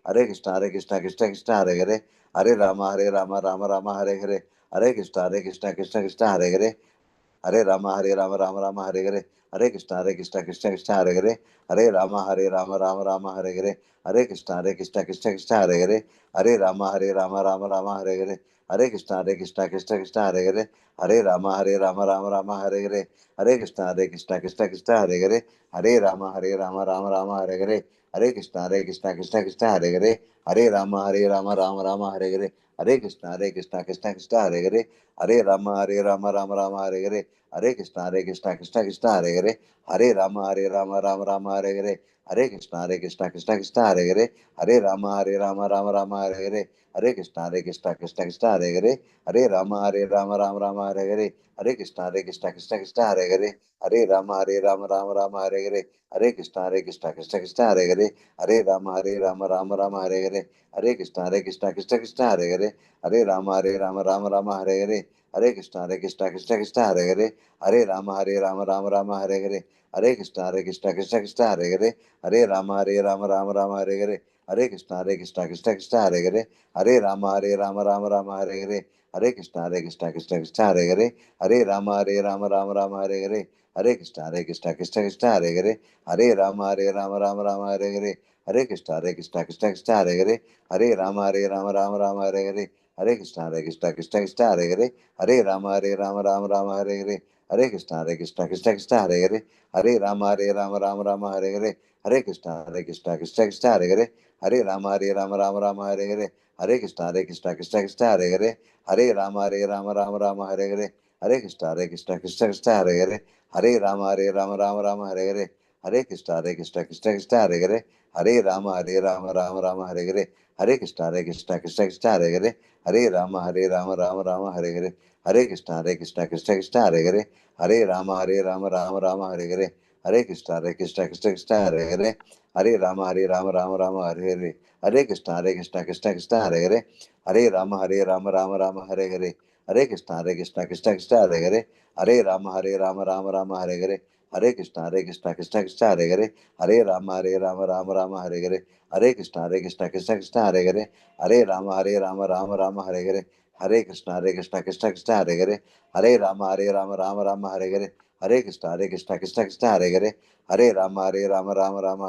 Hare Krishna, Krishna Krishna, Hare Rama, Rama Rama, Hare Krishna, Krishna Krishna, Hare Rama, Rama Rama, Hare Krishna, Krishna Krishna, Hare Rama, Rama, Hare Krishna, Krishna Krishna, Hare Rama, Rama, Hare Krishna, Krishna Krishna, Hare Rama, Rama, Hare Krishna, Krishna Krishna, Hare Rama, Rama, Hare Krishna, Krishna Krishna, Hare Rama, Rama, Hare Krishna, Krishna Krishna, Hare Rama, Rama, Hare Krishna, Krishna Krishna, Hare Rama, Rama, Hare Krishna, Krishna Krishna, Hare Rama, Rama, Hare Krishna, Krishna Krishna, Hare Rama, Rama, Hare Krishna, Krishna Krishna, Hare Rama, Rama, Hare Krishna, Krishna Krishna, Hare Rama, Rama, Hare Krishna, Krishna Krishna, Hare Rama, Rama, Hare Krishna, Krishna Krishna, Hare Rama, Rama, Hare Krishna, Krishna Krishna, Hare Rama, Rama, Hare Krishna, Krishna Krishna, Hare Rama, Rama, Hare Krishna, Krishna Krishna, Hare Rama, Rama, Hare Krishna, Krishna Krishna, Hare Rama, Rama, Hare Krishna, Krishna Krishna, Hare Rama, Rama, Hare Krishna, Krishna Krishna, Hare Rama, Rama, Hare Krishna, Krishna Krishna, Hare Rama, Rama, Hare Krishna, Krishna Krishna, Hare Rama, Rama, Hare Krishna, Krishna Krishna, Hare Rama, Rama, Hare Krishna, Krishna Krishna, Hare Rama, Rama, Hare Krishna, Krishna Krishna, Hare Rama, Rama, Hare Krishna, Krishna Krishna, Hare Rama, Rama, Hare Krishna, Krishna Krishna, Hare Rama, Rama, Hare Krishna, Krishna Krishna, Hare Rama, Rama, Hare Krishna, Krishna Krishna, Hare Rama, Rama, Hare Krishna, Krishna Krishna, Hare Rama, Rama, Hare Krishna, Krishna Krishna, Hare Rama, Rama, Hare Krishna, Krishna Krishna, Hare Rama, Rama, Hare Krishna, Krishna Krishna, Hare Rama, Rama, Hare Krishna, Krishna Krishna, Hare Rama, Rama, Hare Krishna, Krishna Krishna, Hare Rama, Rama, Hare Krishna, Krishna Krishna, Hare Rama, Rama, Hare Krishna, Krishna Krishna, Hare Rama, Rama, Hare Krishna, Krishna Krishna, Hare Rama, Rama, Hare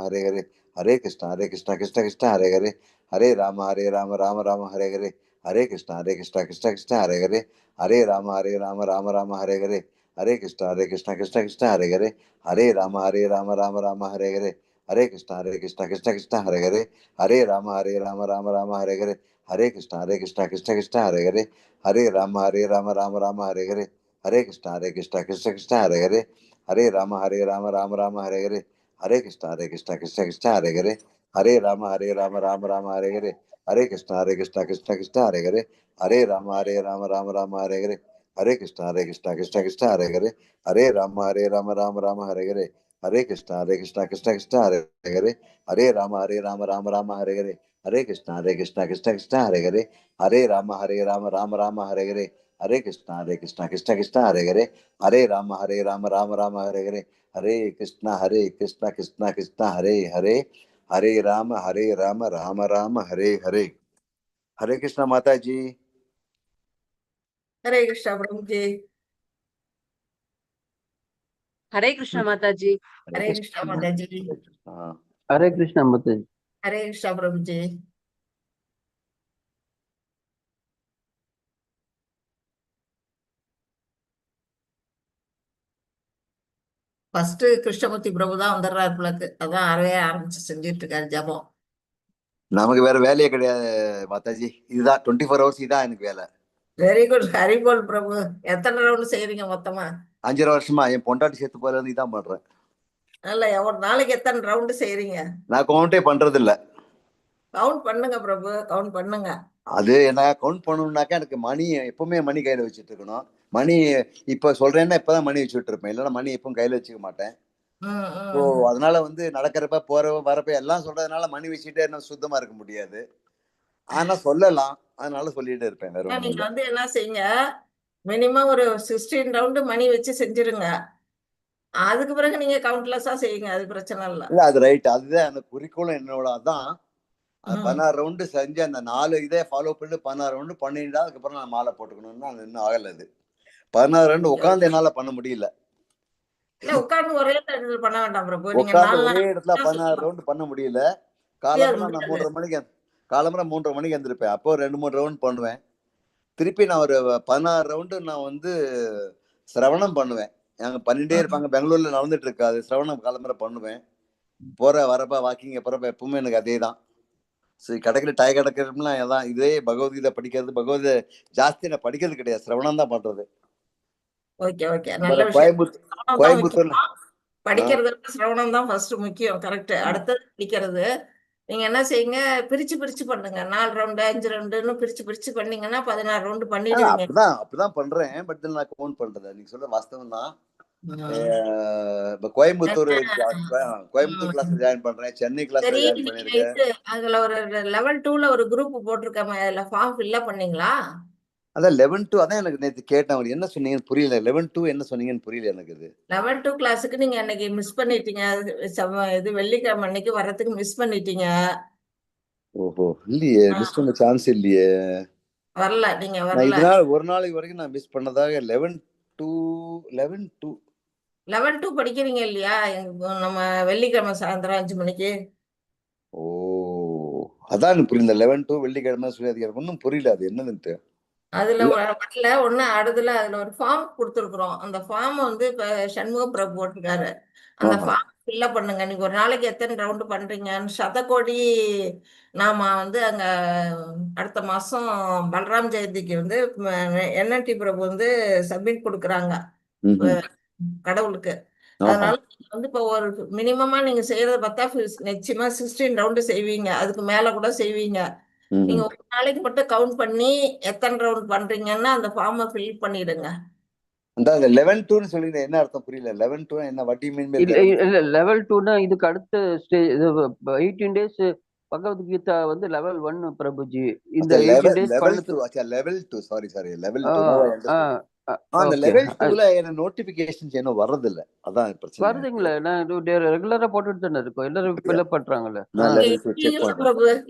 Krishna, Krishna Krishna, Hare Rama, Rama, Hare Krishna, Krishna Krishna, Hare Rama, Rama, Hare Krishna, Krishna Krishna, Hare Rama, Rama, Hare Krishna, Krishna Krishna, Hare Rama, Rama, Hare Krishna, Krishna Krishna, Hare Rama, Rama, Hare Krishna, Krishna Krishna, Hare Rama, Rama, Hare Krishna, Krishna Krishna, Hare Rama, Rama, Hare Krishna, Krishna Krishna, Hare Rama, Rama, Hare Krishna, Krishna Krishna, Hare Rama, Rama Rama, Hare Hare Krishna Mata Ji. हरे कृष्णा प्रभु जी। हरे कृष्णा माता जी। हरे कृष्णा माता जी। हरे कृष्णा माता जी। हरे कृष्णा प्रभु जी। First Krishnamurthy பிரபு தான் வந்துடுறாரு பிள்ளைக்கு. அதான் அறவே ஆரம்பிச்சு செஞ்சுட்டு இருக்காரு ஜபம். நமக்கு வேற வேலையே கிடையாது மாதாஜி, இதுதான் 24 hours இதான் எனக்கு வேலை. Very good. ஹரிபோல் பிரபு. எத்தனை ரவுண்ட் செய்யறீங்க மொத்தமா? 5 வருஷமா என் பொண்டாட்டி சேர்த்து போல இருந்து இதான் பண்றேன். இல்ல, ஒரு நாளைக்கு எத்தனை ரவுண்ட் செய்யறீங்க? நான் கவுண்டே பண்றது இல்ல. கவுண்ட் பண்ணுங்க பிரபு, கவுண்ட் பண்ணுங்க. அது என்ன கவுண்ட் பண்ணணும்னாக்கா எனக்கு மணி எப்பவுமே மணி கையில வச்சுட்டு இருக்கணும். மணி இப்ப சொல்றேன்னா இப்பதான் மணி வச்சுட்டு இருப்பேன், இல்லைன்னா மணி எப்பவும் கையில வச்சுக்க மாட்டேன். ஸோ அதனால வந்து நடக்கிறப்ப போறப்ப வரப்ப எல்லாம் சொல்றதுனால மணி வச்சுட்டே என்ன சுத்தமா இருக்க முடியாது. ஆனா சொல்லலாம், அதனால சொல்லிட்டே இருப்பேன். வேற ஒண்ணும் நீங்க இல்ல. வந்து என்ன செய்யுங்க, மினிமம் ஒரு 16 ரவுண்டு மணி வச்சு செஞ்சிருங்க. அதுக்கு பிறகு நீங்க கவுண்ட்லெஸ்ஸா செய்யுங்க, அது பிரச்சனை இல்ல. இல்ல அது ரைட், அதுதான் அந்த குறிக்கோளும் என்னோட. அதான் அந்த 16 ரவுண்டு செஞ்சு அந்த 4 இதே ஃபாலோ பண்ணிட்டு 16 ரவுண்டு பண்ணிட்டா அதுக்கப்புறம் நான் மாலை போட்டுக்கணும்னு அது இன்னும் ஆகல. அது 16 ரவுண்டு உட்காந்து என்னால பண்ண முடியல. இல்ல உட்கார்ந்து ஒரே இடத்துல பண்ண வேண்டாம் பிரபு. நீங்க உட்காந்து 4 ஒரே இடத்துல நாள் 16 ரவுண்டு பண்ண முடியல. முடியாது காலம்பரம் நான் முடியாது. 3:30 மணிக்கு காலம்பரம் 3:30 மணிக்கு எந்திருப்பேன். அப்போ 2-3 ரவுண்ட் பண்ணுவேன். திருப்பி நான் ஒரு 16 ரவுண்டு நான் வந்து சிரவணம் பண்ணுவேன். அங்க பண்ணிட்டே இருப்பாங்க. பெங்களூர்ல நடந்துட்டு இருக்காது. சிரவணம் காலம்பரம் பண்ணுவேன். போற வரப்ப வாக்கிங் போறப்ப எப்பவுமே எனக்கு அதே தான். சரி கிடைக்கிற டய கிடைக்கிறதுலாம் அதான் இதே பகவத்கீதை படிக்கிறது. பகவத்கீதை ஜாஸ்தி நான் படிக்கிறது கிடையாது. சிரவணம் தான் பண்றது. ஓகே ஓகே நல்ல விஷயம். கோயம்புத்தூர் சிரவணம் தான் கோயம்புத்தூர்ல முக்கியம். படிக்கிறது விட சிரவணம் தான் ஃபர்ஸ்ட் முக்கியம். கரெக்ட். அடுத்தது படிக்கிறது. நீங்க என்ன செய்யுங்க, பிரிச்சு பிரிச்சு பண்ணுங்க. 4 ரவுண்டு 5 ரவுண்டுன்னு பிரிச்சு பிரிச்சு பண்ணீங்கன்னா 16 ரவுண்டு பண்ணிடுவீங்க. அப்படிதான் பண்றேன். பட் நான் கவுண்ட் பண்றது நீங்க சொல்ற வாஸ்தவம் தான். கோயம்புத்தூர் கிளாஸ் ஜாயின் பண்றேன். சென்னை கிளாஸ்ல சரி, ஜாயின் நீங்க பண்ணிருக்கேன். இது அதுல ஒரு லெவல் 2ல ஒரு குரூப் போட்டிருக்காம, அதுல ஃபார்ம் ஃபில்அப் பண்ணீங்களா? அதான் 11-2 அதான் எனக்கு நேத்து கேட்டேன். அவர் என்ன சொன்னீங்கன்னு புரியல. 11-2 என்ன சொன்னீங்கன்னு புரியல எனக்கு. இது லெவல் 2 கிளாஸுக்கு நீங்க அன்னைக்கு மிஸ் பண்ணிட்டீங்க. இது வெள்ளிக்கிழமை அன்னைக்கு வர்றதுக்கு மிஸ் பண்ணிட்டீங்க. ஓஹோ இல்லையே, மிஸ் பண்ண சான்ஸ் இல்லையே. வரல, நீங்க நான் வரல. இதனால ஒரு நாளைக்கு வரைக்கும் நான் மிஸ் பண்ணதாக 11-2 11-2 படிக்கிறீங்க இல்லையா? நம்ம வெள்ளிக்கிழமை சாயந்தரம் 5 மணிக்கு. ஓ அதான் எனக்கு புரியல. 11-2 வெள்ளிக்கிழமை சுயாதிகாரம் ஒன்றும் புரியல அது என்னதுன்ட்டு. அதுல வரல ஒண்ணு. அடுத்துல அதுல ஒரு ஃபார்ம் கொடுத்துருக்குறோம். அந்த ஃபார்ம் வந்து இப்ப சண்முக பிரபு போட்டிருக்காரு. அந்த ஃபார்ம் ஃபில்அப் பண்ணுங்க. நீங்க ஒரு நாளைக்கு எத்தனை ரவுண்டு பண்றீங்கன்னு சதகோடி. நாம வந்து அங்க அடுத்த மாசம் பலராம் ஜெயந்திக்கு வந்து என்என்டி பிரபு வந்து சப்மிட் கொடுக்குறாங்க கடவுளுக்கு. அதனால நீங்க வந்து இப்போ ஒரு மினிமமா நீங்க செய்யறத பார்த்தா நிச்சயமா 16 ரவுண்டு செய்வீங்க. அதுக்கு மேல கூட செய்வீங்க. நீங்க ஒரு நாளைக்கு மட்டும் கவுண்ட் பண்ணி எத்தனை ரவுண்ட் பண்றீங்கன்னா அந்த ஃபார்மை ஃபில் பண்ணிடுங்க. அந்த 11-2 சொல்லிங்க என்ன அர்த்தம் புரியல. 11-2 என்ன வட்டி மீன் இல்ல லெவல் 2னா இதுக்கு அடுத்த ஸ்டேஜ். 18 டேஸ் பகவத்கீதா வந்து லெவல் 1 பிரபுஜி. இந்த 18 டேஸ் லெவல் 2 சாரி லெவல் 2 அந்த லெவல் 2ல என்ன நோட்டிபிகேஷன்ஸ் என்ன வர்றது இல்ல. அதான் பிரச்சனை. வருதுங்களே, நான் ரெகுலரா போட்டுட்டு தானே இருக்கோம். எல்லாரும் ஃபில்அப் பண்றாங்கல்ல.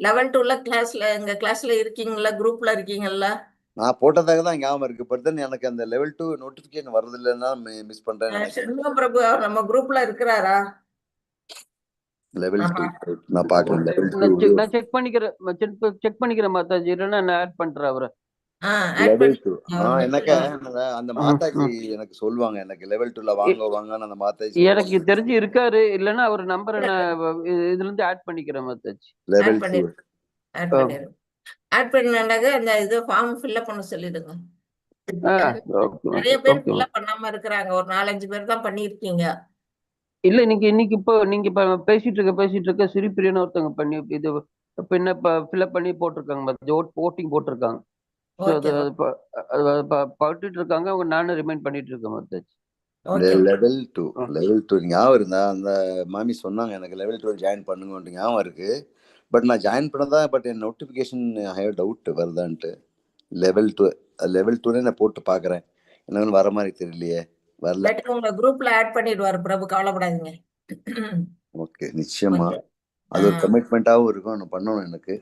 லெவல் 2ல கிளாஸ்ல எங்க கிளாஸ்ல இருக்கீங்களா? குரூப்ல இருக்கீங்கல்ல? நான் போட்டதாக தான் ஞாபகம் இருக்கு. பட் தென் எனக்கு அந்த லெவல் 2 நோட்டிபிகேஷன் வரது இல்லைன்னா மிஸ் பண்றேன். சண்முக பிரபு நம்ம குரூப்ல இருக்கிறாரா? லெவல் 2 நான் பார்க்கல. நான் செக் பண்ணிக்கிறேன் மாதாஜி. இல்லைன்னா நான் ஆட் பண்றேன் அவரை. லெவல் 2 எனக்கு அந்த மாதாஜி எனக்கு சொல்லுவாங்க. எனக்கு லெவல் 2ல வாங்கன்னு அந்த மாதாஜி எனக்கு தெரிஞ்சு இருக்காரு. இல்லைன்னா அவர் நம்பரை நான் இதுல இருந்து ஆட் பண்ணிக்கிறேன் மாதாஜி. லெவல் 2 ஆட் பண்ணாங்க. அந்த இது ஃபார்ம் ஃபில்அப் பண்ண சொல்லிடுங்க. நிறைய பேர் ஃபில்அப் பண்ணாம இருக்கிறாங்க. ஒரு 4-5 பேர் தான் பண்ணிருக்கீங்க. இல்ல இன்னைக்கு இப்போ நீங்க பேசிட்டு இருக்க சிரிப்பிரியன்னு ஒருத்தவங்க பண்ணி இது பின்ன ஃபில்அப் பண்ணி போட்டிருக்காங்க. ஓட்டிங் போட்டிருக்காங்க. பட்டுட்டு இருக்காங்க. அவங்க நானும் ரிமைண்ட் பண்ணிட்டு இருக்கேன் மாதாஜி. லெவல் 2 ஞாபகம் இருந்தா அந்த மாமி சொன்னாங்க எனக்கு லெவல் 2 ஜாயின் பண்ணுங்க ஞாபகம் இருக்கு. பட் நான் ஜாயின் பண்ணதா. பட் என் நோட்டிபிகேஷன் ஐ ஹேவ் டவுட் வருதான்ட்டு. லெவல் 2 நான் போட்டு பாக்குறேன். எனக்கு வர மாதிரி தெரியலையே. வரல. உங்க குரூப்ல ஆட் பண்ணிடுவாரு பிரபு, கவலைப்படாதீங்க. ஓகே நிச்சயமா அது ஒரு கமிட்மெண்டாவும் இருக்கும். நான் பண்ணணும் எனக்கு.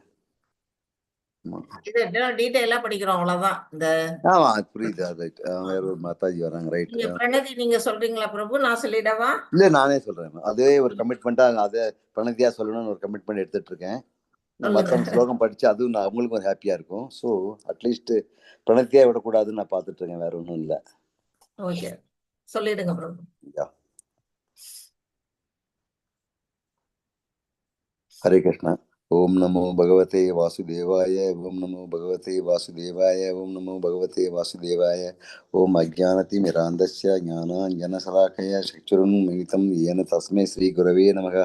டீடைலா படிக்கிறோம் அவ்வளவுதான். இந்த ஆமா புரியுது. அது வேற ஒரு மாதாஜி வராங்க. ரைட். பிரணதி நீங்க சொல்றீங்களா பிரபு? நான் சொல்லிடவா? இல்ல நானே சொல்றேன். அதே ஒரு கமிட்மெண்டா அதே பிரணதியா சொல்லணும்னு ஒரு கமிட்மெண்ட் எடுத்துட்டு இருக்கேன். மற்றவங்க ஸ்லோகம் படிச்சு அதுவும் நான் அவங்களுக்கும் ஒரு ஹாப்பியா இருக்கும். ஸோ அட்லீஸ்ட் பிரணதியா விடக்கூடாதுன்னு நான் பார்த்துட்டு இருக்கேன். வேற ஒன்றும் இல்லை. ஓகே சொல்லிடுங்க பிரபு. ஹரே கிருஷ்ணா. ஓம் நமோ பகவதே வாசுதேவாய. ஓம் நமோ பகவதே வாசுதேவாய. ஓம் நமோ பகவதே வாசுதேவாய. ஓம் அஜ்ஞானதிமிராந்தஸ்ய ஞானாஞ்சனசலாக்கய சக்சுருன்மிலிதம் येन தஸ்மை ஸ்ரீ குரவே நமः.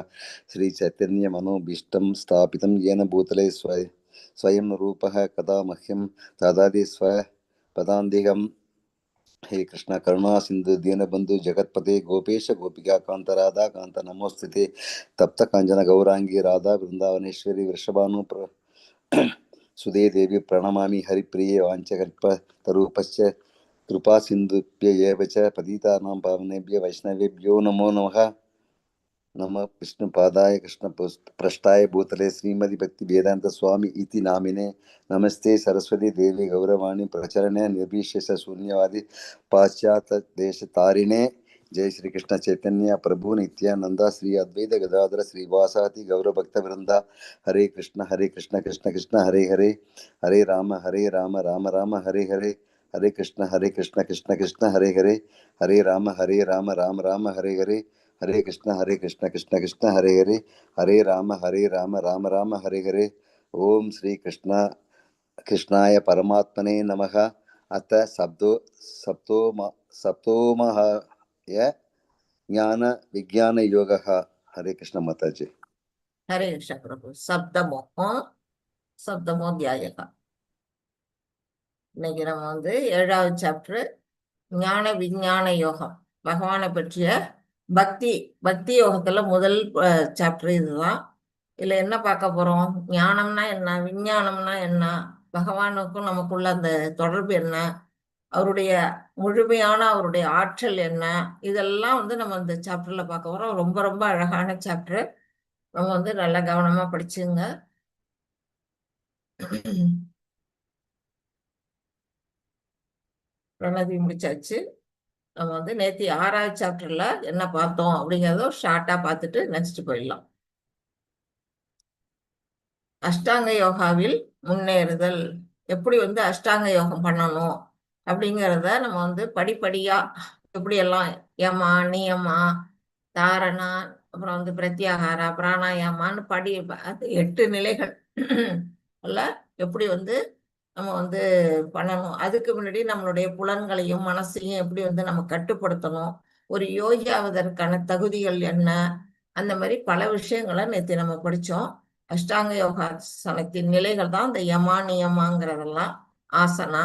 ஸ்ரீ சைத்தன்ய மனோபீஷ்டம் ஸ்தாபிதம் येन பூதலே ஸ்வயம் ரூபः கதா மஹ்யம் ததாதி ஸ்வபதாந்திகம். हे कृष्ण करुणा सिंधु दीनबंधु जगतपते गोपेश गोपिका कांत राधा कांत नमोस्तुते. तप्त कांचन गौरांगी राधा वृंदावनेश्वरी वृषभानु सुदे देवी प्रणमामि हरिप्रिये वाञ्छकल्पतरूपश्च कृपा सिन्धुभ्य एव च पतितानां पावनेभ्यो वैष्णवेभ्यो नमो नमः. नमः विष्णुपादाय कृष्णपृष्ठाय भूतले श्रीमति भक्ति वेदांत स्वामी इति नामिने नमस्ते सरस्वती देवी गौरवाणी प्रचरणे निर्विशेष शून्यवादी पाश्चात्य देश तारिणे जय श्री कृष्ण चैतन्य प्रभु नित्यानंदा श्री अद्वैत गदाधर श्रीवासादि गौर भक्त वृंदा हरे कृष्ण कृष्ण कृष्ण हरे हरे हरे राम राम राम हरे हरे हरे कृष्ण कृष्ण कृष्ण हरे हरे राम राम राम हरे हरे कृष्ण कृष्ण कृष्ण हरे राम राम राम हरे ओम श्री कृष्ण कृष्णाय परमात्मने नमः अथ सप्तोमहाय ज्ञान विज्ञान योगः हरे कृष्ण माताजी हरे कृष्ण प्रभु சப்தமோத்தியாயகா. இன்னைக்கு நம்ம வந்து 7வது சாப்டர் ஞான விஞ்ஞான யோகம், பகவானை பற்றிய பக்தி யோகத்துல முதல் சாப்டர் இதுதான். இதுல என்ன பார்க்க போறோம்? ஞானம்னா என்ன, விஞ்ஞானம்னா என்ன, பகவானுக்கும் நமக்குள்ள அந்த தொடர்பு என்ன, அவருடைய முழுமையான அவருடைய ஆற்றல் என்ன, இதெல்லாம் வந்து நம்ம இந்த சாப்டர்ல பார்க்க போறோம். ரொம்ப ரொம்ப அழகான சாப்டர். நம்ம வந்து நல்லா கவனமா படிச்சுங்க. பிரணதி முடிச்சாச்சு. நம்ம வந்து நேத்தி 6வது சாப்டர்ல என்ன பார்த்தோம் அப்படிங்கிறத ஷார்ட்டா பார்த்துட்டு நெக்ஸ்ட் போயிடலாம். அஷ்டாங்க யோகாவில் முன்னேறுதல், எப்படி வந்து அஷ்டாங்க யோகம் பண்ணணும் அப்படிங்கிறத நம்ம வந்து படிப்படியா எப்படியெல்லாம் யமா நியமா தாரணா அப்புறம் வந்து பிரத்யாகாரா பிராணாயாமான்னு அது 8 நிலைகள் எப்படி வந்து நம்ம வந்து பண்ணணும். அதுக்கு முன்னாடி நம்மளுடைய புலன்களையும் மனசையும் எப்படி வந்து நம்ம கட்டுப்படுத்தணும், ஒரு யோகி ஆவதற்கான தகுதிகள் என்ன, அந்த மாதிரி பல விஷயங்களை நேற்று நம்ம படிச்சோம். அஷ்டாங்க யோகாசனத்தின் நிலைகள் தான் இந்த யமா நியமாங்கிறதெல்லாம், ஆசனா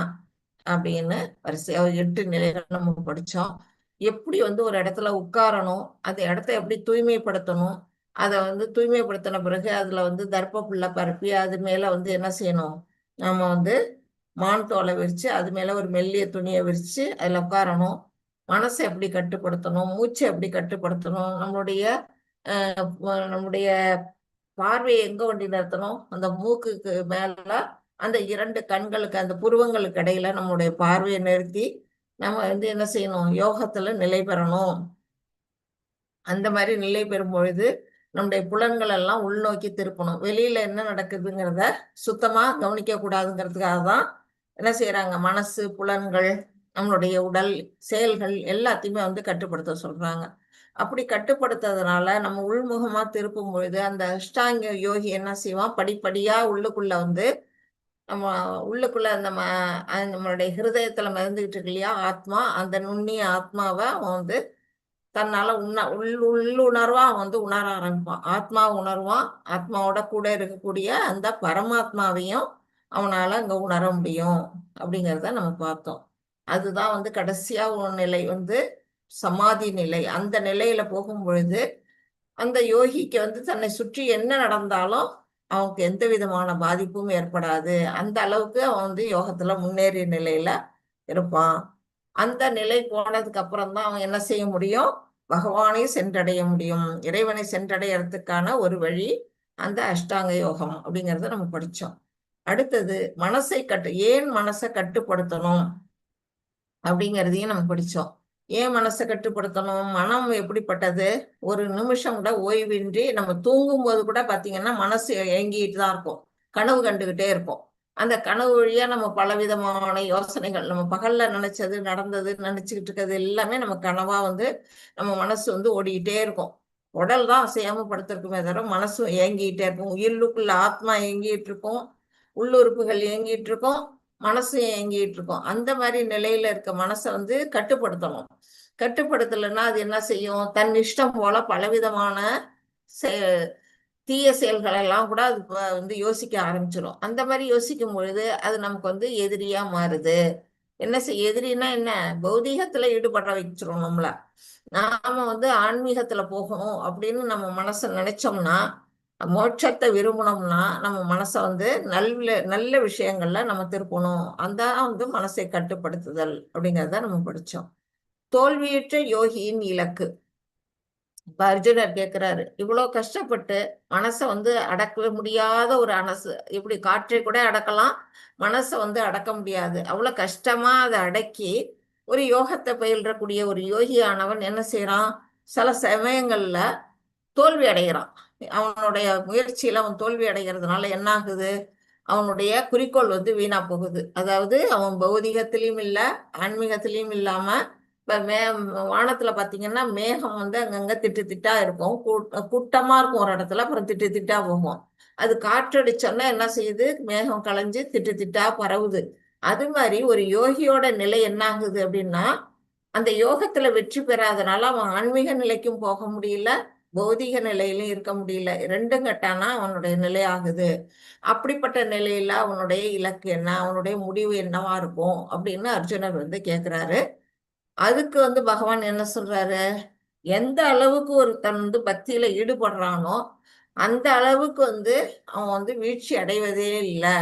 அப்படின்னு வரிசையா 8 நிலைகள் நம்ம படிச்சோம். எப்படி வந்து ஒரு இடத்துல உட்காரணும், அந்த இடத்த எப்படி தூய்மைப்படுத்தணும், அதை வந்து தூய்மைப்படுத்தின பிறகு அதுல வந்து தர்ப்ப புல்ல பரப்பி அது மேல வந்து என்ன செய்யணும், நம்ம வந்து மான் தோலை விரிச்சு அது மேல ஒரு மெல்லிய துணியை விரிச்சு அதுல உட்காரணும். மனசை எப்படி கட்டுப்படுத்தணும், மூச்சை எப்படி கட்டுப்படுத்தணும், நம்முடைய பார்வையை எங்க கொண்டு நிறுத்தணும், அந்த மூக்குக்கு மேல அந்த 2 கண்களுக்கு அந்த புருவங்களுக்கு இடையில நம்மளுடைய பார்வையை நிறுத்தி நம்ம வந்து என்ன செய்யணும், யோகத்துல நிலை பெறணும். அந்த மாதிரி நிலை பெறும் பொழுது நம்முடைய புலன்கள் எல்லாம் உள்நோக்கி திருப்பணும். வெளியில என்ன நடக்குதுங்கிறத சுத்தமா கவனிக்க கூடாதுங்கிறதுக்காக தான் என்ன செய்யறாங்க, மனசு புலன்கள் நம்மளுடைய உடல் செயல்கள் எல்லாத்தையுமே வந்து கட்டுப்படுத்த சொல்றாங்க. அப்படி கட்டுப்படுத்துறதுனால நம்ம உள்முகமா திருப்பும் பொழுது அந்த அஷ்டாங்க யோகி என்ன செய்வான், படிப்படியா உள்ளுக்குள்ள வந்து நம்ம உள்ளுக்குள்ள நம்மளுடைய ஹிருதயத்துல மிதந்துகிட்டு இருக்கு இல்லையா ஆத்மா, அந்த நுண்ணிய ஆத்மாவை அவன் வந்து தன்னால உள்ளுணர்வா அவன் வந்து உணர ஆரம்பிப்பான். ஆத்மா உணர்வான். ஆத்மாவோட கூட இருக்கக்கூடிய அந்த பரமாத்மாவையும் அவனால அங்க உணர முடியும் அப்படிங்கிறத நம்ம பார்த்தோம். அதுதான் வந்து கடைசியா ஒரு நிலை வந்து சமாதி நிலை. அந்த நிலையில போகும் பொழுது அந்த யோகிக்கு வந்து தன்னை சுற்றி என்ன நடந்தாலும் அவனுக்கு எந்த விதமான பாதிப்பும் ஏற்படாது. அந்த அளவுக்கு அவன் வந்து யோகத்துல முன்னேறிய நிலையில இருப்பான். அந்த நிலை போனதுக்கு அப்புறம் தான் அவன் என்ன செய்ய முடியும், பகவானை சென்றடைய முடியும். இறைவனை சென்றடையறதுக்கான ஒரு வழி அந்த அஷ்டாங்க யோகம் அப்படிங்கறத நம்ம படிச்சோம். அடுத்தது ஏன் மனசை கட்டுப்படுத்தணும் அப்படிங்கிறதையும் நம்ம படிச்சோம். ஏன் மனசை கட்டுப்படுத்தணும், மனம் எப்படிப்பட்டது, ஒரு நிமிஷம் கூட ஓய்வின்றி நம்ம தூங்கும் போது கூட பாத்தீங்கன்னா மனசு ஏங்கிட்டு தான் இருக்கும், கனவு கண்டுகிட்டே இருப்போம். அந்த கனவு வழியா நம்ம பலவிதமான யோசனைகள், நம்ம பகல்ல நினைச்சது நடந்தது நினைச்சுக்கிட்டு இருக்கிறது எல்லாமே நம்ம கனவா வந்து நம்ம மனசு வந்து ஓடிக்கிட்டே இருக்கும். உடல் தான் அசையாம படுத்திருக்குமே தவிர மனசும் ஏங்கிட்டே இருக்கும். உயிருக்குள்ள ஆத்மா ஏங்கிட்டு இருக்கும், உள்ளுறுப்புகள் ஏங்கிட்டு இருக்கும், மனசு ஏங்கிட்டு இருக்கும். அந்த மாதிரி நிலையில இருக்க மனசை வந்து கட்டுப்படுத்தணும். கட்டுப்படுத்தலைன்னா அது என்ன செய்யும், தன் இஷ்டம் போல பலவிதமான தீய செயல்கள் எல்லாம் கூட அது வந்து யோசிக்க ஆரம்பிச்சிடும். அந்த மாதிரி யோசிக்கும் பொழுது அது நமக்கு வந்து எதிரியா மாறுது. என்ன எதிரின்னா என்ன, பௌதீகத்துல ஈடுபட வச்சிரும் நம்மள. நாம வந்து ஆன்மீகத்துல போகணும் அப்படின்னு நம்ம மனசை நினைச்சோம்னா, மோட்சத்தை விரும்பணும்னா நம்ம மனசை வந்து நல்ல விஷயங்கள்ல நம்ம திருப்பணும். அந்த வந்து மனசை கட்டுப்படுத்துதல் அப்படிங்கிறத நம்ம படிச்சோம். தோல்வியுற்ற யோகியின் இலக்கு. இப்ப அர்ஜுனர் கேட்கிறாரு, இவ்வளவு கஷ்டப்பட்டு மனசை வந்து அடக்க முடியாத ஒரு மனசு, இப்படி காற்றை கூட அடக்கலாம், மனசை வந்து அடக்க முடியாது, அவ்வளவு கஷ்டமா அதை அடக்கி ஒரு யோகத்தை பயில்றக்கூடிய ஒரு யோகியானவன் என்ன செய்யறான், சில சமயங்கள்ல தோல்வி அடைகிறான். அவனுடைய முயற்சியில அவன் தோல்வி அடைகிறதுனால என்ன ஆகுது, அவனுடைய குறிக்கோள் வந்து வீணா போகுது. அதாவது அவன் பௌதிகத்திலயும் இல்ல, ஆன்மீகத்திலயும் இல்லாம, இப்ப வானத்துல பாத்தீங்கன்னா மேகம் வந்து அங்கங்க திட்டு திட்டா இருக்கும், கூட்டமா இருக்கும் ஒரு இடத்துல, அப்புறம் திட்டு திட்டா போகும். அது காற்றடிச்சோன்னா என்ன செய்யுது, மேகம் கலைஞ்சு திட்டு திட்டா பரவுது. அது மாதிரி ஒரு யோகியோட நிலை என்ன ஆகுது அப்படின்னா, அந்த யோகத்துல வெற்றி பெறாதனால அவன் ஆன்மீக நிலைக்கும் போக முடியல, பௌதிக நிலையிலும் இருக்க முடியல, ரெண்டும் கட்டானா அவனுடைய நிலை ஆகுது. அப்படிப்பட்ட நிலையில அவனுடைய இலக்கு என்ன, அவனுடைய முடிவு என்னவா இருக்கும் அப்படின்னு அர்ஜுனர் வந்து கேட்கிறாரு. அதுக்கு வந்து பகவான் என்ன சொல்றாரு, எந்த அளவுக்கு ஒருத்தன் வந்து பக்தியில ஈடுபடுறானோ அந்த அளவுக்கு வந்து அவன் வந்து வீழ்ச்சி அடைவதே இல்லை.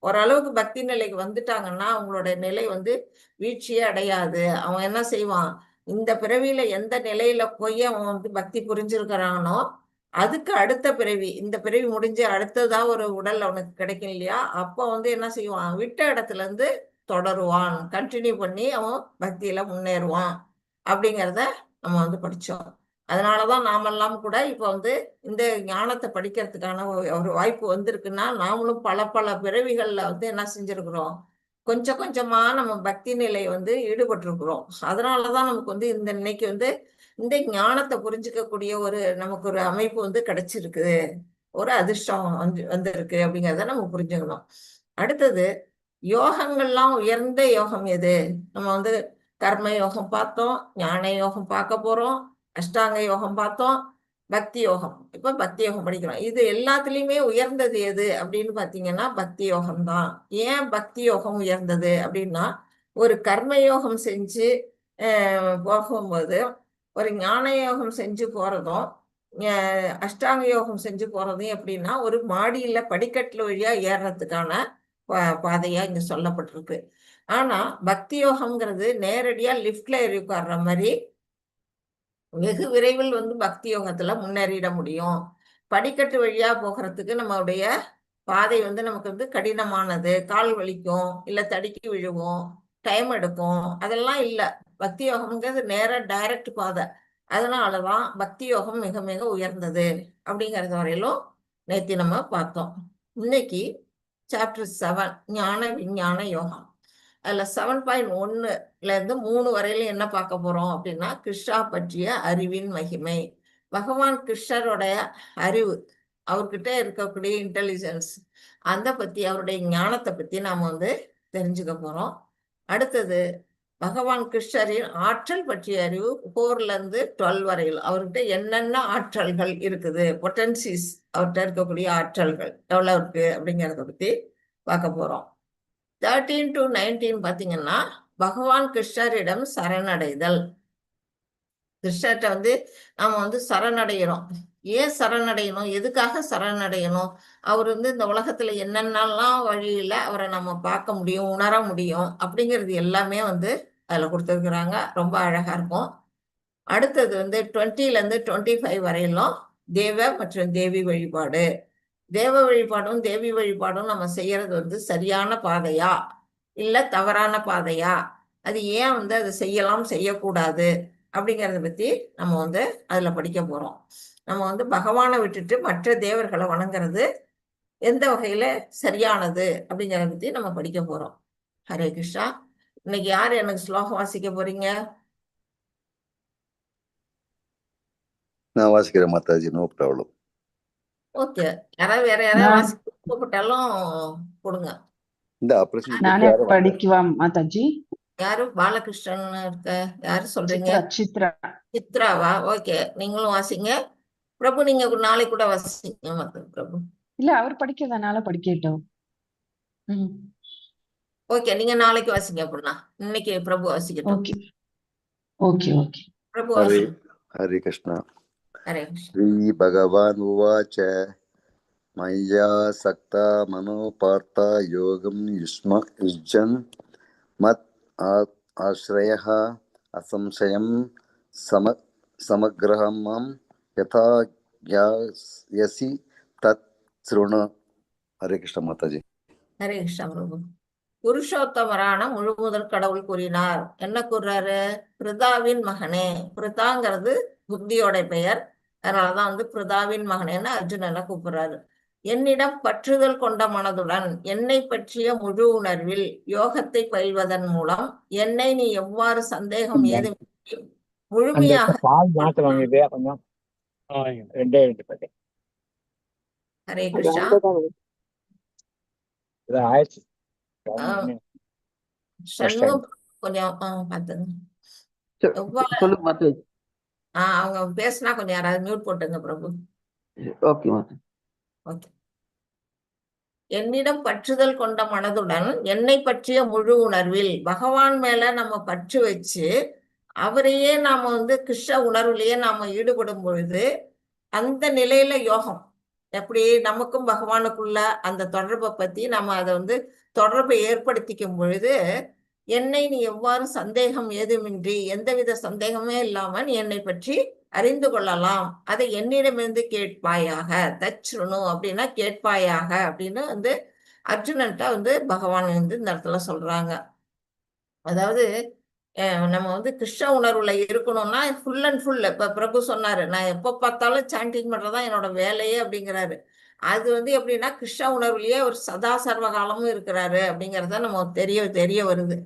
ஓரளவுக்கு பக்தி நிலைக்கு வந்துட்டாங்கன்னா அவங்களோட நிலை வந்து வீழ்ச்சியே அடையாது. அவன் என்ன செய்வான், இந்த பிறவியில எந்த நிலையில போய் அவன் வந்து பக்தி புரிஞ்சிருக்கிறானோ அதுக்கு அடுத்த பிறவி, இந்த பிறவி முடிஞ்சு அடுத்ததா ஒரு உடல் அவனுக்கு கிடைக்கும் இல்லையா, அப்போ வந்து என்ன செய்வான், விட்ட இடத்துல இருந்து தொடருவான், கண்டினியூ பண்ணி அவன் பக்தியில முன்னேறுவான் அப்படிங்கிறத நம்ம வந்து படிச்சோம். அதனாலதான் நாமெல்லாம் கூட இப்ப வந்து இந்த ஞானத்தை படிக்கிறதுக்கான ஒரு வாய்ப்பு வந்திருக்குன்னா, நாமளும் பல பல பிறவிகள்ல வந்து என்ன செஞ்சிருக்கிறோம், கொஞ்சம் கொஞ்சமா நம்ம பக்தி நிலை வந்து ஈடுபட்டிருக்கிறோம். அதனாலதான் நமக்கு வந்து இந்த இன்னைக்கு வந்து இந்த ஞானத்தை புரிஞ்சுக்கக்கூடிய ஒரு நமக்கு ஒரு அமைப்பு வந்து கிடைச்சிருக்கு, ஒரு அதிர்ஷ்டம் வந்திருக்கு அப்படிங்கிறத நம்ம புரிஞ்சுக்கணும். அடுத்தது, யோகங்கள்லாம் உயர்ந்த யோகம் எது? நம்ம வந்து கர்ம யோகம் பார்த்தோம், ஞான யோகம் பார்க்க போறோம், அஷ்டாங்க யோகம் பார்த்தோம், பக்தி யோகம், இப்ப பக்தி யோகம் படிக்கிறோம். இது எல்லாத்துலயுமே உயர்ந்தது எது அப்படின்னு பாத்தீங்கன்னா பக்தி யோகம் தான். ஏன் பக்தி யோகம் உயர்ந்தது அப்படின்னா, ஒரு கர்ம யோகம் செஞ்சு போகும்போது ஒரு ஞான யோகம் செஞ்சு போறதும் அஷ்டாங்க யோகம் செஞ்சு போறதும் எப்படின்னா, ஒரு மாடியில படிக்கட்டுல வழியா ஏறுறதுக்கான பாதையா இங்க சொல்லப்பட்டிருக்கு. ஆனா பக்தி யோகம்ங்கிறது நேரடியா லிப்ட்ல ஏறி உட்கார்ற மாதிரி வெகு விரைவில் வந்து பக்தி யோகத்துல முன்னேறிட முடியும். படிக்கட்டு வழியா போகிறதுக்கு நம்மளுடைய பாதை வந்து நமக்கு வந்து கடினமானது, கால் வலிக்கும், இல்ல தடுக்கி விழுவோம், டைம் எடுக்கும், அதெல்லாம் இல்ல. பக்தி யோகம்ங்கிறது நேர டைரக்ட் பாதை. அதனாலதான் பக்தி யோகம் மிக மிக உயர்ந்தது அப்படிங்கறது வரையிலும் நேத்தி நம்ம பார்த்தோம். இன்னைக்கு சாப்டர் 7 ஞான விஞ்ஞான யோகம். அதுல 7.1ல இருந்து 3 வரையில என்ன பார்க்க போறோம் அப்படின்னா, கிருஷ்ணா பற்றிய அறிவின் மகிமை. பகவான் கிருஷ்ணருடைய அறிவு, அவர்கிட்ட இருக்கக்கூடிய இன்டெலிஜென்ஸ், அந்த பத்தி அவருடைய ஞானத்தை பத்தி நாம வந்து தெரிஞ்சுக்க போறோம். அடுத்தது பகவான் கிருஷ்ணரின் ஆற்றல் பற்றிய அறிவு 4ல இருந்து 12 வரையில் அவர்கிட்ட என்னென்ன ஆற்றல்கள் இருக்குது, பொட்டன்சிஸ், அவர்கிட்ட இருக்கக்கூடிய ஆற்றல்கள் எவ்வளவு இருக்கு அப்படிங்கிறத பத்தி பார்க்க போறோம். 13 to 19 பாத்தீங்கன்னா பகவான் கிருஷ்ணரிடம் சரணடைதல். கிருஷ்ணர்கிட்ட வந்து நாம வந்து சரணடைகிறோம். ஏன் சரணடையணும், எதுக்காக சரணடையணும், அவர் வந்து இந்த உலகத்துல என்னென்னலாம் வழியில அவரை நம்ம பார்க்க முடியும், உணர முடியும் அப்படிங்கிறது எல்லாமே வந்து அதுல கொடுத்துருக்குறாங்க. ரொம்ப அழகா இருக்கும். அடுத்தது வந்து 20ல இருந்து 25 வரையிலும் தேவ மற்றும் தேவி வழிபாடு. தேவ வழிபாடும் தேவி வழிபாடும் நம்ம செய்யறது வந்து சரியான பாதையா இல்ல தவறான பாதையா, அது ஏன் வந்து அதை செய்யலாம் செய்யக்கூடாது அப்படிங்கறத பத்தி நம்ம வந்து அதுல படிக்க போறோம். நம்ம வந்து பகவானை விட்டுட்டு மற்ற தேவர்களை வணங்குறது எந்த வகையில சரியானது அப்படிங்கறத பத்தி நம்ம படிக்க போறோம். ஹரே கிருஷ்ணா. இன்னைக்கு யாரு எனக்கு ஸ்லோகம் வாசிக்க போறீங்க? நான் வாசிக்கிறேன் மாதாஜி, நோ ப்ராப்ளம். ஓகே, யாராவது வேற யாராவது வாசிக்க போட்டாலும் கொடுங்க. இந்த ஆபரேஷன் நானே படிக்குவா மாதாஜி? யாரு பாலகிருஷ்ணன் இருக்க, யாரு சொல்றீங்க? சித்ரா. சித்ராவா? ஓகே, நீங்களும் வாசிங்க. பிரபு நீங்க நாளைக்கு கூட வாசிங்க. மத்த பிரபு இல்ல, அவர் படிக்கிறதுனால படிக்கட்டும். ஓகே, நீங்க நாளைக்கு வாசிங்க. அப்படின்னா இன்னைக்கு பிரபு வாசிக்கட்டும். Okay okay okay. பிரபு வாசிங்க. ஹரே கிருஷ்ணா. ஹரே கிருஷ்ணா. ஸ்ரீ பகவான் உவாச்ச மய்யா சக்தா மனோ பார்த்தா யோகம் யுஜ்ஜன் மத் ஆஸ்ரயः அசம்சயம் समग्रहमं यथा ज्ञास्यसि तत् शृणु. हरे कृष्ण माता जी. ஹரே கிருஷ்ணா பிரபு. புருஷோத்தமரான முழுமுதற் கடவுள் கூறினார். என்ன கூறுறாரு? பிருதாவின் மகனே. பிருதாங்கிறது புத்தியோட பெயர். அதனாலதான் வந்து பிருதாவின் மகனேன்னு அர்ஜுனனை கூப்பிடுறாரு. என்னிடம் பற்றுதல் கொண்ட மனதுடன் என்னை பற்றிய முழு உணர்வில் யோகத்தை பயில்வதன் மூலம் என்னை நீ எவ்வாறு சந்தேகம் ஏதும் முழுமையாக பால் மாத்திரம் இது கொஞ்சம் 2 ஹரே கிருஷ்ணா. ஆயிடுச்சு. சண்முகம் கொஞ்சம் பார்த்துங்க. சொல்லுங்க மாதாஜி. அவங்க பேசினா கொஞ்சம் யாராவது மியூட் போட்டுங்க பிரபு. ஓகே மாதாஜி. ஓகே. என்னிடம் பற்றுதல் கொண்ட மனதுடன் என்னை பற்றிய முழு உணர்வில் பகவான் மேல நம்ம பற்று வச்சு அவரையே நாம வந்து கிருஷ்ண உணர்வுலயே நாம ஈடுபடும் பொழுது அந்த நிலையில யோகம் எப்படி நமக்கும் பகவானுக்குள்ள அந்த தொடர்பை பத்தி நம்ம அதை வந்து தொடர்பை ஏற்படுத்திக்கும் பொழுது என்னை நீ எவ்வாறு சந்தேகம் ஏதுமின்றி எந்தவித சந்தேகமே இல்லாம நீ என்னை பற்றி அறிந்து கொள்ளலாம், அதை என்னிடமிருந்து கேட்பாயாக. தச்சுணு அப்படின்னா கேட்பாயாக அப்படின்னு வந்து அர்ஜுனன்ட்ட வந்து பகவான் வந்து இந்த இடத்துல சொல்றாங்க. அதாவது நம்ம வந்து கிருஷ்ண உணர்வுல இருக்கணும்னா ஃபுல் அண்ட் ஃபுல். இப்ப பிரபு சொன்னாரு, நான் எப்ப பார்த்தாலும் சாண்டிங் பண்றதுதான் என்னோட வேலையே அப்படிங்கிறாரு. அது வந்து எப்படின்னா கிருஷ்ண உணர்வுலயே ஒரு சதா சர்வ காலமும் இருக்கிறாரு அப்படிங்கறத நம்ம தெரிய வருது.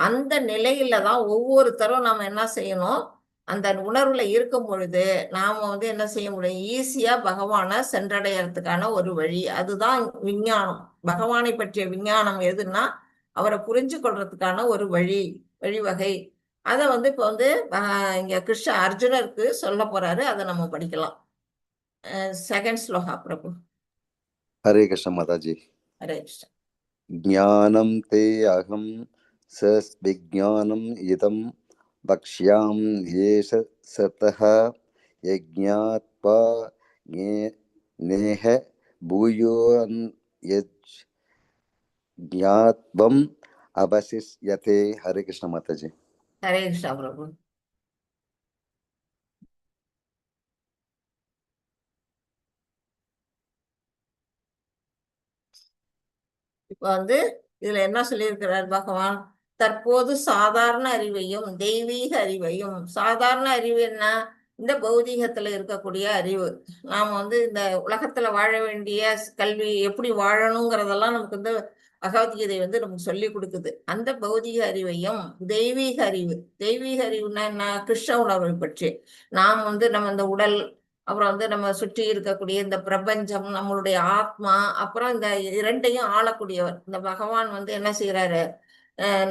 அந்த நிலையில தான் ஒவ்வொருத்தரும் நாம என்ன செய்யணும், அந்த உணர்வுல இருக்கும் பொழுது நாம வந்து என்ன செய்ய முடியும், ஈஸியா பகவானை சென்றடையறதுக்கான ஒரு வழி. அதுதான் விஞ்ஞானம். பகவானை பற்றிய விஞ்ஞானம் எதுன்னா அவரை புரிஞ்சு கொள்றதுக்கான ஒரு வழிவகை. அதை வந்து இப்ப வந்து இங்க கிருஷ்ண அர்ஜுனருக்கு சொல்ல போறாரு. அதை நம்ம படிக்கலாம். செகண்ட் ஸ்லோகா பிரபு. हरे कृष्ण माता जी. ஹரே கிருஷ்ண. ज्ञानं ते अहं सविज्ञानम् इदं वक्ष्यामि येष सतः यज्ञात्वा नेह भूयो यज्ञात्वम् अवशिष्यते. हरे कृष्ण माता जी. ஹரே கிருஷ்ணா பிரபு. இப்ப வந்து இதுல என்ன சொல்லியிருக்கிறார் பகவான்? தற்போது சாதாரண அறிவையும் தெய்வீக அறிவையும், சாதாரண அறிவு என்ன, இந்த பௌதீகத்துல இருக்கக்கூடிய அறிவு. நாம வந்து இந்த உலகத்துல வாழ வேண்டிய கல்வி எப்படி வாழணுங்கிறதெல்லாம் நமக்கு வந்து பகவத்கீதை வந்து நமக்கு சொல்லி கொடுக்குது. அந்த பௌதீக அறிவையும் தெய்வீக அறிவுன்னா என்ன, கிருஷ்ண உணர்வை பற்றி நாம் வந்து நம்ம இந்த உடல், அப்புறம் வந்து நம்ம சுற்றி இருக்கக்கூடிய இந்த பிரபஞ்சம், நம்மளுடைய ஆத்மா, அப்புறம் இந்த இரண்டையும் ஆளக்கூடியவர் இந்த பகவான் வந்து என்ன செய்யறாரு,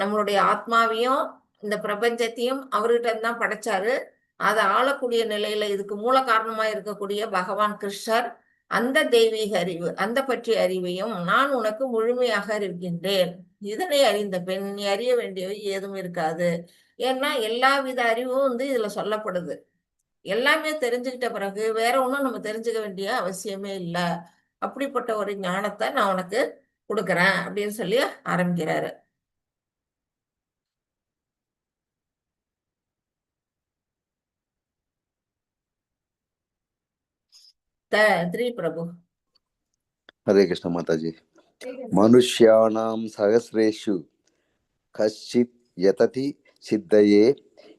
நம்மளுடைய ஆத்மாவையும் இந்த பிரபஞ்சத்தையும் அவர்கிட்ட தான் படைச்சாரு. அதை ஆளக்கூடிய நிலையில இதுக்கு மூல காரணமா இருக்கக்கூடிய பகவான் கிருஷ்ணர் அந்த தெய்வீக அறிவு, அந்த பற்றிய அறிவையும் நான் உனக்கு முழுமையாக இருக்கின்றேன். இதனை அறிந்த பெண் நீ அறிய வேண்டியவை ஏதும் இருக்காது. ஏன்னா எல்லா வித அறிவும் வந்து இதுல சொல்லப்படுது. எல்லாமே தெரிஞ்சுக்கிட்ட பிறகு வேற ஒண்ணும் நம்ம தெரிஞ்சுக்க வேண்டிய அவசியமே இல்லை. அப்படிப்பட்ட ஒரு ஞானத்தை நான் உனக்கு கொடுக்குறேன் அப்படின்னு சொல்லி ஆரம்பிக்கிறாரு. பிரபு. हरे कृष्ण माता जी. मनुष्याणां सहस्रेषु कश्चित् यतति सिद्धये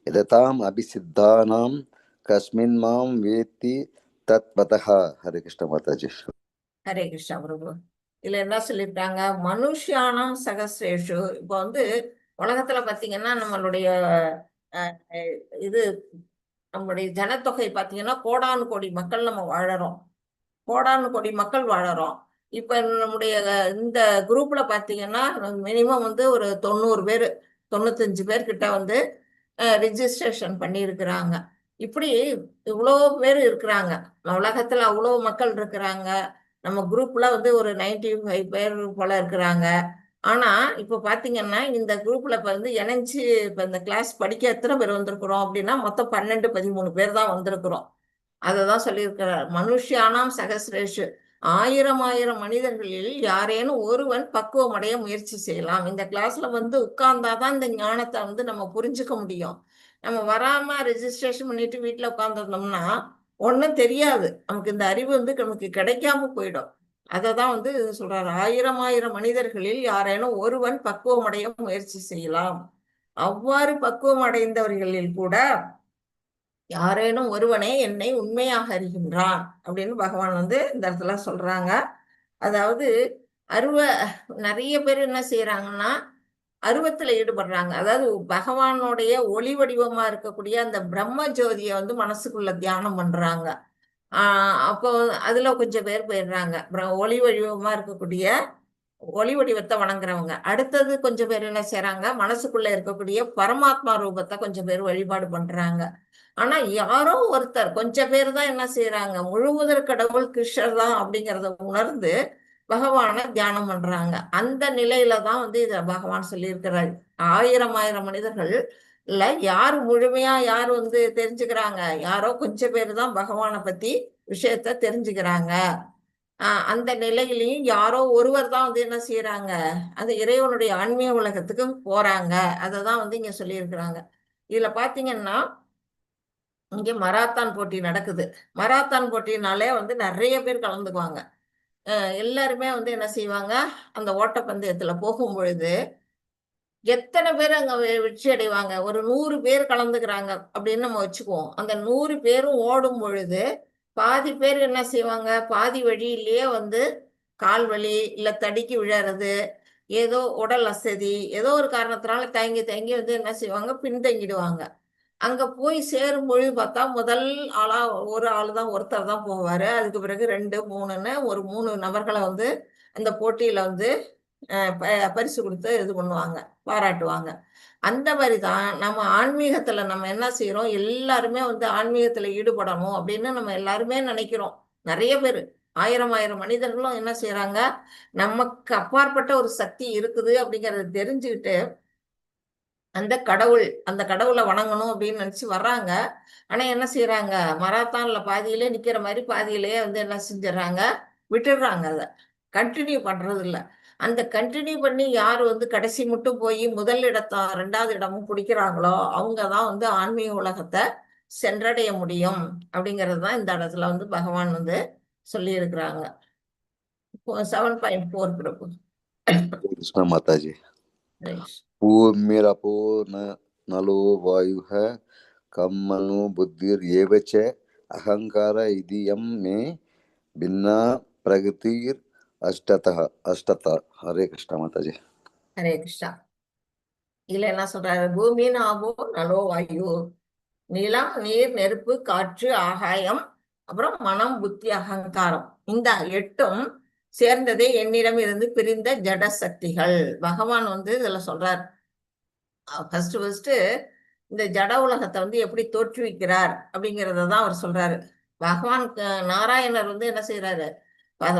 यदताम् अभिसिद्धानां कस्मिन् मां वेत्ति तत्त्वतः. हरे कृष्ण माता जी. ஹரே கிருஷ்ணா பிரபு. இதுல என்ன சொல்லியிருக்காங்க, மனுஷியானம் சகசிரேஷு. இப்போ வந்து உலகத்துல பாத்தீங்கன்னா நம்மளுடைய இது நம்மளுடைய ஜனத்தொகை பாத்தீங்கன்னா கோடானு கோடி மக்கள் நம்ம வாழறோம். இப்ப நம்முடைய இந்த குரூப்ல பாத்தீங்கன்னா மினிமம் வந்து ஒரு 90 பேர் 95 பேர் கிட்ட வந்து ரிஜிஸ்ட்ரேஷன் பண்ணி இருக்கிறாங்க. இப்படி இவ்வளோ பேர் இருக்கிறாங்க உலகத்துல, அவ்வளோ மக்கள் இருக்கிறாங்க. நம்ம குரூப்ல வந்து ஒரு 95 பேர் போல இருக்கிறாங்க. ஆனா இப்ப பாத்தீங்கன்னா இந்த குரூப்ல இப்ப வந்து இணைஞ்சு இப்ப இந்த கிளாஸ் படிக்க எத்தனை பேர் வந்திருக்கிறோம் அப்படின்னா மொத்தம் 12-13 பேர் தான் வந்திருக்கிறோம். அததான் சொல்லியிருக்கிறார். மனுஷியானாம் சகசிரேஷு, ஆயிரம் மனிதர்களில் யாரேனும் ஒருவன் பக்குவம் அடைய முயற்சி செய்யலாம். இந்த கிளாஸ்ல வந்து உட்கார்ந்தாதான் இந்த ஞானத்தை வந்து நம்ம புரிஞ்சுக்க முடியும். நம்ம வராம ரெஜிஸ்ட்ரேஷன் பண்ணிட்டு வீட்டுல உட்காந்துருந்தோம்னா ஒண்ணும் தெரியாது. நமக்கு இந்த அறிவு வந்து நமக்கு கிடைக்காம போயிடும். அததான் வந்து சொல்றாரு, 1000 மனிதர்களில் யாரேனும் ஒருவன் பக்குவம் அடைய முயற்சி செய்யலாம். அவ்வாறு பக்குவம் அடைந்தவர்களில் கூட யாரேனும் ஒருவனே என்னை உண்மையாக அறிகின்றான் அப்படின்னு பகவான் வந்து இந்த இடத்துல சொல்றாங்க. அதாவது நிறைய பேர் என்ன செய்யறாங்கன்னா அருவத்துல ஈடுபடுறாங்க. அதாவது பகவானுடைய ஒளி வடிவமா இருக்கக்கூடிய அந்த பிரம்ம ஜோதியை வந்து மனசுக்குள்ள தியானம் பண்றாங்க. அப்போ அதுல கொஞ்சம் பேர் போயிடுறாங்க. ஒளி வடிவமா இருக்கக்கூடிய ஒளி வடிவத்தை வணங்குறவங்க. அடுத்தது கொஞ்சம் பேர் என்ன செய்யறாங்க, மனசுக்குள்ள இருக்கக்கூடிய பரமாத்மா ரூபத்தை கொஞ்சம் பேர் வழிபாடு பண்றாங்க. ஆனா யாரோ ஒருத்தர் கொஞ்சம் பேர் தான் என்ன செய்யறாங்க, முழுமுதற் கடவுள் கிருஷ்ணர் தான் அப்படிங்கிறத உணர்ந்து பகவானை தியானம் பண்றாங்க. அந்த நிலையில தான் வந்து இத பகவான் சொல்லியிருக்கிறார். 1000 மனிதர்கள் இல்ல யார் முழுமையா யார் வந்து தெரிஞ்சுக்கிறாங்க, யாரோ கொஞ்சம் பேர் தான் பகவானை பத்தி விஷயத்த தெரிஞ்சுக்கிறாங்க. அந்த நிலையிலையும் யாரோ ஒருவர் தான் வந்து என்ன செய்யறாங்க, அது இறைவனுடைய ஆன்மீக உலகத்துக்கு போறாங்க. அததான் வந்து இங்க சொல்லியிருக்கிறாங்க. இதுல பாத்தீங்கன்னா இங்க மராத்தான் போட்டி நடக்குது. மராத்தான் போட்டினாலே வந்து நிறைய பேர் கலந்துக்குவாங்க. எல்லாருமே வந்து என்ன செய்வாங்க, அந்த ஓட்டப்பந்தயத்துல போகும் பொழுது எத்தனை பேர் அங்க வெற்றி அடைவாங்க. ஒரு 100 பேர் கலந்துக்கிறாங்க அப்படின்னு நம்ம வச்சுக்குவோம். அந்த 100 பேரும் ஓடும் பொழுது பாதி பேர் என்ன செய்வாங்க, பாதி வழியிலேயே வந்து கால் வலி இல்ல தடுக்கி விழறது, ஏதோ உடல் அசதி, ஏதோ ஒரு காரணத்தினால தயங்கி தயங்கி வந்து என்ன செய்வாங்க, பின்தங்கிடுவாங்க. அங்க போய் சேரும் பொழுது பார்த்தா முதல் ஆளா ஒரு ஆள் தான், ஒருத்தர் தான் போவாரு. அதுக்கு பிறகு 2, 3ன்னு ஒரு 3 நபர்களை வந்து அந்த போட்டியில வந்து பரிசு கொடுத்து இது பண்ணுவாங்க, பாராட்டுவாங்க. அந்த மாதிரி தான் நம்ம ஆன்மீகத்துல நம்ம என்ன செய்யறோம், எல்லாருமே வந்து ஆன்மீகத்துல ஈடுபடணும் அப்படின்னு நம்ம எல்லாருமே நினைக்கிறோம். நிறைய பேர் 1000 மனிதர்களும் என்ன செய்யறாங்க, நமக்கு அப்பாற்பட்ட ஒரு சக்தி இருக்குது அப்படிங்கறத தெரிஞ்சுக்கிட்டு அந்த கடவுளை வணங்கணும் அப்படின்னு நினைச்சு வர்றாங்க. ஆனா என்ன செய்யறாங்க, மராத்தான்ல பாதியிலே நிக்கிற மாதிரி பாதியிலேயே வந்து என்ன செஞ்சிடறாங்க, விட்டுடுறாங்க. அதை கண்டினியூ பண்றது இல்ல. அந்த கண்டினியூ பண்ணி யார் வந்து கடைசி மட்டும் போய் முதல் இடத்த 2வது இடமும் பிடிக்கிறாங்களோ அவங்கதான் வந்து ஆன்மீக உலகத்தை சென்றடைய முடியும் அப்படிங்கிறது தான் இந்த இடத்துல வந்து பகவான் வந்து சொல்லி இருக்கிறாங்க. 7.4 பிரபு. कृष्णा माता जी। भूमिरपो नलो वायुः कं मनो बुद्धिर्येव च अहंकार इति यं मे भिन्ना प्रकृतिर अष्टता। हरे कृष्णा माता जी। ஹரே கிருஷ்ணா. இதுல என்ன சொல்றாரு, பூமி நாபோ நலோ வாயு, நிலம் நீர் நெருப்பு காற்று ஆகாயம் அப்புறம் மனம் புத்தி அகங்காரம், இந்த 8ம் சேர்ந்ததே என்னிடம் இருந்து பிரிந்த ஜட சக்திகள். பகவான் வந்து இதுல சொல்றார், ஃபர்ஸ்ட் இந்த ஜட உலகத்தை வந்து எப்படி தோற்றுவிக்கிறார் அப்படிங்கிறத தான் அவர் சொல்றாரு. பகவான் நாராயணர் வந்து என்ன செய்யறாரு,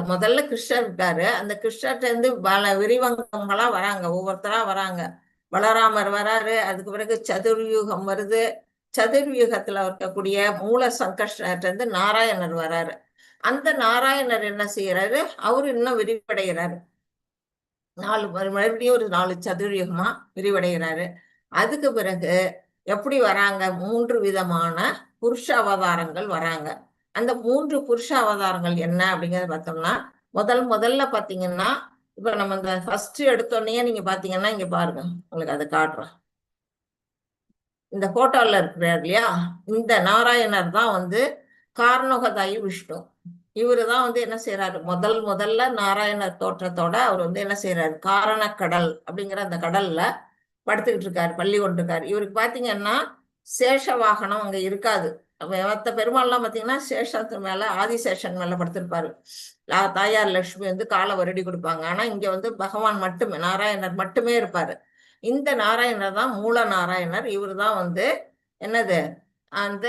முதல்ல கிருஷ்ணர் இருக்காரு. அந்த கிருஷ்ணர்ட்ட இருந்து பல விரிவங்கங்களா வராங்க, ஒவ்வொருத்தரா வராங்க. பலராமர் வராரு, அதுக்கு பிறகு சதுர்யுகம் வருது. சதுர்யுகத்துல இருக்கக்கூடிய மூல சங்கர்ஷ்ணர்ட்ட இருந்து நாராயணர் வராரு. அந்த நாராயணர் என்ன செய்யறாரு, அவரு இன்னும் விரிவடைகிறாரு. மறுபடியும் ஒரு 4 சதுர்யுகமா விரிவடைகிறாரு. அதுக்கு பிறகு எப்படி வராங்க, 3 விதமான புருஷ அவதாரங்கள் வராங்க. அந்த 3 புருஷ அவதாரங்கள் என்ன அப்படிங்கறத பார்த்தோம்னா, முதல்ல பாத்தீங்கன்னா, இப்ப நம்ம இந்த ஃபர்ஸ்ட் எடுத்தோடனே நீங்க பாத்தீங்கன்னா, இங்க பாருங்க, உங்களுக்கு அதை காட்டுறேன். இந்த போட்டோல இருக்கிறார் இல்லையா, இந்த நாராயணர் தான் வந்து காரணோகதாயி விஷ்ணு. இவருதான் வந்து என்ன செய்யறாரு, முதல்ல நாராயணர் தோற்றத்தோட அவர் வந்து என்ன செய்யறாரு, காரணக்கடல் அப்படிங்கிற அந்த கடல்ல படுத்துக்கிட்டு இருக்காரு, பள்ளி கொண்டிருக்காரு. இவருக்கு பாத்தீங்கன்னா சேஷ வாகனம் அங்க இருக்காது. மற்ற பெருமாள்லாம் பாத்தீங்கன்னா சேஷத்து மேல, ஆதிசேஷன் மேல படுத்திருப்பாரு. தாயார் லட்சுமி வந்து காலை வருடி கொடுப்பாங்க. ஆனா இங்க வந்து பகவான் மட்டுமே, நாராயணர் மட்டுமே இருப்பாரு. இந்த நாராயணர் தான் மூல நாராயணர். இவர் தான் வந்து என்னது, அந்த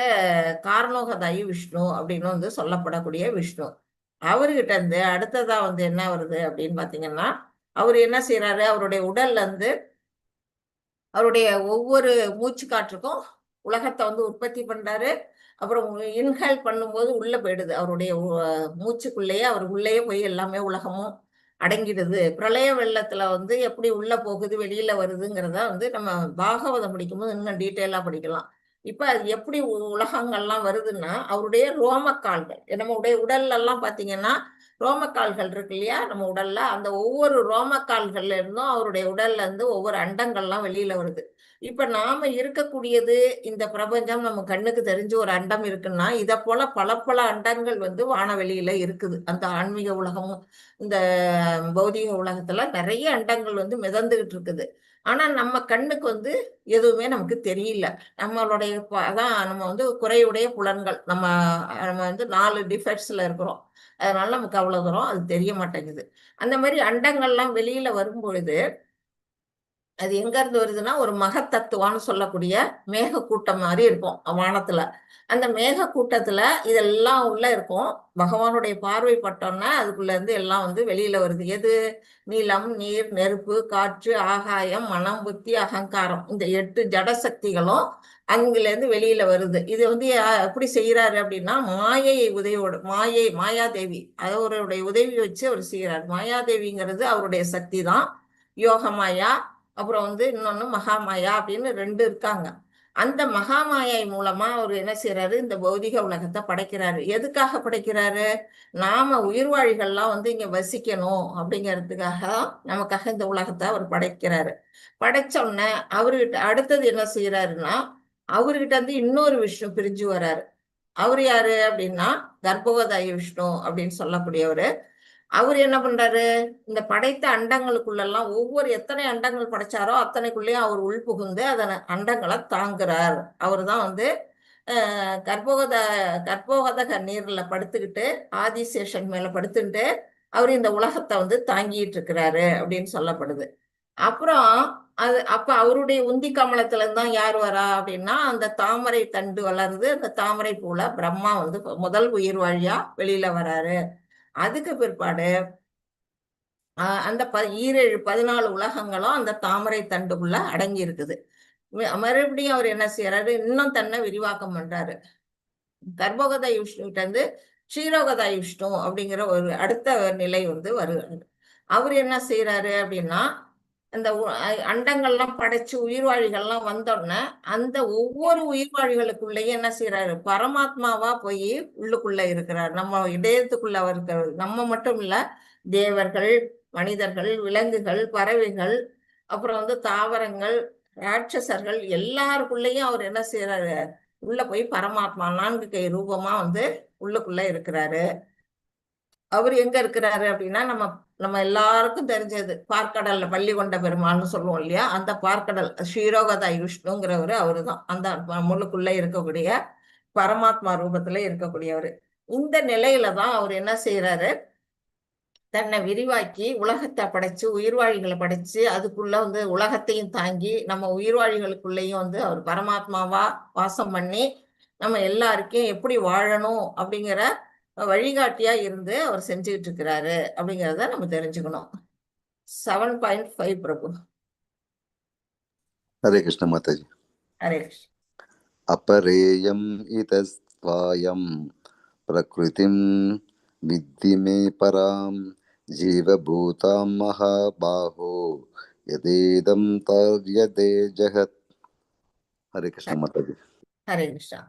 காரணோகதாயி விஷ்ணு அப்படின்னு வந்து சொல்லப்படக்கூடிய விஷ்ணு. அவர்கிட்ட இருந்து அடுத்ததா வந்து என்ன வருது அப்படின்னு பாத்தீங்கன்னா, அவர் என்ன செய்யறாரு, அவருடைய உடல்ல இருந்து அவருடைய ஒவ்வொரு மூச்சு காற்றுக்கும் உலகத்தை வந்து உற்பத்தி பண்றாரு. அப்புறம் இன்ஹேல் பண்ணும்போது உள்ள போயிடுது, அவருடைய மூச்சுக்குள்ளேயே, அவர் உள்ளேயே போய் எல்லாமே உலகமும் அடங்கிடுது. பிரளய வெள்ளத்துல வந்து எப்படி உள்ள போகுது வெளியில வருதுங்கிறத வந்து நம்ம பாகவதம் படிக்கும்போது இன்னும் டீட்டெயிலா படிக்கலாம். இப்ப அது எப்படி உலகங்கள்லாம் வருதுன்னா அவருடைய ரோமக்கால்கள், நம்மளுடைய உடல்ல எல்லாம் பாத்தீங்கன்னா ரோமக்கால்கள் இருக்கு இல்லையா நம்ம உடல்ல, அந்த ஒவ்வொரு ரோமக்கால்கள்ல இருந்தும் அவருடைய உடல்ல இருந்து ஒவ்வொரு அண்டங்கள்லாம் வெளியில வருது. இப்ப நாம இருக்கக்கூடியது இந்த பிரபஞ்சம் நம்ம கண்ணுக்கு தெரிஞ்சு ஒரு அண்டம் இருக்குன்னா இதை போல பல பல அண்டங்கள் வந்து வானவெளியில இருக்குது. அந்த ஆன்மீக உலகம், இந்த பௌதிக உலகத்துல நிறைய அண்டங்கள் வந்து மிதந்துகிட்டு இருக்குது. ஆனா நம்ம கண்ணுக்கு வந்து எதுவுமே நமக்கு தெரியல. நம்மளுடைய அதான் நம்ம வந்து குறையுடைய புலன்கள், நம்ம நம்ம வந்து 4 டிஃபெக்ட்ஸ்ல இருக்கிறோம். அதனால நமக்கு அவ்வளவு தூரம் அது தெரிய மாட்டேங்குது. அந்த மாதிரி அண்டங்கள்லாம் வெளியில வரும்பொழுது அது எங்க இருந்து வருதுன்னா ஒரு மகத்தத்துவான்னு சொல்லக்கூடிய மேக கூட்டம் மாதிரி இருக்கும் வானத்துல. அந்த மேக கூட்டத்துல இதெல்லாம் உள்ள இருக்கும். பகவானுடைய பார்வை பட்டோம்னா அதுக்குள்ள இருந்து எல்லாம் வந்து வெளியில வருது. எது? நிலம், நீர், நெருப்பு, காற்று, ஆகாயம், மனம், புத்தி, அகங்காரம், இந்த 8 ஜட சக்திகளும் அங்குல இருந்து வெளியில வருது. இது வந்து எப்படி செய்யறாரு அப்படின்னா மாயை உதவியோடு, மாயாதேவி அவருடைய உதவி வச்சு அவர் செய்யறாரு. மாயாதேவிங்கிறது அவருடைய சக்தி தான், யோக மாயா. அப்புறம் வந்து இன்னொன்னு மகாமாயா அப்படின்னு 2 இருக்காங்க. அந்த மகாமாயை மூலமா அவர் என்ன செய்யறாரு, இந்த பௌதிக உலகத்தை படைக்கிறாரு. எதுக்காக படைக்கிறாரு? நாம உயிர்வாழிகள்லாம் வந்து இங்க வசிக்கணும் அப்படிங்கிறதுக்காக தான் நமக்காக இந்த உலகத்தை அவர் படைக்கிறாரு. படைச்ச உடனே அவர்கிட்ட அடுத்தது என்ன செய்யறாருன்னா அவர்கிட்ட இருந்து இன்னொரு விஷ்ணு பிரிஞ்சு வர்றாரு. அவர் யாரு அப்படின்னா கர்ப்பவதாய விஷ்ணு அப்படின்னு சொல்லக்கூடியவரு. அவர் என்ன பண்றாரு, இந்த படைத்த அண்டங்களுக்குள்ளெல்லாம் ஒவ்வொரு எத்தனை அண்டங்கள் படைச்சாரோ அத்தனைக்குள்ளேயும் அவர் உள் புகுந்து அதன் அண்டங்களை தாங்குறார். அவர் தான் வந்து கற்போகத நீர்ல படுத்துக்கிட்டு ஆதிசேஷன் மேல படுத்துக்கிட்டு அவர் இந்த உலகத்தை வந்து தாங்கிட்டு இருக்கிறாரு அப்படின்னு சொல்லப்படுது. அப்புறம் அப்ப அவருடைய உந்தி கமலத்துல தான் யார் வரா அப்படின்னா அந்த தாமரை தண்டு வளர்ந்து அந்த தாமரை பூல பிரம்மா வந்து முதல் உயிர் வழியா வெளியில வராரு. அதுக்கு பிற்பாடு அந்த 14 உலகங்களும் அந்த தாமரை தண்டுக்குள்ள அடங்கி இருக்குது. மறுபடியும் அவர் என்ன செய்யறாரு, இன்னும் தன்னை விரிவாக்கம் பண்றாரு. கர்ப்போகதாய் விஷ்ணுகிட்ட இருந்து க்ஷீரோகதாய் விஷ்ணு அப்படிங்கிற ஒரு அடுத்த நிலை வந்து வருகிறாரு. அவர் என்ன செய்யறாரு அப்படின்னா அந்த அண்டங்கள்லாம் படைச்சு உயிர்வாழிகள்லாம் வந்தோடனே அந்த ஒவ்வொரு உயிர்வாழிகளுக்குள்ளேயும் என்ன செய்யறாரு, பரமாத்மாவா போய் உள்ளுக்குள்ள இருக்கிறார். நம்ம இதயத்துக்குள்ள இருக்கிறது நம்ம மட்டும் இல்ல, தேவர்கள், மனிதர்கள், விலங்குகள், பறவைகள், அப்புறம் வந்து தாவரங்கள், ராட்சசர்கள் எல்லாருக்குள்ளேயும் அவர் என்ன செய்யறாரு, உள்ள போய் பரமாத்மா 4 கை ரூபமா வந்து உள்ளுக்குள்ள இருக்கிறாரு. அவர் எங்க இருக்கிறாரு அப்படின்னா நம்ம எல்லாருக்கும் தெரிஞ்சது பார்க்கடல்ல பள்ளி கொண்ட பெருமாள்னு சொல்லுவோம் இல்லையா, அந்த பார்க்கடல் ஸ்ரீரோகதாய் விஷ்ணுங்கிறவரு அவருதான். அந்த முள்ளுக்குள்ள இருக்கக்கூடிய பரமாத்மா ரூபத்துல இருக்கக்கூடியவர். இந்த நிலையில தான் அவர் என்ன செய்யறாரு, தன்னை விரிவாக்கி உலகத்தை படைச்சு உயிர்வாழிகளை படைச்சு அதுக்குள்ள வந்து உலகத்தையும் தாங்கி நம்ம உயிர்வாழிகளுக்குள்ளேயும் வந்து அவர் பரமாத்மாவா வாசம் பண்ணி நம்ம எல்லாருக்கும் எப்படி வாழணும் அப்படிங்கிற வழிகாட்டியா இருந்து அவர் செஞ்சுக்கிட்டு இருக்கிறாரு அப்படிங்கிறத நம்ம தெரிஞ்சுக்கணும். 7.5 பிரபு. हरे कृष्ण माता जी। ஹரே கிருஷ்ண. अपरेयम् इतस्त्वायं प्रकृतिं विद्धि मे परां जीवभूतां महाबाहो यदेदं तर्यते जगत्। हरे कृष्ण माता जी। ஹரே கிருஷ்ணா.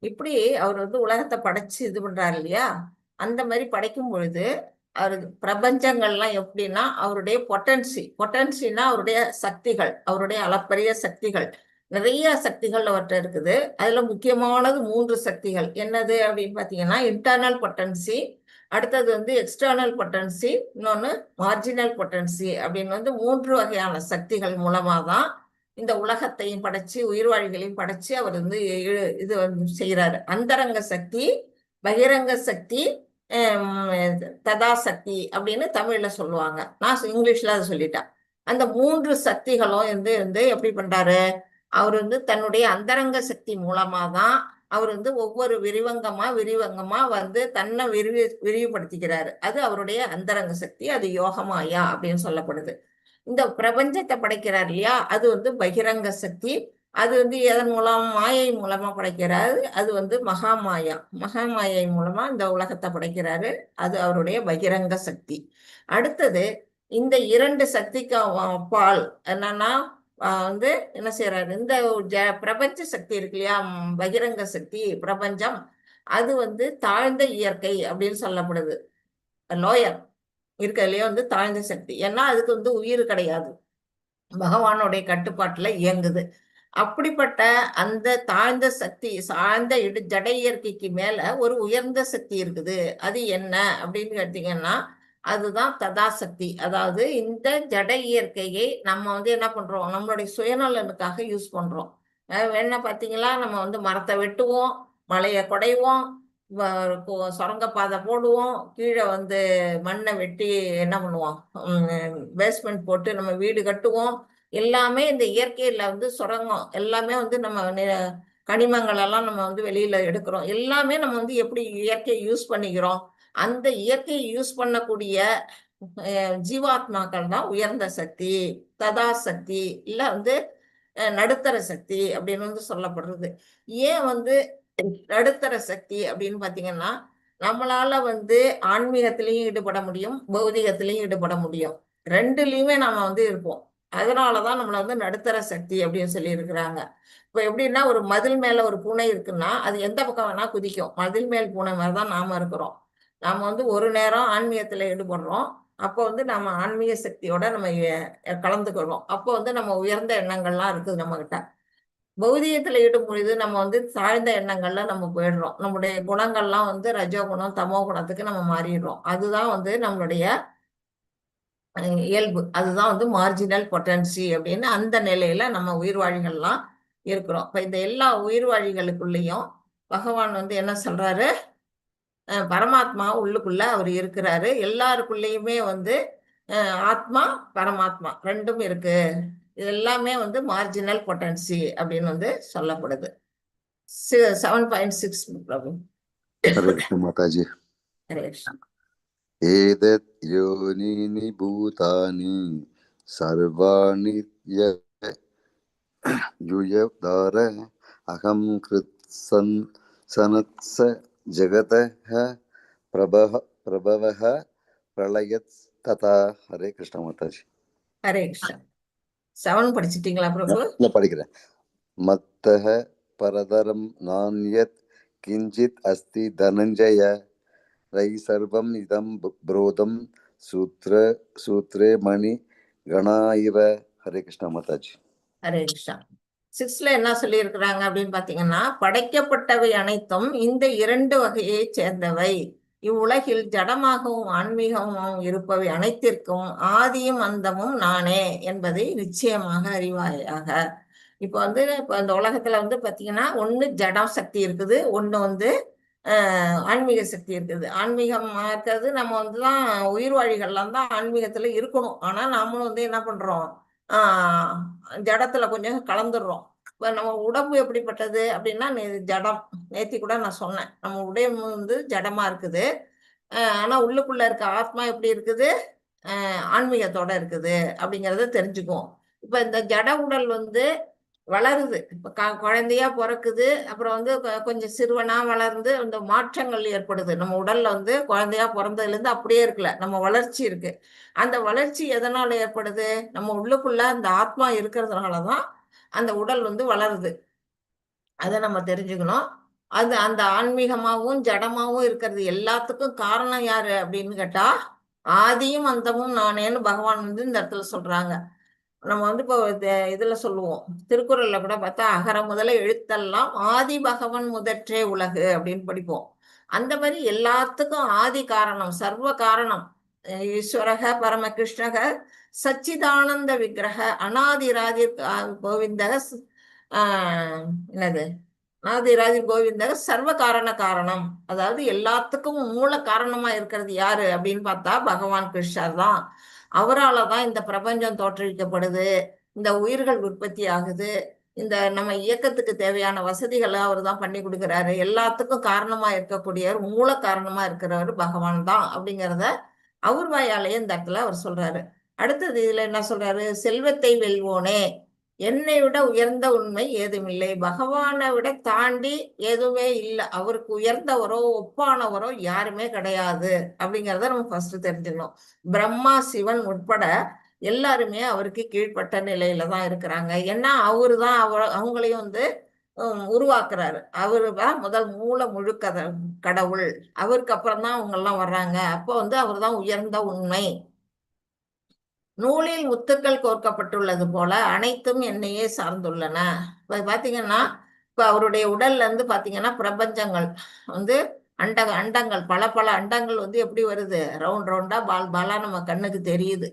இப்படி அவர் வந்து உலகத்தை படைச்சு இது பண்றாரு இல்லையா, அந்த மாதிரி படைக்கும் பொழுது அவரு பிரபஞ்சங்கள்லாம் எப்படின்னா அவருடைய பொட்டன்சினா அவருடைய சக்திகள், அவருடைய அளப்பரிய சக்திகள், நிறைய சக்திகள் அவர்கிட்ட இருக்குது. அதுல முக்கியமானது 3 சக்திகள். என்னது அப்படின்னு பாத்தீங்கன்னா இன்டர்னல் பொட்டன்சி, அடுத்தது வந்து எக்ஸ்டர்னல் பொட்டன்சி, இன்னொன்னு மார்ஜினல் பொட்டன்சி அப்படின்னு வந்து 3 வகையான சக்திகள் மூலமா தான் இந்த உலகத்தையும் படைச்சு உயிர்வாழிகளையும் படைச்சு அவர் வந்து இது வந்து செய்யறாரு. அந்தரங்க சக்தி, பகிரங்க சக்தி, ததா சக்தி அப்படின்னு தமிழ்ல சொல்லுவாங்க. நான் இங்கிலீஷ்ல அதை சொல்லிட்டேன். அந்த 3 சக்திகளும் வந்து எப்படி பண்றாரு, அவர் வந்து தன்னுடைய அந்தரங்க சக்தி மூலமா தான் அவர் வந்து ஒவ்வொரு விரிவங்கமா வந்து தன்னை விரிவுபடுத்திக்கிறாரு. அது அவருடைய அந்தரங்க சக்தி, அது யோகமாயா அப்படின்னு சொல்லப்படுது. இந்த பிரபஞ்சத்தை படைக்கிறார் இல்லையா, அது வந்து பகிரங்க சக்தி. அது வந்து எதன் மூலம், மாயை மூலமா படைக்கிறாரு. அது வந்து மகாமாயை மூலமா இந்த உலகத்தை படைக்கிறாரு. அது அவருடைய பகிரங்க சக்தி. அடுத்தது இந்த 2 சக்திக்கு அப்பால் என்னன்னா வந்து என்ன செய்யறாரு, இந்த பிரபஞ்ச சக்தி இருக்கு இல்லையா, பகிரங்க சக்தி பிரபஞ்சம், அது வந்து தாழ்ந்த இயற்கை அப்படின்னு சொல்லப்படுது. லோயர் இருக்கிறதுலயே வந்து தாழ்ந்த சக்தி. ஏன்னா அதுக்கு வந்து உயிர் கிடையாது, பகவானுடைய கட்டுப்பாட்டுல இயங்குது. அப்படிப்பட்ட அந்த தாழ்ந்த சக்தி, சார்ந்த ஜட இயற்கைக்கு மேல ஒரு உயர்ந்த சக்தி இருக்குது. அது என்ன அப்படின்னு கேட்டீங்கன்னா, அதுதான் ததாசக்தி. அதாவது இந்த ஜட இயற்கையை நம்ம வந்து என்ன பண்றோம், நம்மளுடைய சுயநலனுக்காக யூஸ் பண்றோம். வேணா பாத்தீங்களா, நம்ம வந்து மரத்தை வெட்டுவோம், மலையை குடைவோம், சுரங்கப்பாதை போடுவோம், கீழே வந்து மண்ணை வெட்டி என்ன பண்ணுவோம், பேஸ்மெண்ட் போட்டு நம்ம வீடு கட்டுவோம். எல்லாமே இந்த இயற்கையில வந்து சுரங்கம் எல்லாமே வந்து நம்ம கனிமங்கள் எல்லாம் நம்ம வந்து வெளியில எடுக்கிறோம். எல்லாமே நம்ம வந்து எப்படி இயற்கையை யூஸ் பண்ணிக்கிறோம். அந்த இயற்கையை யூஸ் பண்ணக்கூடிய ஜீவாத்மாக்கள் தான் உயர்ந்த சக்தி, ததா சக்தி, இல்ல வந்து நடுத்தர சக்தி அப்படின்னு வந்து சொல்லப்படுறது. ஏன் வந்து நடுத்தர சக்தி அப்படின்னு பாத்தீங்கன்னா, நம்மளால வந்து ஆன்மீகத்திலையும் ஈடுபட முடியும், பௌதிகத்திலையும் ஈடுபட முடியும். ரெண்டுலயுமே நாம வந்து இருப்போம். அதனாலதான் நம்மள வந்து நடுத்தர சக்தி அப்படின்னு சொல்லி இருக்கிறாங்க. இப்ப எப்படின்னா, ஒரு மதில் மேல ஒரு பூனை இருக்குன்னா அது எந்த பக்கம் வேணா குதிக்கும். மதில் மேல் பூனை மாதிரிதான் நாம இருக்கிறோம். நாம வந்து ஒரு நேரம் ஆன்மீகத்துல ஈடுபடுறோம், அப்போ வந்து நம்ம ஆன்மீக சக்தியோட நம்ம கலந்துக்கிறோம். அப்போ வந்து நம்ம உயர்ந்த எண்ணங்கள்லாம் இருக்குது நம்ம கிட்ட. பௌதிகத்துல ஈடுபொழுது நம்ம வந்து தாழ்ந்த எண்ணங்கள்ல நம்ம போயிடுறோம். நம்முடைய குணங்கள்லாம் வந்து ரஜோகுணம், தமோ குணத்துக்கு நம்ம மாறிடுறோம். அதுதான் வந்து நம்மளுடைய இயல்பு. அதுதான் வந்து மார்ஜினல் பொட்டன்சி அப்படின்னு அந்த நிலையில நம்ம உயிர்வாழிகள்லாம் இருக்கிறோம். இப்ப இந்த எல்லா உயிர்வாழிகளுக்குள்ளேயும் பகவான் வந்து என்ன சொல்றாரு, பரமாத்மா உள்ளுக்குள்ள அவர் இருக்கிறாரு. எல்லாருக்குள்ளேயுமே வந்து ஆத்மா பரமாத்மா ரெண்டும் இருக்கு. இது எல்லாமே வந்து மார்ஜினல் பொட்டன்சி அப்படின்னு வந்து சொல்லப்படுது. 7.6 பிரபு. हरे कृष्ण माताजी। हरे कृष्ण। एतत् योनीनि भूतानि सर्वाणि युयधार अहं कृत्सन् सनत्स जगतः प्रभवः प्रलयत् तथा। हरे कृष्ण माताजी। हरे कृष्ण। 7 படிச்சிட்டீங்களா பிரபு? இல்ல படிக்கிறேன். மத்தः परतरं नान्यत् किञ्चित् अस्ति धनञ्जय रै सर्वम् इदं ब्रोधं सूत्रे मणि गणा इव। हरे कृष्ण माताजी। ஹரே கிருஷ்ணா. 6ல என்ன சொல்லி இருக்கிறாங்க அப்படின்னு பாத்தீங்கன்னா, படைக்கப்பட்டவை அனைத்தும் இந்த 2 வகையை சேர்ந்தவை. இவ்வுலகில் ஜடமாகவும் ஆன்மீகமாகவும் இருப்பவை அனைத்திற்கும் ஆதியும் அந்தமும் நானே என்பதை நிச்சயமாக அறிவாயாக. இப்ப வந்து இப்ப இந்த உலகத்துல வந்து பாத்தீங்கன்னா, ஒண்ணு ஜடம் சக்தி இருக்குது, ஒண்ணு வந்து ஆன்மீக சக்தி இருக்குது. ஆன்மீகமா இருக்கிறது நம்ம வந்துதான் உயிர்வாழிகள்லாம் தான் ஆன்மீகத்துல இருக்கணும். ஆனா நாமளும் வந்து என்ன பண்றோம், ஜடத்துல கொஞ்சம் கலந்துடுறோம். இப்ப நம்ம உடம்பு எப்படிப்பட்டது அப்படின்னா, ஜடம். நேத்தி கூட நான் சொன்னேன், நம்ம உடம்பு வந்து ஜடமா இருக்குது. ஆனா உள்ளுக்குள்ள இருக்க ஆத்மா எப்படி இருக்குது, ஆன்மீகத்தோட இருக்குது அப்படிங்கறத தெரிஞ்சுக்குவோம். இப்ப இந்த ஜட உடல் வந்து வளருது. இப்ப குழந்தையா பிறக்குது, அப்புறம் வந்து கொஞ்சம் சிறுவனா வளர்ந்து இந்த மாற்றங்கள் ஏற்படுது. நம்ம உடல்ல வந்து குழந்தையா பிறந்ததுல இருந்து அப்படியே இருக்குல்ல, நம்ம வளர்ச்சி இருக்கு. அந்த வளர்ச்சி எதனால ஏற்படுது, நம்ம உள்ளுக்குள்ள அந்த ஆத்மா இருக்கிறதுனாலதான் அந்த உடல் வந்து வளருது. அதை நம்ம தெரிஞ்சுக்கணும். அது அந்த ஆன்மீகமாவும் ஜடமாவும் இருக்கிறது எல்லாத்துக்கும் காரணம் யாரு அப்படின்னு கேட்டா, ஆதியும் அந்தமும் நானேன்னு பகவான் வந்து இந்த இடத்துல சொல்றாங்க. நம்ம வந்து இப்போ இதுல சொல்லுவோம், திருக்குறள்ல கூட பார்த்தா அகர முதல எழுத்தெல்லாம் ஆதி பகவன் முதற்றே உலகு அப்படின்னு படிப்போம். அந்த மாதிரி எல்லாத்துக்கும் ஆதி காரணம், சர்வ காரணம் ஈஸ்வரக பரமகிருஷ்ணக சச்சிதானந்த விக்கிரக அநாதிராதி கோவிந்தக என்னது ஆதிராதி கோவிந்தக சர்வ காரணம். அதாவது எல்லாத்துக்கும் மூல காரணமா இருக்கிறது யாரு அப்படின்னு பார்த்தா பகவான் கிருஷ்ணர் தான். அவரால் தான் இந்த பிரபஞ்சம் தோற்றுவிக்கப்படுது, இந்த உயிர்கள் உற்பத்தி ஆகுது, இந்த நம்ம இயக்கத்துக்கு தேவையான வசதிகளை அவர் தான் பண்ணி கொடுக்குறாரு. எல்லாத்துக்கும் காரணமா இருக்கக்கூடியவர், மூல காரணமா இருக்கிறவர் பகவான் தான் அப்படிங்கிறத அவர் வாயாலேயே இந்த இடத்துல அவர் சொல்றாரு. அடுத்தது இதுல என்ன சொல்றாரு, செல்வத்தை வெல்வோனே, என்னை விட உயர்ந்த உண்மை ஏதுமில்லை. பகவானை விட தாண்டி எதுவுமே இல்லை. அவருக்கு உயர்ந்தவரோ ஒப்பானவரோ யாருமே கிடையாது அப்படிங்கிறத நம்ம ஃபர்ஸ்ட் தெரிஞ்சுக்கணும். பிரம்மா சிவன் உட்பட எல்லாருமே அவருக்கு கீழ்ப்பட்ட நிலையில தான் இருக்கிறாங்க. ஏன்னா அவரு தான் அவங்களையும் வந்து உருவாக்குறாரு. அவரு தான் முதல் மூல முழுக்கத கடவுள். அவருக்கு அப்புறம் தான் அவங்க எல்லாம் வர்றாங்க. அப்போ வந்து அவர் தான் உயர்ந்த உண்மை. நூலில் முத்துக்கள் கோர்க்கப்பட்டுள்ளது போல அனைத்தும் என்னையே சார்ந்துள்ளன. இப்ப பாத்தீங்கன்னா, இப்ப அவருடைய உடல்ல இருந்து பாத்தீங்கன்னா பிரபஞ்சங்கள் வந்து அண்டங்கள் பல பல அண்டங்கள் வந்து எப்படி வருது, ரவுண்ட் ரவுண்டா பால் பாலா நம்ம கண்ணுக்கு தெரியுது.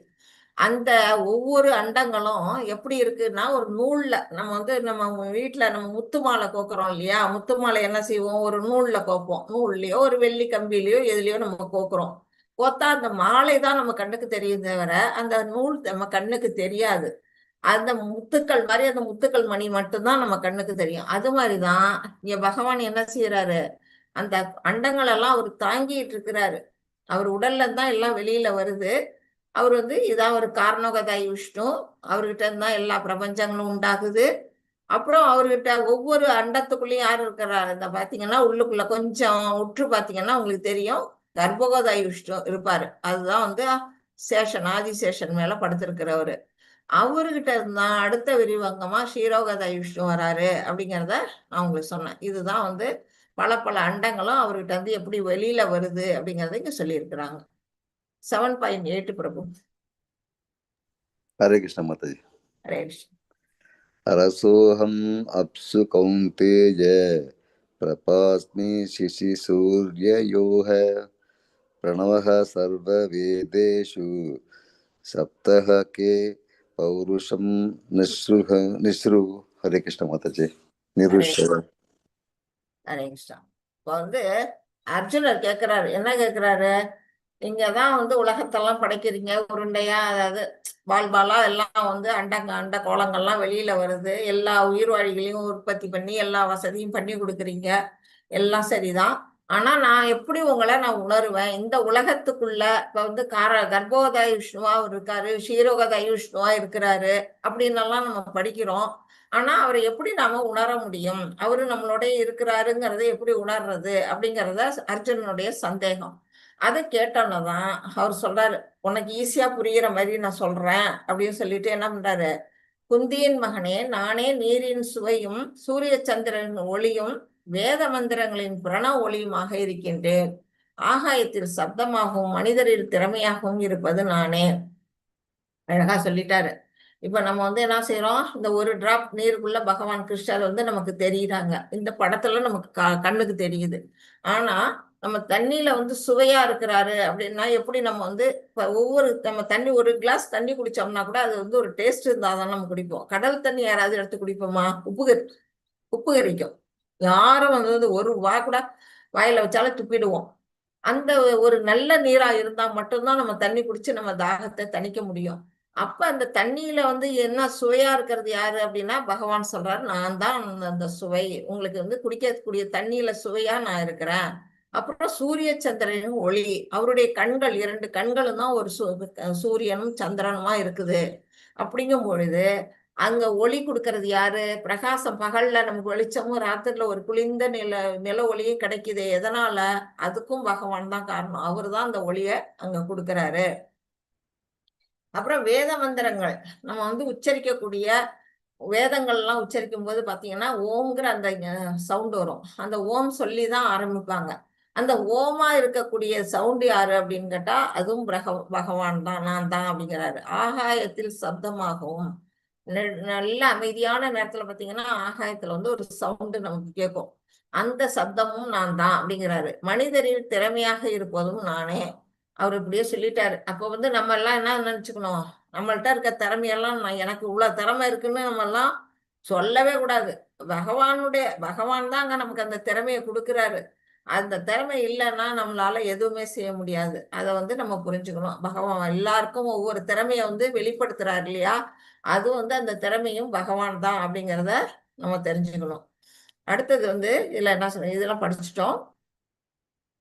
அந்த ஒவ்வொரு அண்டங்களும் எப்படி இருக்குன்னா ஒரு நூல்ல நம்ம வந்து நம்ம வீட்டுல நம்ம முத்து மாலை கோக்குறோம் இல்லையா, முத்து மாலை என்ன செய்வோம், ஒரு நூல்ல கோப்போம். நூல்லயோ ஒரு வெள்ளி கம்பியிலயோ எதுலயோ நம்ம கோக்குறோம். கோத்தா அந்த மாலை தான் நம்ம கண்ணுக்கு தெரியும் தவிர அந்த நூல் நம்ம கண்ணுக்கு தெரியாது. அந்த முத்துக்கள் மாதிரி அந்த முத்துக்கள் மணி மட்டும்தான் நம்ம கண்ணுக்கு தெரியும். அது மாதிரிதான் இங்க பகவான் என்ன செய்யறாரு, அந்த அண்டங்கள் எல்லாம் அவர் தாங்கிட்டு இருக்கிறாரு. அவர் உடல்ல தான் எல்லாம் வெளியில வருது. அவர் வந்து இதான் ஒரு காரணோகதாய் விஷ்ணு. அவர்கிட்ட இருந்தா எல்லா பிரபஞ்சங்களும் உண்டாகுது. அப்புறம் அவர்கிட்ட ஒவ்வொரு அண்டத்துக்குள்ளயும் யார் இருக்கிறாரு, இந்த பாத்தீங்கன்னா உள்ளுக்குள்ள கொஞ்சம் உற்று பாத்தீங்கன்னா உங்களுக்கு தெரியும், கர்ப்பகோதாய் விஷ்ணு இருப்பாரு. அதுதான் வந்து சேஷன், ஆதிசேஷன் மேல படுத்திருக்கிறவரு. அவர்கிட்ட இருந்தா அடுத்த விரிவங்கமா ஷீரோகதாய் விஷ்ணு வராரு அப்படிங்கிறத நான் உங்களுக்கு சொன்னேன். இதுதான் வந்து பல பல அண்டங்களும் அவர்கிட்ட இருந்து எப்படி வெளியில வருது அப்படிங்கறத இங்க சொல்லியிருக்கிறாங்க. 7.8 பிரபு. हरे कृष्ण माता जी। हरे कृष्ण। रसोहम अप्सु कौन्तेय प्रपास्मि शिशि सूर्ययो है प्रणवः सर्ववेदेषु सप्तह के पौरुषम निश्रु। हरे कृष्ण माता जी। निरुषव। ஹரே கிருஷ்ணா. இப்போ வந்து அர்ஜுனர் கேட்கிறாரு, என்ன கேட்கிறாரு, நீங்க தான் வந்து உலகத்தெல்லாம் படைக்கிறீங்க உருண்டையா, அதாவது பால் பாலா எல்லாம் வந்து அண்ட கோலங்கள்லாம் வெளியில வருது, எல்லா உயிர்வாழிகளையும் உற்பத்தி பண்ணி எல்லா வசதியும் பண்ணி கொடுக்குறீங்க, எல்லாம் சரிதான். ஆனா நான் எப்படி உங்களை நான் உணருவேன், இந்த உலகத்துக்குள்ள இப்ப வந்து கர்ப்போதய விஷ்ணுவா இருக்காரு, ஷீரோகதய விஷ்ணுவா இருக்கிறாரு அப்படின்னு எல்லாம் நம்ம படிக்கிறோம். ஆனா அவரை எப்படி நாம உணர முடியும், அவரு நம்மளோட இருக்கிறாருங்கிறத எப்படி உணர்றது அப்படிங்கறத அர்ஜுனனுடைய சந்தேகம். அதை கேட்டோன்னதான் அவர் சொல்றாரு, உனக்கு ஈஸியா புரியுற மாதிரி நான் சொல்றேன் அப்படின்னு சொல்லிட்டு என்ன பண்றாரு, குந்தியின் மகனே, நானே நீரின் சுவையும் சூரிய சந்திரனின் ஒளியும் வேத மந்திரங்களின் பிரண ஒளியுமாக இருக்கின்றேன். ஆகாயத்தில் சப்தமாகவும் மனிதரில் திறமையாகவும் இருப்பது நானே. அழகா சொல்லிட்டாரு. இப்ப நம்ம வந்து என்ன செய்யறோம், இந்த ஒரு டிராப் நீருக்குள்ள பகவான் கிருஷ்ணர் வந்து நமக்கு தெரியுறாங்க. இந்த படத்துல நமக்கு கண்ணுக்கு தெரியுது. ஆனா நம்ம தண்ணியில வந்து சுவையா இருக்கிறாரு அப்படின்னா எப்படி நம்ம வந்து ஒவ்வொரு நம்ம தண்ணி ஒரு கிளாஸ் தண்ணி குடிச்சோம்னா கூட அது வந்து ஒரு டேஸ்ட் இருந்தாதான் நம்ம குடிப்போம். கடல் தண்ணி யாராவது எடுத்து குடிப்போமா, உப்பு கரிக்கும். யாரும் வந்து ஒரு வா கூட வாயில வச்சாலும் துப்பிடுவோம். அந்த ஒரு நல்ல நீரா இருந்தா மட்டும்தான் நம்ம தண்ணி குடிச்சு நம்ம தாகத்தை தணிக்க முடியும். அப்ப அந்த தண்ணியில வந்து என்ன சுவையா இருக்கிறது யாரு அப்படின்னா பகவான் சொல்றாரு, நான் தான் அந்த சுவை. உங்களுக்கு வந்து குடிக்கக்கூடிய தண்ணியில சுவையா நான் இருக்கிறேன். அப்புறம் சூரிய சந்திரனும் ஒளி, அவருடைய கண்கள் 2 கண்களும் தான் ஒரு சூரியனும் சந்திரனுமா இருக்குது. அப்படிங்கும் பொழுது அங்க ஒளி கொடுக்கறது யாரு, பிரகாசம். பகல்ல நமக்கு வெளிச்சமும் ராத்திரில ஒரு குளிர்ந்த நில ஒளியும் கிடைக்குது. எதனால, அதுக்கும் பகவான் தான் காரணம். அவரு தான் அந்த ஒளிய அங்க கொடுக்கறாரு. அப்புறம் வேத மந்திரங்கள் நம்ம வந்து உச்சரிக்கக்கூடிய வேதங்கள் எல்லாம் உச்சரிக்கும் போது பாத்தீங்கன்னா ஓம்ங்கிற அந்த சவுண்ட் வரும். அந்த ஓம் சொல்லிதான் ஆரம்பிப்பாங்க. அந்த ஓமா இருக்கக்கூடிய சவுண்ட் யாரு அப்படின்னு கேட்டா அதுவும் பகவான் தான், நான் தான் அப்படிங்கிறாரு. ஆகாயத்தில் சப்தமாகவும் நல்ல அமைதியான நேரத்துல பாத்தீங்கன்னா ஆகாயத்துல வந்து ஒரு சவுண்டு நமக்கு கேட்கும். அந்த சப்தமும் நான் தான் அப்படிங்கிறாரு. மனிதரில் திறமையாக இருப்பதும் நானே. அவர் இப்படியே சொல்லிட்டாரு. அப்ப வந்து நம்ம எல்லாம் என்ன நினைச்சுக்கணும், நம்மள்ட்ட இருக்க திறமையெல்லாம் எனக்கு இவ்வளவு திறமை இருக்குன்னு நம்ம எல்லாம் சொல்லவே கூடாது. பகவான் தான் அங்க நமக்கு அந்த திறமையை கொடுக்கிறாரு. அந்த திறமை இல்லைன்னா நம்மளால எதுவுமே செய்ய முடியாது. அதை வந்து நம்ம புரிஞ்சுக்கணும். பகவான் எல்லாருக்கும் ஒவ்வொரு திறமையை வந்து வெளிப்படுத்துறாரு இல்லையா, அது வந்து அந்த திறமையும் பகவான் தான் அப்படிங்கிறத நம்ம தெரிஞ்சுக்கணும். அடுத்தது வந்து இதுல என்ன சொன்ன, இதெல்லாம் படிச்சுட்டோம்.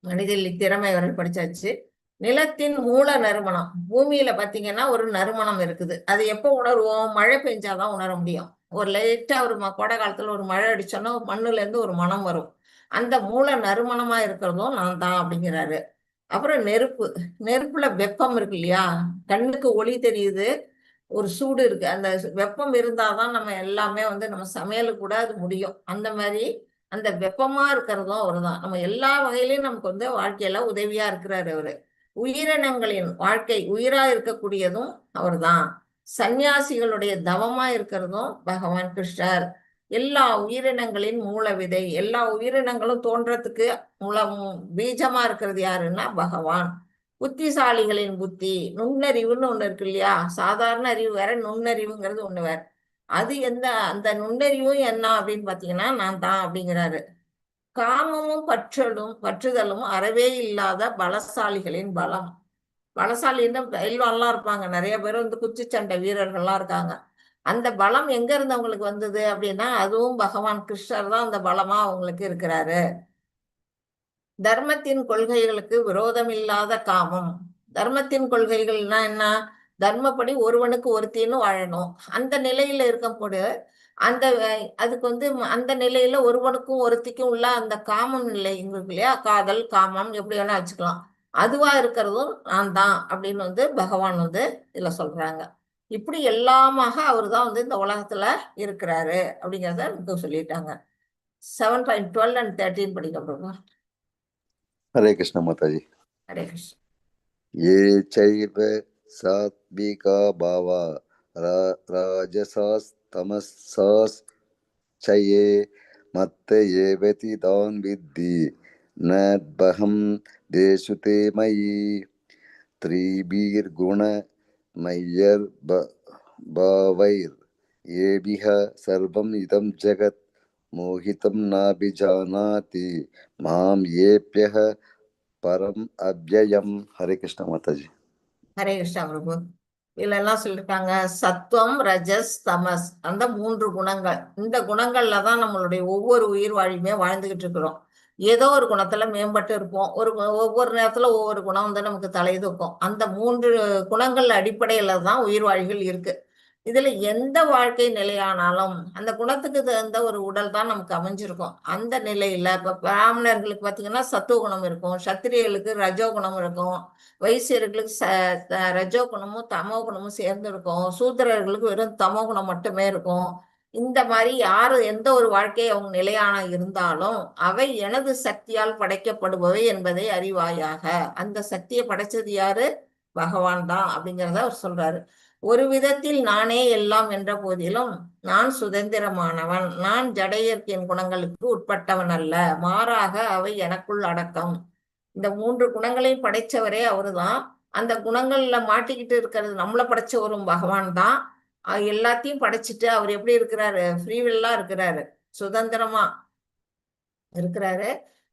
மனிதனில் திறமை வரை படிச்சாச்சு. நிலத்தின் மூல நறுமணம், பூமியில பாத்தீங்கன்னா ஒரு நறுமணம் இருக்குது. அது எப்போ உணர்வோம், மழை பெஞ்சாதான் உணர முடியும். ஒரு லைட்டா ஒரு கோடை காலத்துல ஒரு மழை அடிச்சோன்னா மண்ணுல இருந்து ஒரு மனம் வரும். அந்த மூல நறுமணமா இருக்கிறதும் நான் தான் அப்படிங்கிறாரு. அப்புறம் நெருப்புல வெப்பம் இருக்கு இல்லையா, கண்ணுக்கு ஒளி தெரியுது, ஒரு சூடு இருக்கு. அந்த வெப்பம் இருந்தாதான் நம்ம எல்லாமே வந்து நம்ம சமையலுக்கு கூட அது முடியும். அந்த மாதிரி அந்த வெப்பமா இருக்கிறதும் அவர்தான். நம்ம எல்லா வகையிலயும் நமக்கு வந்து வாழ்க்கையில உதவியா இருக்கிறாரு அவரு. உயிரினங்களின் வாழ்க்கை உயிரா இருக்கக்கூடியதும் அவர்தான். சன்னியாசிகளுடைய தவமா இருக்கிறதும் பகவான் கிருஷ்ணர். எல்லா உயிரினங்களின் மூல விதை, எல்லா உயிரினங்களும் தோன்றத்துக்கு மூலம் பீஜமா இருக்கிறது யாருன்னா பகவான். புத்திசாலிகளின் புத்தி, நுண்ணறிவுன்னு ஒண்ணு இருக்கு இல்லையா? சாதாரண அறிவு வேற, நுண்ணறிவுங்கிறது ஒண்ணு வேற. அது அந்த நுண்ணறிவும் என்ன அப்படின்னு பாத்தீங்கன்னா நான் தான் அப்படிங்கிறாரு. காமமும் பற்றுதலும் அறவே இல்லாத பலசாலிகளின் பலம். பலசாலின்னா பயில்வான்லாம் இருப்பாங்க, நிறைய பேர் வந்து குச்சிச்சண்டை வீரர்கள்லாம் இருக்காங்க. அந்த பலம் எங்க இருந்து அவங்களுக்கு வந்தது அப்படின்னா அதுவும் பகவான் கிருஷ்ணர் தான் அந்த பலமா அவங்களுக்கு இருக்கிறாரு. தர்மத்தின் கொள்கைகளுக்கு விரோதமில்லாத காமம். தர்மத்தின் கொள்கைகள்னா என்ன? தர்மப்படி ஒருவனுக்கு ஒருத்தின்னு வாழணும். அந்த நிலையில இருக்கும்போது அதுக்கு வந்து அந்த நிலையில ஒருவனுக்கும் ஒருத்திக்கும் உள்ள அந்த காமம் நிலை இருக்கு இல்லையா? காதல் காமம் எப்படி வேணா வச்சுக்கலாம். அதுவா இருக்கிறதும் நான் தான் அப்படின்னு வந்து பகவான் வந்து இதுல சொல்றாங்க. இப்படி எல்லாமாக அவர் தான் வந்து இந்த உலகத்துல இருக்கிறாரு அப்படிங்கிறத நமக்கு சொல்லிட்டாங்க. 7.12 and 13 படிக்க பிரபு. हरे कृष्ण माता जी। हरे कृष्ण। ये चैव सात्विका भावा राजसास्तमसाश्चये मत्त एवेति तान् विद्धि नद्बहं देशुते मयि त्रिभिर्गुणमय्यर्भावैर् येभिः सर्वम् इदं जगत् मोहितं नाभिजानाति मां येभ्यः பரம் அவ்யயம். ஹரே கிருஷ்ண மாதாஜி. ஹரே கிருஷ்ணா பிரபு. இதுல எல்லாம் சொல்லிருக்காங்க சத்துவம் ரஜஸ் தமஸ், அந்த 3 குணங்கள். இந்த குணங்கள்ல தான் நம்மளுடைய ஒவ்வொரு உயிர் வாழ்வுமே வாழ்ந்துகிட்டு இருக்கிறோம். ஏதோ ஒரு குணத்துல மேம்பட்டு இருப்போம். ஒவ்வொரு நேரத்துல ஒவ்வொரு குணம் வந்து நமக்கு தலை தூக்கும். அந்த 3 குணங்கள் அடிப்படையில தான் உயிர் வாழ்வுகள் இருக்கு. இதுல எந்த வாழ்க்கை நிலையானாலும் அந்த குணத்துக்கு தகுந்த ஒரு உடல் தான் நமக்கு அமைஞ்சிருக்கும். அந்த நிலையில இப்ப பிராமணர்களுக்கு பாத்தீங்கன்னா சத்துவ குணம் இருக்கும், சத்திரியர்களுக்கு ரஜோ குணம் இருக்கும், வைசியர்களுக்கு ரஜோ குணமும் தமோ குணமும் சேர்ந்து இருக்கும், சூத்திரர்களுக்கு வெறும் தமோ குணம் மட்டுமே இருக்கும். இந்த மாதிரி யாரு எந்த ஒரு வாழ்க்கை அவங்க நிலையான இருந்தாலும் அவை எனது சக்தியால் படைக்கப்படுபவை என்பதை அறிவாயாக. அந்த சக்தியை படைச்சது யாரு? பகவான் தான் அப்படிங்கிறத அவர் சொல்றாரு. ஒரு விதத்தில் நானே எல்லாம் என்ற போதிலும் நான் சுதந்திரமானவன். நான் ஜட இயற்கையின் குணங்களுக்கு உட்பட்டவன் அல்ல, மாறாக அவை எனக்குள் அடக்கம். இந்த 3 குணங்களையும் படைச்சவரே அவருதான். அந்த குணங்கள்ல மாட்டிக்கிட்டு இருக்கிறது நம்மளை படைச்சவரும் பகவான் தான். எல்லாத்தையும் படைச்சிட்டு அவர் எப்படி இருக்கிறாரு? ஃப்ரீவில்லா இருக்கிறாரு, சுதந்திரமா இருக்கிறாரு.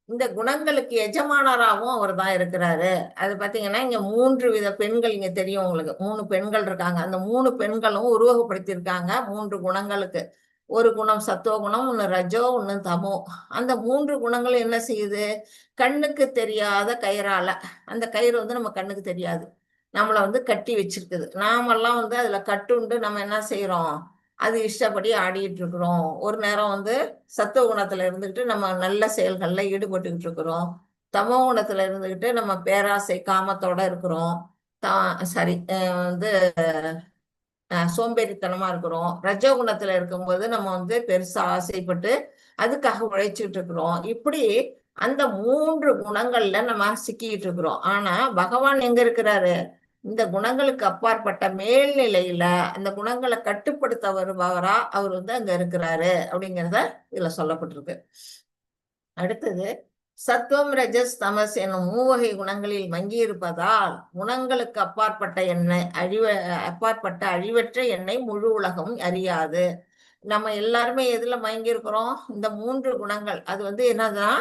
இந்த குணங்களுக்கு எஜமானராகவும் அவர் தான் இருக்கிறாரு. அது பாத்தீங்கன்னா இங்க 3 வித பெண்கள் இங்க தெரியும் உங்களுக்கு. 3 பெண்கள் இருக்காங்க. அந்த 3 பெண்களும் உருவகப்படுத்தியிருக்காங்க 3 குணங்களுக்கு. ஒரு குணம் சத்துவ குணம், ஒண்ணு ரஜோ, ஒண்ணு தமோ. அந்த 3 குணங்களும் என்ன செய்யுது? கண்ணுக்கு தெரியாத கயிறால, அந்த கயிறு வந்து நம்ம கண்ணுக்கு தெரியாது, நம்மளை வந்து கட்டி வச்சிருக்குது. நாமெல்லாம் வந்து அதுல கட்டுண்டு நம்ம என்ன செய்யறோம்? அது இஷ்டப்படி ஆடிட்டு இருக்கிறோம். ஒரு நேரம் வந்து சத்துவ குணத்துல இருந்துகிட்டு நம்ம நல்ல செயல்கள்ல ஈடுபட்டுக்கிட்டு இருக்கிறோம். தமோ குணத்துல இருந்துகிட்டு நம்ம பேராசை காமத்தோட இருக்கிறோம். சரி வந்து சோம்பேறித்தனமா இருக்கிறோம். ரஜோ குணத்துல இருக்கும்போது நம்ம வந்து பெருசா ஆசைப்பட்டு அதுக்காக உழைச்சிட்டு இருக்கிறோம். இப்படி அந்த 3 குணங்கள்ல நம்ம சிக்கிட்டு இருக்கிறோம். ஆனா பகவான் எங்க இருக்கிறாரு? இந்த குணங்களுக்கு அப்பாற்பட்ட மேல்நிலையில அந்த குணங்களை கட்டுப்படுத்த வருபவரா அவர் வந்து அங்க இருக்கிறாரு அப்படிங்கிறத இதுல சொல்லப்பட்டிருக்கு. அடுத்தது சத்துவம் ரஜஸ் தமஸ் என்னும் 3 வகை குணங்களில் மங்கி இருப்பதால் குணங்களுக்கு அப்பாற்பட்ட அழிவற்ற என்னை முழு உலகம் அறியாது. நம்ம எல்லாருமே எதுல மயங்கி இருக்கிறோம்? இந்த 3 குணங்கள். அது வந்து என்னதுன்னா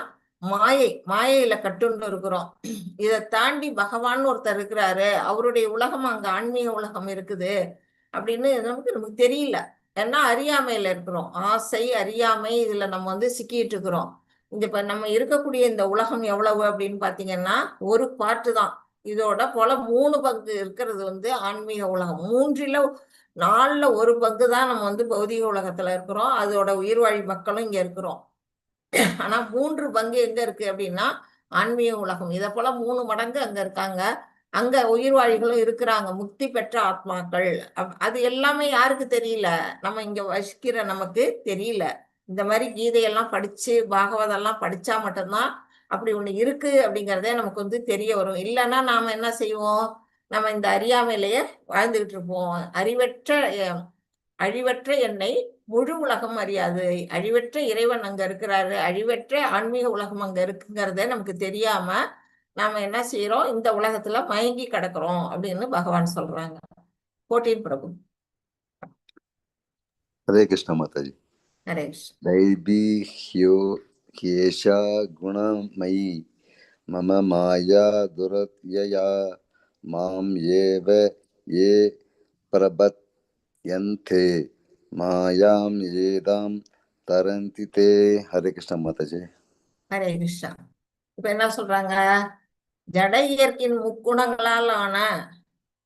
மாயையில கட்டுண்டு இருக்கிறோம். இதை தாண்டி பகவான் ஒருத்தர் இருக்கிறாரு, அவருடைய உலகம் அங்க ஆன்மீக உலகம் இருக்குது அப்படின்னு நமக்கு தெரியல. ஏன்னா அறியாமையில இருக்கிறோம். ஆசை அறியாமை இதுல நம்ம வந்து சிக்கிட்டு இருக்கிறோம். இப்ப நம்ம இருக்கக்கூடிய இந்த உலகம் எவ்வளவு அப்படின்னு பாத்தீங்கன்னா ஒரு பாட்டு தான். இதோட போல 3 பங்கு இருக்கிறது வந்து ஆன்மீக உலகம். 4ல் 1 பங்கு தான் நம்ம வந்து பௌதிக உலகத்துல இருக்கிறோம். அதோட உயிர்வாழி மக்களும் இங்க இருக்கிறோம். ஆனா 3 பங்கு எங்க இருக்கு அப்படின்னா ஆன்மீக உலகம். இதை போல 3 மடங்கு அங்க இருக்காங்க. அங்க உயிர்வாழிகளும் இருக்கிறாங்க, முக்தி பெற்ற ஆத்மாக்கள். அது எல்லாமே யாருக்கு தெரியல? நம்ம இங்க வசிக்கிற நமக்கு தெரியல. இந்த மாதிரி கீதையெல்லாம் படிச்சு பாகவதெல்லாம் படிச்சா மட்டும்தான் அப்படி ஒண்ணு இருக்கு அப்படிங்கிறதே நமக்கு வந்து தெரிய வரும். இல்லைன்னா நாம என்ன செய்வோம்? நம்ம இந்த அறியாமையிலேயே வாழ்ந்துகிட்டு இருப்போம். அழிவற்ற என்னை முழு உலகம் அறியாது, அழிவற்ற இறைவன் அங்க இருக்கிறாரு, அழிவற்ற ஆன்மீக உலகம் அங்க இருக்குங்கிறத நமக்கு தெரியாம நாம என்ன செய்யறோம்? இந்த உலகத்துல மயங்கி கிடக்குறோம் அப்படின்னு பகவான் சொல்றாங்க. போட்டீர் பிரபு. हरे कृष्ण माता जी। हरे कृष्ण। दैवी ह्यो ह्येषा गुणमयी मम माया दुरत्यया मां येव ये प्रबध्यन्ते मायां येदां तरन्ति ते। हरे कृष्ण माता जी। ஹரே கிருஷ்ணா. இப்ப என்ன சொல்றாங்க? ஜட இயற்கையின் முக்குணங்களால் ஆன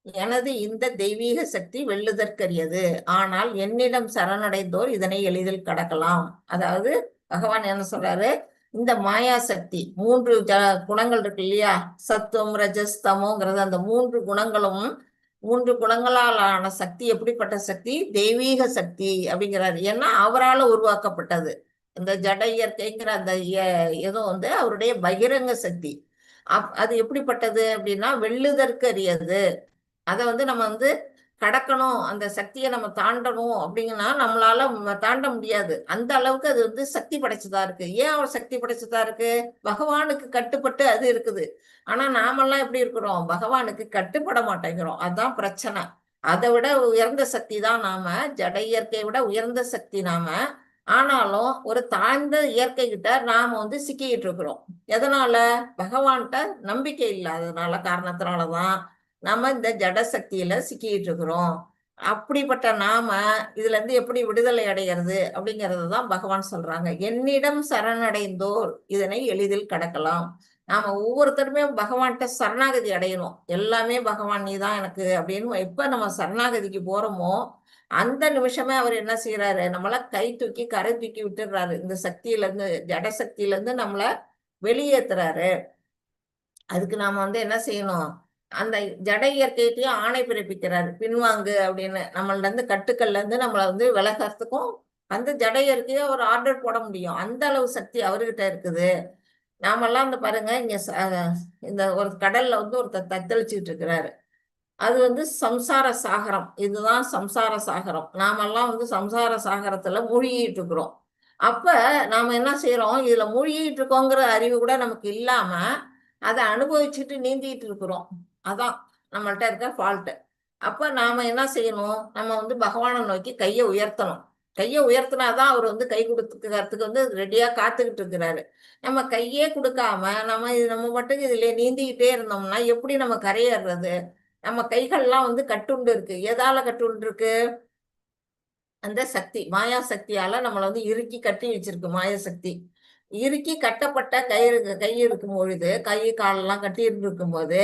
எனது இந்த தெய்வீக சக்தி வெல்லுதற்கரியது, ஆனால் என்னிடம் சரணடைந்தோர் இதனை எளிதில் கடக்கலாம். அதாவது பகவான் என்ன சொல்றாரு? இந்த மாயா சக்தி 3 குணங்கள் இருக்கு இல்லையா? சத்துவம், ரஜஸ், தமோங்கிறது அந்த 3 குணங்களும் 3 குணங்களால் ஆன சக்தி எப்படிப்பட்ட சக்தி? தெய்வீக சக்தி அப்படிங்கிறாரு. ஏன்னா அவரால் உருவாக்கப்பட்டது. இந்த ஜட இயற்கைங்கிற அந்த ஏதோ வந்து அவருடைய பகிரங்க சக்தி. அது எப்படிப்பட்டது அப்படின்னா வெல்லுதற்கு அறியது. அதை வந்து நம்ம வந்து கடக்கணும், அந்த சக்தியை நம்ம தாண்டணும் அப்படிங்கன்னா நம்மளால தாண்ட முடியாது. அந்த அளவுக்கு அது வந்து சக்தி படைச்சதா இருக்கு. ஏன் அவர் சக்தி படைச்சதா இருக்கு? பகவானுக்கு கட்டுப்பட்டு அது இருக்குது. ஆனா நாமெல்லாம் எப்படி இருக்கிறோம்? பகவானுக்கு கட்டுப்பட மாட்டேங்கிறோம். அதுதான் பிரச்சனை. அதை விட உயர்ந்த சக்தி தான் நாம, ஜட இயற்கையை விட உயர்ந்த சக்தி நாம. ஆனாலும் ஒரு தாழ்ந்த இயற்கை கிட்ட நாம வந்து சிக்கிக்கிட்டு இருக்கிறோம். எதனால? பகவான்கிட்ட நம்பிக்கை இல்லாததுனால காரணத்தினாலதான் நாம இந்த ஜட சக்தியில சிக்கிட்டு இருக்கிறோம். அப்படிப்பட்ட நாம இதுல இருந்து எப்படி விடுதலை அடைகிறது அப்படிங்கறது தான் பகவான் சொல்றாங்க. என்னிடம் சரணடைந்தோர் இதனை எளிதில் கடக்கலாம். நாம ஒவ்வொருத்தருமே பகவான்கிட்ட சரணாகதி அடையணும். எல்லாமே பகவான் நீதான் எனக்கு அப்படின்னு எப்ப நம்ம சரணாகதிக்கு போறோமோ அந்த நிமிஷமே அவர் என்ன செய்யறாரு? நம்மள கை தூக்கி கரை தூக்கி விட்டுடுறாரு. இந்த சக்தியில இருந்து, ஜட சக்தியில இருந்து நம்மள வெளியேற்றுறாரு. அதுக்கு நாம வந்து என்ன செய்யணும்? அந்த ஜட இயற்கையிட்டையும் ஆணை பிறப்பிக்கிறாரு, பின்வாங்கு அப்படின்னு. நம்மள்ட இருந்து கட்டுக்கள்ல இருந்து நம்மளை வந்து விலகிறதுக்கும் அந்த ஜட இயற்கையை ஒரு ஆர்டர் போட முடியும். அந்த அளவு சக்தி அவர்கிட்ட இருக்குது. நாமெல்லாம் இந்த பாருங்க, இங்க இந்த ஒரு கடல்ல வந்து ஒருத்தர் தத்தளிச்சுட்டு இருக்கிறாரு. அது வந்து சம்சார சாகரம். இதுதான் சம்சார சாகரம். நாமெல்லாம் வந்து சம்சார சாகரத்துல மூழ்கிட்டு இருக்கிறோம். அப்ப நாம என்ன செய்யறோம்? இதுல மூழ்கிட்டு இருக்கோங்கிற அறிவு கூட நமக்கு இல்லாம அதை அனுபவிச்சுட்டு நீந்திட்டு இருக்கிறோம். அதான் நம்மள்ட்ட இருக்க ஃபால்ட்டு. அப்ப நாம என்ன செய்யணும்? நம்ம வந்து பகவானை நோக்கி கையை உயர்த்தணும். கையை உயர்த்தினாதான் அவர் வந்து கை கொடுத்துக்கிறதுக்கு வந்து ரெடியா காத்துக்கிட்டு இருக்கிறாரு. நம்ம கையே கொடுக்காம நம்ம மட்டும் இதுல நீந்திக்கிட்டே இருந்தோம்னா எப்படி நம்ம கரையேறது? நம்ம கைகள்லாம் வந்து கட்டுண்டு இருக்கு. எதால கட்டுண்டு இருக்கு? அந்த சக்தி, மாயா சக்தியால நம்மளை வந்து இறுக்கி கட்டி வச்சிருக்கு மாயா சக்தி. இறுக்கி கட்டப்பட்ட கை இருக்கும் பொழுது, கை காலெல்லாம் கட்டி இருக்கும் போது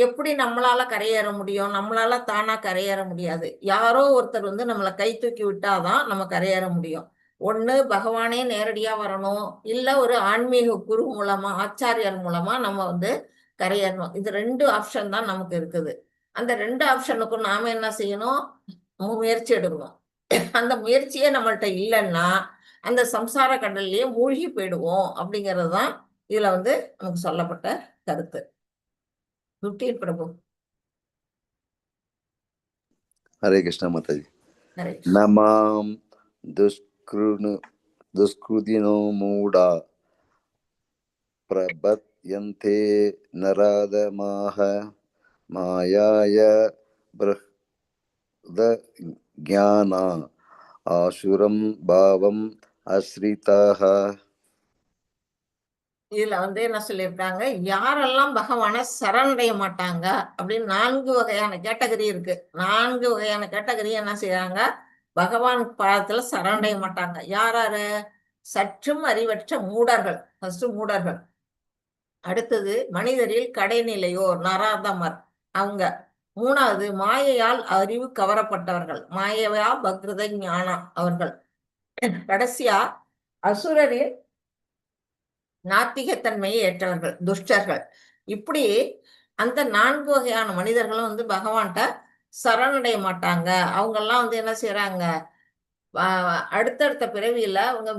எப்படி நம்மளால கரையேற முடியும்? நம்மளால தானா கரையேற முடியாது. யாரோ ஒருத்தர் வந்து நம்மளை கை தூக்கி விட்டாதான் நம்ம கரையேற முடியும். ஒண்ணு பகவானே நேரடியா வரணும், இல்ல ஒரு ஆன்மீக குரு மூலமா, ஆச்சாரியார் மூலமா நம்ம வந்து கரையேறணும். இது 2 ஆப்ஷன் தான் நமக்கு இருக்குது. அந்த 2 ஆப்ஷனுக்கும் நாம என்ன செய்யணும்? முயற்சி எடுக்கணும். அந்த முயற்சியே நம்மள்ட்ட இல்லைன்னா அந்த சம்சார கடல்லையே மூழ்கி போயிடுவோம் அப்படிங்கிறது தான் இதுல வந்து நமக்கு சொல்லப்பட்ட கருத்து. பிரபு. हरे कृष्ण माता जी। हरे नमाम दुष्कृतिनो मूढ़ा प्रबध्यन्ते नराधमाः मायाय बृहद्ज्ञाना आसुरं भावं आश्रिताः। இதுல வந்து என்ன சொல்லியிருக்காங்க? யாரெல்லாம் பகவானை சரணடைய மாட்டாங்க அப்படின்னு 4 வகையான கேட்டகரி இருக்கு. 4 வகையான கேட்டகரி என்ன செய்யறாங்க? பகவான் பாதத்துல சரணடைய மாட்டாங்க. யாராரு? சற்றும் அறிவற்ற மூடர்கள். ஃபர்ஸ்ட் மூடர்கள். அடுத்தது மனிதரில் கடைநிலையோர், நராதமர் அவங்க. 3வது மாயையால் அறிவு கவரப்பட்டவர்கள், மாயையா பக்ரத ஞானா அவர்கள். கடைசியா அசுரரில் நாத்திகத்தன்மையை ஏற்றவர்கள், துஷ்டர்கள். இப்படி அந்த 4 வகையான மனிதர்களும் வந்து பகவான்கிட்ட சரணடைய மாட்டாங்க. அவங்கெல்லாம் வந்து என்ன செய்றாங்க, அடுத்தடுத்த பிறவியில அவங்க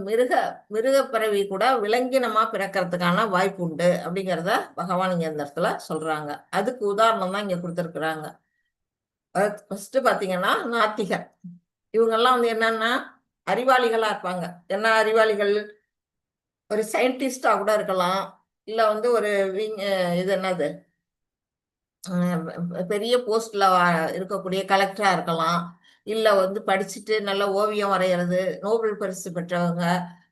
மிருக பிறவி கூட விலங்கினமா பிறக்கிறதுக்கான வாய்ப்பு உண்டு அப்படிங்கிறத பகவான் இங்க இந்த இடத்துல சொல்றாங்க. அதுக்கு உதாரணம் தான் இங்க கொடுத்திருக்கிறாங்க. ஃபர்ஸ்ட் பாத்தீங்கன்னா நாத்திகர். இவங்கெல்லாம் வந்து என்னன்னா அறிவாளிகளா இருப்பாங்க. என்ன அறிவாளிகள்? ஒரு சயின்டிஸ்டா கூட இருக்கலாம். இல்ல வந்து ஒரு இது என்னது பெரிய போஸ்ட்ல இருக்கக்கூடிய கலெக்டரா இருக்கலாம். இல்ல வந்து படிச்சுட்டு நல்ல ஓவியம் வரைகிறது, நோபல் பரிசு பெற்றவங்க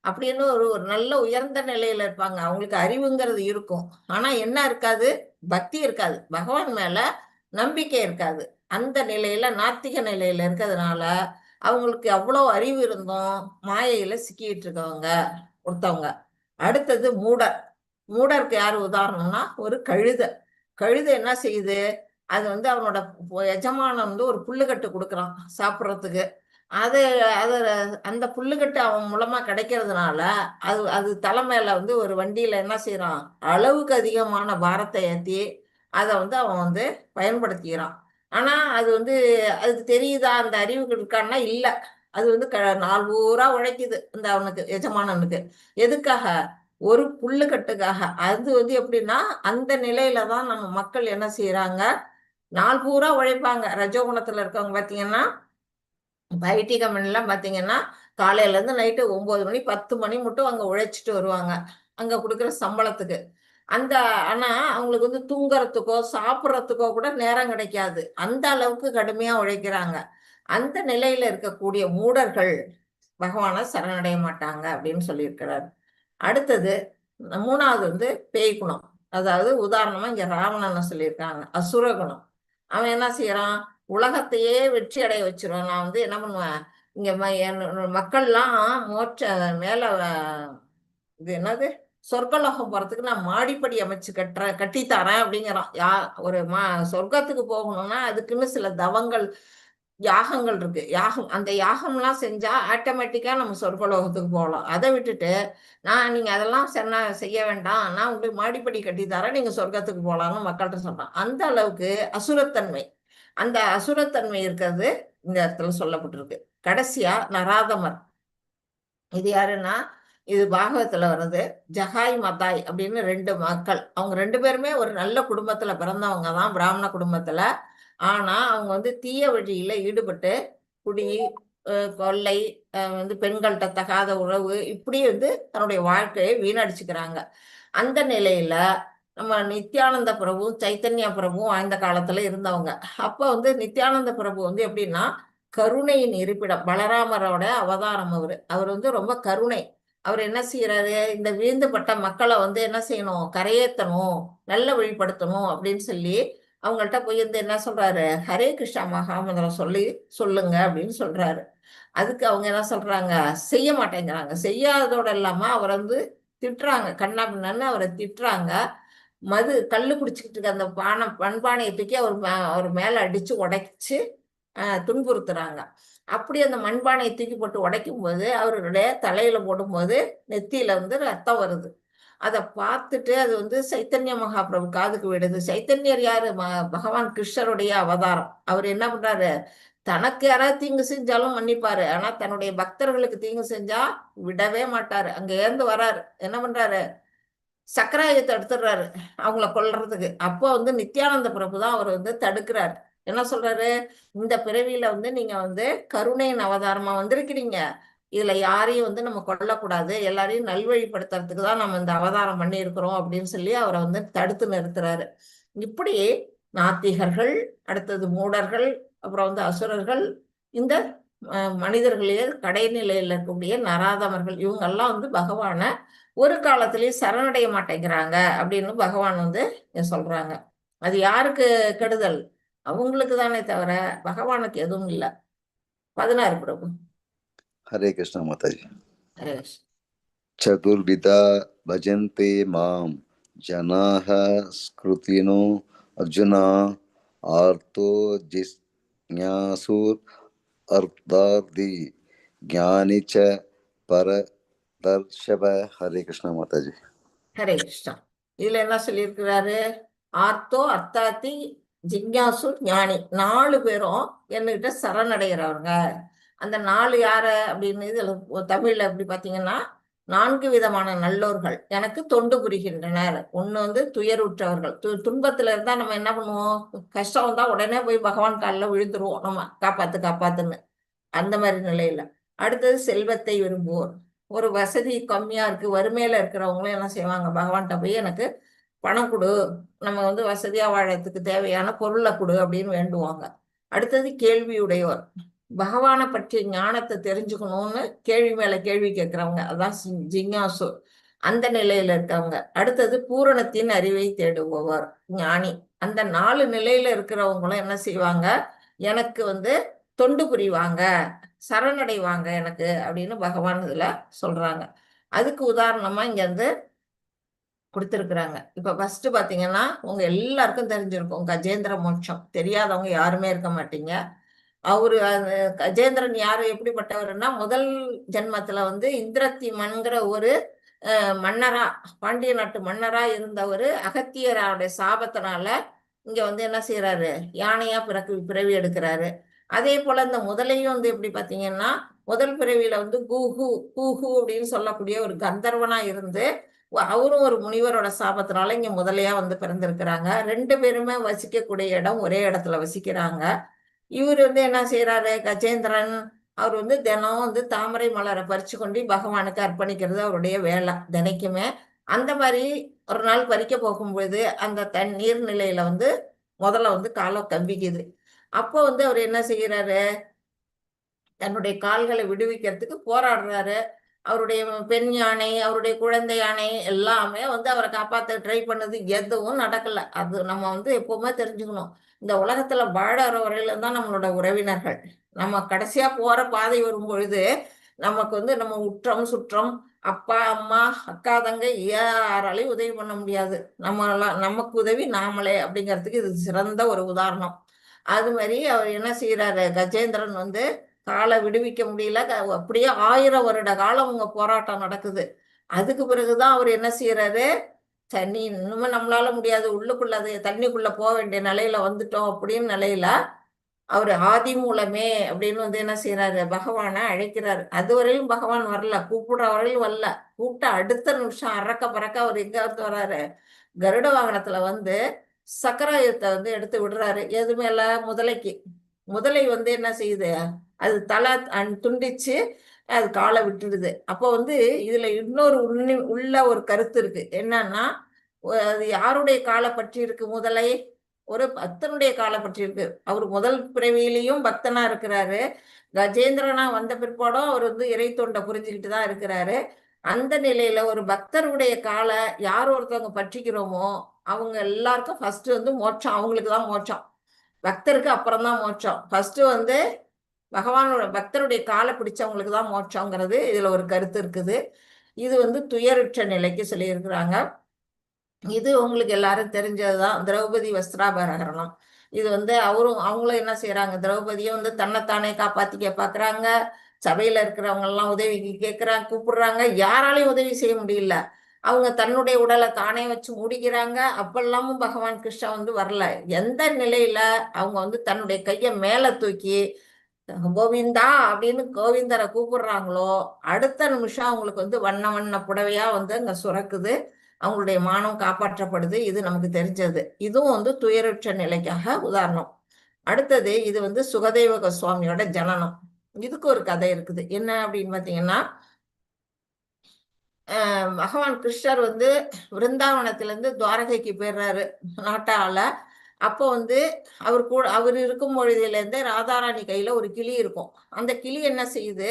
அப்படின்னு ஒரு ஒரு நல்ல உயர்ந்த நிலையில இருப்பாங்க. அவங்களுக்கு அறிவுங்கிறது இருக்கும். ஆனா என்ன இருக்காது? பக்தி இருக்காது. பகவான் மேல நம்பிக்கை இருக்காது. அந்த நிலையில நாத்திக நிலையில இருக்கிறதுனால அவங்களுக்கு அவ்வளவு அறிவு இருந்தும் மாயையில சிக்கிட்டு இருக்கவங்க ஒருத்தவங்க. அடுத்தது மூடர். மூடருக்கு யாரு உதாரணம்னா ஒரு கழுதை. கழுதை என்ன செய்யுது? அது வந்து அவனோட எஜமானன் வந்து ஒரு புல்லுக்கட்டு கொடுக்குறான் சாப்பிட்றதுக்கு. அது அது அந்த புல்லுக்கட்டு அவன் மூலமா கிடைக்கிறதுனால அது அது தலை மேல வந்து ஒரு வண்டியில என்ன செய்யறான்? அளவுக்கு அதிகமான பாரத்தை ஏத்தி அதை வந்து அவன் வந்து பயன்படுத்திக்கிறான். ஆனா அது வந்து அதுக்கு தெரியுதா? அந்த அறிவு இருக்கான்னா இல்ல. அது வந்து நாள் பூரா உழைக்குது இந்த அவனுக்கு எஜமானனுக்கு. எதுக்காக? ஒரு புல்லுக்கட்டுக்காக. அது வந்து எப்படின்னா அந்த நிலையில தான் நம்ம மக்கள் என்ன செய்யறாங்க, நாள் பூரா உழைப்பாங்க. ரஜோகுணத்துல இருக்கவங்க பாத்தீங்கன்னா ஐடி கம்பெனிலாம் பாத்தீங்கன்னா காலையில இருந்து நைட்டு 9 மணி 10 மணி மட்டும் அங்க உழைச்சிட்டு வருவாங்க அங்க கொடுக்குற சம்பளத்துக்கு. அந்த ஆனா அவங்களுக்கு வந்து தூங்குறதுக்கோ சாப்பிட்றதுக்கோ கூட நேரம் கிடைக்காது. அந்த அளவுக்கு கடுமையா உழைக்கிறாங்க. அந்த நிலையில இருக்கக்கூடிய மூடர்கள் பகவானை சரணடைய மாட்டாங்க அப்படின்னு சொல்லியிருக்கிறார். அடுத்தது 3வது வந்து பேய் குணம். அதாவது உதாரணமா இங்க ராவணனை சொல்லியிருக்காங்க. அசுர குணம். அவன் என்ன செய்யறான்? உலகத்தையே வெற்றி அடைய வச்சிருவான். நான் வந்து என்ன பண்ணுவேன், இங்க மக்கள்லாம் மேல இது என்னது சொர்க்கலோகம் போறதுக்கு நான் மாடிப்படி அமைச்சு கட்டித்தரேன் அப்படிங்கிறான். ஒரு சொர்க்கத்துக்கு போகணும்னா அதுக்குன்னு சில தவங்கள் யாகங்கள் இருக்கு. அந்த யாகம்லாம் செஞ்சா ஆட்டோமேட்டிக்கா நம்ம சொர்க்கலோகத்துக்கு போகலாம். அதை விட்டுட்டு நீங்க அதெல்லாம் செய்ய வேண்டாம், நான் உங்களுக்கு மாடிப்படி கட்டி தரேன், நீங்க சொர்க்கத்துக்கு போகலாம்னு மக்கள்கிட்ட சொல்றான். அந்த அளவுக்கு அசுரத்தன்மை. அந்த அசுரத்தன்மை இருக்கிறது இந்த இடத்துல சொல்லப்பட்டிருக்கு. கடைசியா நராதமர். இது யாருன்னா இது பாகவத்துல வர்றது. ஜகாய் மதாய் அப்படின்னு 2 மக்கள். அவங்க 2 பேருமே ஒரு நல்ல குடும்பத்துல பிறந்தவங்க தான், பிராமண குடும்பத்துல. ஆனா அவங்க வந்து தீய வழியில ஈடுபட்டு குடி, கொள்ளை, வந்து பெண்கள்கிட்ட தகாத உறவு, இப்படி வந்து தன்னுடைய வாழ்க்கையை வீணடிச்சுக்கிறாங்க. அந்த நிலையில நம்ம நித்யானந்த பிரபு, சைத்தன்யா பிரபு வாழ்ந்த காலத்துல இருந்தவங்க. அப்ப வந்து நித்யானந்த பிரபு வந்து எப்படின்னா கருணையின் இருப்பிடம். பலராமரோட அவதாரம் அவரு. அவர் வந்து ரொம்ப கருணை. அவர் என்ன செய்யறாரு? இந்த வீழ்ந்துபட்ட மக்களை வந்து என்ன செய்யணும்? கரையேற்றணும், நல்ல வழிபடுத்தணும் அப்படின்னு சொல்லி அவங்கள்ட்ட போய் வந்து என்ன சொல்றாரு? ஹரே கிருஷ்ணா மகாமந்திரம் சொல்லுங்க அப்படின்னு சொல்றாரு. அதுக்கு அவங்க என்ன சொல்றாங்க? செய்ய மாட்டேங்கிறாங்க. செய்யாததோட இல்லாம அவரை வந்து திட்டுறாங்க. கண்ணா பின்னான்னு அவரை திட்டுறாங்க. கல்லு குடிச்சுக்கிட்டு இருக்க அந்த மண்பானையை தூக்கி அவர் மேல அடிச்சு உடைச்சு துன்புறுத்துறாங்க. அப்படி அந்த மண்பானையை தூக்கி போட்டு உடைக்கும் போது அவருடைய தலையில போடும்போது நெத்தியில வந்து ரத்தம் வருது. அதை பார்த்துட்டு அது வந்து சைத்தன்ய மகாபிரபு காதுக்கு விடுது. சைத்தன்யர் யாரு? பகவான் கிருஷ்ணருடைய அவதாரம். அவர் என்ன பண்றாரு? தனக்கு யாராவது தீங்கு செஞ்சாலும் மன்னிப்பாரு. ஆனா தன்னுடைய பக்தர்களுக்கு தீங்கு செஞ்சா விடவே மாட்டாரு. அங்க இருந்து வராரு. என்ன பண்றாரு? சக்கராயத்தை எடுத்துடுறாரு அவங்கள கொல்றதுக்கு. அப்போ வந்து நித்யானந்த பிரபு தான் அவர் வந்து தடுக்கிறாரு. என்ன சொல்றாரு? இந்த பிறவியில வந்து நீங்க வந்து கருணையின் அவதாரமா வந்திருக்கிறீங்க. இதுல யாரையும் வந்து நம்ம கொல்லக்கூடாது, எல்லாரையும் நல்வழிப்படுத்துறதுக்கு தான் நம்ம இந்த அவதாரம் பண்ணி இருக்கிறோம் அப்படின்னு சொல்லி அவரை வந்து தடுத்து நிறுத்துறாரு. இப்படி நாத்திகர்கள், அடுத்தது மூடர்கள், அப்புறம் வந்து அசுரர்கள், இந்த மனிதர்களே கடைநிலையில் இருக்கக்கூடிய நராதமர்கள், இவங்கெல்லாம் வந்து பகவான ஒரு காலத்திலயும் சரணடைய மாட்டேங்கிறாங்க அப்படின்னு பகவான் வந்து சொல்றாங்க. அது யாருக்கு கெடுதல்? அவங்களுக்கு தானே தவிர பகவானுக்கு எதுவும் இல்லை. 16 பிரபு. हरे कृष्ण माता जी। हरे कृष्ण। चतुर्विधा भजन्ते माम जनाः स्कृतिनो अर्जुन आर्तो जिज्ञासुर अर्थार्थी ज्ञानी च परदर्शव। हरे कृष्ण माता जी। ஹரே கிருஷ்ணா. இதுல என்ன சொல்லியிருக்கிறாரு? ஆர்த்தோ அர்த்தாத்தி ஜிக்ஞாசு ஞானி 4 பேரும் என்கிட்ட சரணடைகிறவங்க. அந்த 4 யாரு அப்படின்னு இதுல தமிழ்ல எப்படி பாத்தீங்கன்னா 4 விதமான நல்லோர்கள் எனக்கு தொண்டு புரிகின்றனர். ஒண்ணு வந்து துயருற்றவர்கள். துன்பத்துல இருந்தா நம்ம என்ன பண்ணுவோம், கஷ்டம் வந்தா உடனே போய் பகவான் காலில் விழுந்துருவோம், நம்ம காப்பாத்து காப்பாத்துன்னு. அந்த மாதிரி நிலையில. அடுத்தது செல்வத்தை விரும்புவோர். ஒரு வசதி கம்மியா இருக்கு, வறுமையில இருக்கிறவங்களும் என்ன செய்வாங்க, பகவான்கிட்ட போய் எனக்கு பணம் கொடு, நம்ம வந்து வசதியா வாழறதுக்கு தேவையான பொருளை கொடு அப்படின்னு வேண்டுவாங்க. அடுத்தது கேள்வியுடையோர், பகவானை பற்றிய ஞானத்தை தெரிஞ்சுக்கணும்னு கேள்வி மேல கேள்வி கேட்கிறவங்க, அதான் ஜிஞ்ஞாசு, அந்த நிலையில இருக்கவங்க. அடுத்தது பூரணத்தின் அறிவை தேடுபவர் ஞானி. அந்த 4 நிலையில இருக்கிறவங்களும் என்ன செய்வாங்க, எனக்கு வந்து தொண்டு புரிவாங்க, சரணடைவாங்க எனக்கு அப்படின்னு பகவான் இதுல சொல்றாங்க. அதுக்கு உதாரணமா இங்க வந்து கொடுத்துருக்குறாங்க. இப்ப ஃபர்ஸ்ட் பாத்தீங்கன்னா உங்க எல்லாருக்கும் தெரிஞ்சிருக்கும் கஜேந்திர மோட்சம். தெரியாதவங்க யாருமே இருக்க மாட்டீங்க. அவரு கஜேந்திரன் யாரு, எப்படிப்பட்டவர்னா முதல் ஜென்மத்துல வந்து இந்திரத்திமன்கிற ஒரு மன்னரா, பாண்டிய நாட்டு மன்னரா இருந்தவர் அகத்தியரோட சாபத்தினால இங்க வந்து என்ன செய்யறாரு, யானையா பிறவி எடுக்கிறாரு. அதே போல இந்த முதலையும் வந்து எப்படி பாத்தீங்கன்னா முதல் பிறவியில வந்து கூஹு கூஹு அப்படின்னு சொல்லக்கூடிய ஒரு கந்தர்வனா இருந்து அவரும் ஒரு முனிவரோட சாபத்தினால இங்க முதலையா வந்து பிறந்திருக்கிறாங்க. 2 பேருமே வசிக்கக்கூடிய இடம் ஒரே இடத்துல வசிக்கிறாங்க. இவர் வந்து என்ன செய்யறாரு, கஜேந்திரன், அவர் வந்து தினம் வந்து தாமரை மலரை பறிச்சு கொண்டு பகவானுக்கு அர்ப்பணிக்கிறது அவருடைய வேலை தினைக்குமே. அந்த மாதிரி ஒரு நாள் பறிக்க போகும்போது அந்த நீர்நிலையில வந்து முதல்ல வந்து காலம் கம்பிக்குது. அப்போ வந்து அவர் என்ன செய்யறாரு, தன்னுடைய கால்களை விடுவிக்கிறதுக்கு போராடுறாரு. அவருடைய பெண் யானை, அவருடைய குழந்தை யானை எல்லாமே வந்து அவரை காப்பாற்ற ட்ரை பண்ணது, எதுவும் நடக்கல. அது நம்ம வந்து எப்பவுமே தெரிஞ்சுக்கணும், இந்த உலகத்துல வாழற வரையில தான் நம்மளோட உறவினர்கள். நம்ம கடைசியா போற பாதை வரும் பொழுது நமக்கு வந்து நம்ம உற்றம் சுற்றம் அப்பா அம்மா அக்கா தங்கை யாராலையும் உதவி பண்ண முடியாது. நமக்கு உதவி நாமளே அப்படிங்கிறதுக்கு இது சிறந்த ஒரு உதாரணம். அது மாதிரி அவர் என்ன செய்யறாரு, கஜேந்திரன் வந்து காலை விடுவிக்க முடியல, அப்படியே 1000 வருட காலம் உங்க போராட்டம் நடக்குது. அதுக்கு பிறகுதான் அவர் என்ன செய்யறாரு, தண்ணி இன்னுமே நம்மளால முடியாது, உள்ளுக்குள்ள அது தண்ணிக்குள்ள போக வேண்டிய நிலையில வந்துட்டோம் அப்படின்னு நிலையில அவர் ஆதி மூலமே அப்படின்னு வந்து என்ன செய்யறாரு, பகவானை அழைக்கிறாரு. அதுவரையிலும் பகவான் வரல, கூப்பிடுற வரையிலும் வரல. கூப்பிட்ட அடுத்த நிமிஷம் அறக்க பறக்க அவர் எங்க வந்து வர்றாரு, கருட வாகனத்துல வந்து சக்கராயுதத்தை வந்து எடுத்து விடுறாரு. எது மேல, முதலைக்கு. முதலை வந்து என்ன செய்யுது, அது தலை துண்டிச்சு அது காலை விட்டுடுது. அப்போ வந்து இதுல இன்னொரு உள்ள ஒரு கருத்து இருக்கு. என்னன்னா, அது யாருடைய காலை பற்றி இருக்கு, முதலை ஒரு பக்தனுடைய காலை பற்றி இருக்கு. அவர் முதல் பிறவியிலையும் பக்தனா இருக்கிறாரு, கஜேந்திரனா வந்த பிற்பாடும் அவர் வந்து இறை தொண்டை புரிஞ்சுக்கிட்டு தான் இருக்கிறாரு. அந்த நிலையில ஒரு பக்தருடைய காலை யார் ஒருத்தவங்க பற்றிக்கிறோமோ அவங்க எல்லாருக்கும் ஃபர்ஸ்ட் வந்து மோட்சம், அவங்களுக்கு தான் மோட்சம். பக்தருக்கு அப்புறம் தான் மோட்சம். ஃபர்ஸ்ட் வந்து பகவானோட பக்தருடைய காலை பிடிச்சவங்களுக்கு தான் மோட்சங்கிறது இதுல ஒரு கருத்து இருக்குது. இது வந்து துயருற்ற நிலைக்கு சொல்லியிருக்கிறாங்க. இது உங்களுக்கு எல்லாரும் தெரிஞ்சதுதான், திரௌபதி வஸ்திராபரணம். இது வந்து அவங்களும் என்ன செய்யறாங்க, திரௌபதியை வந்து தன்னைத்தானே காப்பாத்திக்க பாக்குறாங்க. சபையில இருக்கிறவங்க எல்லாம் உதவிக்கு கேட்கறாங்க, கூப்பிடுறாங்க, யாராலையும் உதவி செய்ய முடியல. அவங்க தன்னுடைய உடலை தானே வச்சு மூடிக்கிறாங்க. அப்பெல்லாமும் பகவான் கிருஷ்ணன் வந்து வரல. எந்த நிலையில அவங்க வந்து தன்னுடைய கையை மேல தூக்கி கோவிந்தா அப்படின்னு கோவிந்தரை கூப்பிடுறாங்களோ அடுத்த நிமிஷம் அவங்களுக்கு வந்து வண்ண வண்ண புடவையா வந்து அங்க சுரக்குது, அவங்களுடைய மானம் காப்பாற்றப்படுது. இது நமக்கு தெரிஞ்சது. இதுவும் வந்து துயருற்ற நிலைக்காக உதாரணம். அடுத்தது இது வந்து சுகதேவ கோஸ்வாமியோட ஜனனம். இதுக்கு ஒரு கதை இருக்குது. என்ன அப்படின்னு பாத்தீங்கன்னா, பகவான் கிருஷ்ணர் வந்து விருந்தாவனத்திலிருந்து துவாரகைக்கு போயிடுறாரு நாட்டால. அப்போ வந்து அவர் இருக்கும் பொழுதுலேருந்து ராதாராணி கையில ஒரு கிளி இருக்கும். அந்த கிளி என்ன செய்யுது,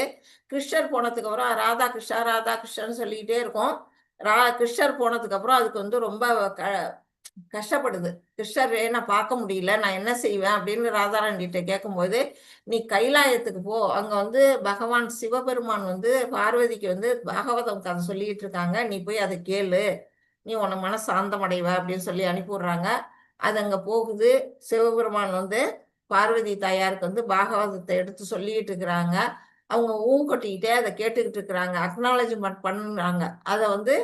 கிருஷ்ணர் போனதுக்கு அப்புறம் ராதா கிருஷ்ணா ராதா கிருஷ்ணன்னு சொல்லிக்கிட்டே இருக்கும். கிருஷ்ணர் போனதுக்கு அப்புறம் அதுக்கு வந்து ரொம்ப கஷ்டப்படுது. கிருஷ்ணர் நான் பார்க்க முடியல, நான் என்ன செய்வேன் அப்படின்னு ராதாராணி கிட்ட கேட்கும்போது, நீ கைலாயத்துக்கு போ, அங்க வந்து பகவான் சிவபெருமான் வந்து பார்வதிக்கு வந்து பாகவதம் கதை சொல்லிட்டு இருக்காங்க, நீ போய் அதை கேளு, நீ உன மனசு சாந்தமடைவ அப்படின்னு சொல்லி அனுப்பிவிடுறாங்க. அது அங்க போகுது. சிவபெருமான் வந்து பார்வதி தாயாருக்கு வந்து பாகவதத்தை எடுத்து சொல்லிட்டு இருக்கிறாங்க. அவங்க ஊங்கொட்டிக்கிட்டே அதை கேட்டுக்கிட்டு இருக்கிறாங்க, அக்னாலஜ்மெண்ட் பண்ணுறாங்க. அதை வந்து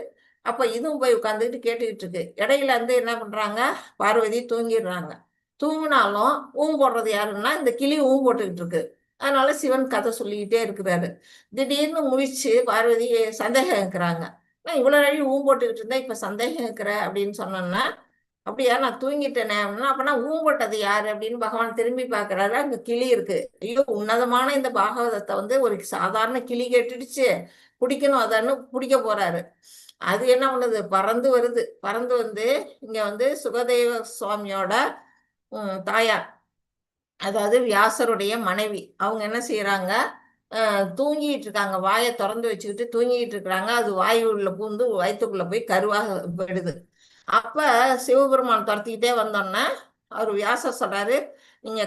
அப்ப இதுவும் போய் உட்காந்துக்கிட்டு கேட்டுக்கிட்டு இருக்கு. இடையில வந்து என்ன பண்றாங்க, பார்வதி தூங்கிடுறாங்க. தூங்கினாலும் போடுறது யாருன்னா இந்த கிளி போட்டுக்கிட்டு இருக்கு. அதனால சிவன் கதை சொல்லிக்கிட்டே இருக்கிறாரு. திடீர்னு முழிச்சு பார்வதி சந்தேகம் இருக்கிறாங்க. நான் இவ்வளவு நாள் போட்டுக்கிட்டு இருந்தேன், இப்ப சந்தேகம் இருக்கிற அப்படின்னு சொன்னோன்னா, அப்படியா நான் தூங்கிட்டேனே அப்படின்னா, அப்பனா போட்டது யாரு அப்படின்னு பகவான் திரும்பி பார்க்கறாரு. அங்க கிளி இருக்கு. ஐயோ, உன்னதமான இந்த பாகவதத்தை வந்து ஒரு சாதாரண கிளி கேட்டுடுச்சு, பிடிக்கணும் அதன்னு பிடிக்க போறாரு. அது என்ன பண்ணுது, பறந்து வருது. பறந்து வந்து இங்க வந்து சுகதேவ சுவாமியோட தாயார், அதாவது வியாசருடைய மனைவி, அவங்க என்ன செய்யறாங்க, தூங்கிட்டு இருக்காங்க. வாயை திறந்து வச்சுக்கிட்டு தூங்கிட்டு இருக்கிறாங்க. அது வாயு உள்ள பூந்து வயிற்றுக்குள்ள போய் கருவாக போயிடுது. அப்ப சிவபெருமான் துரத்திக்கிட்டே வந்தோன்னா அவர் வியாசர் சொல்றாரு, நீங்க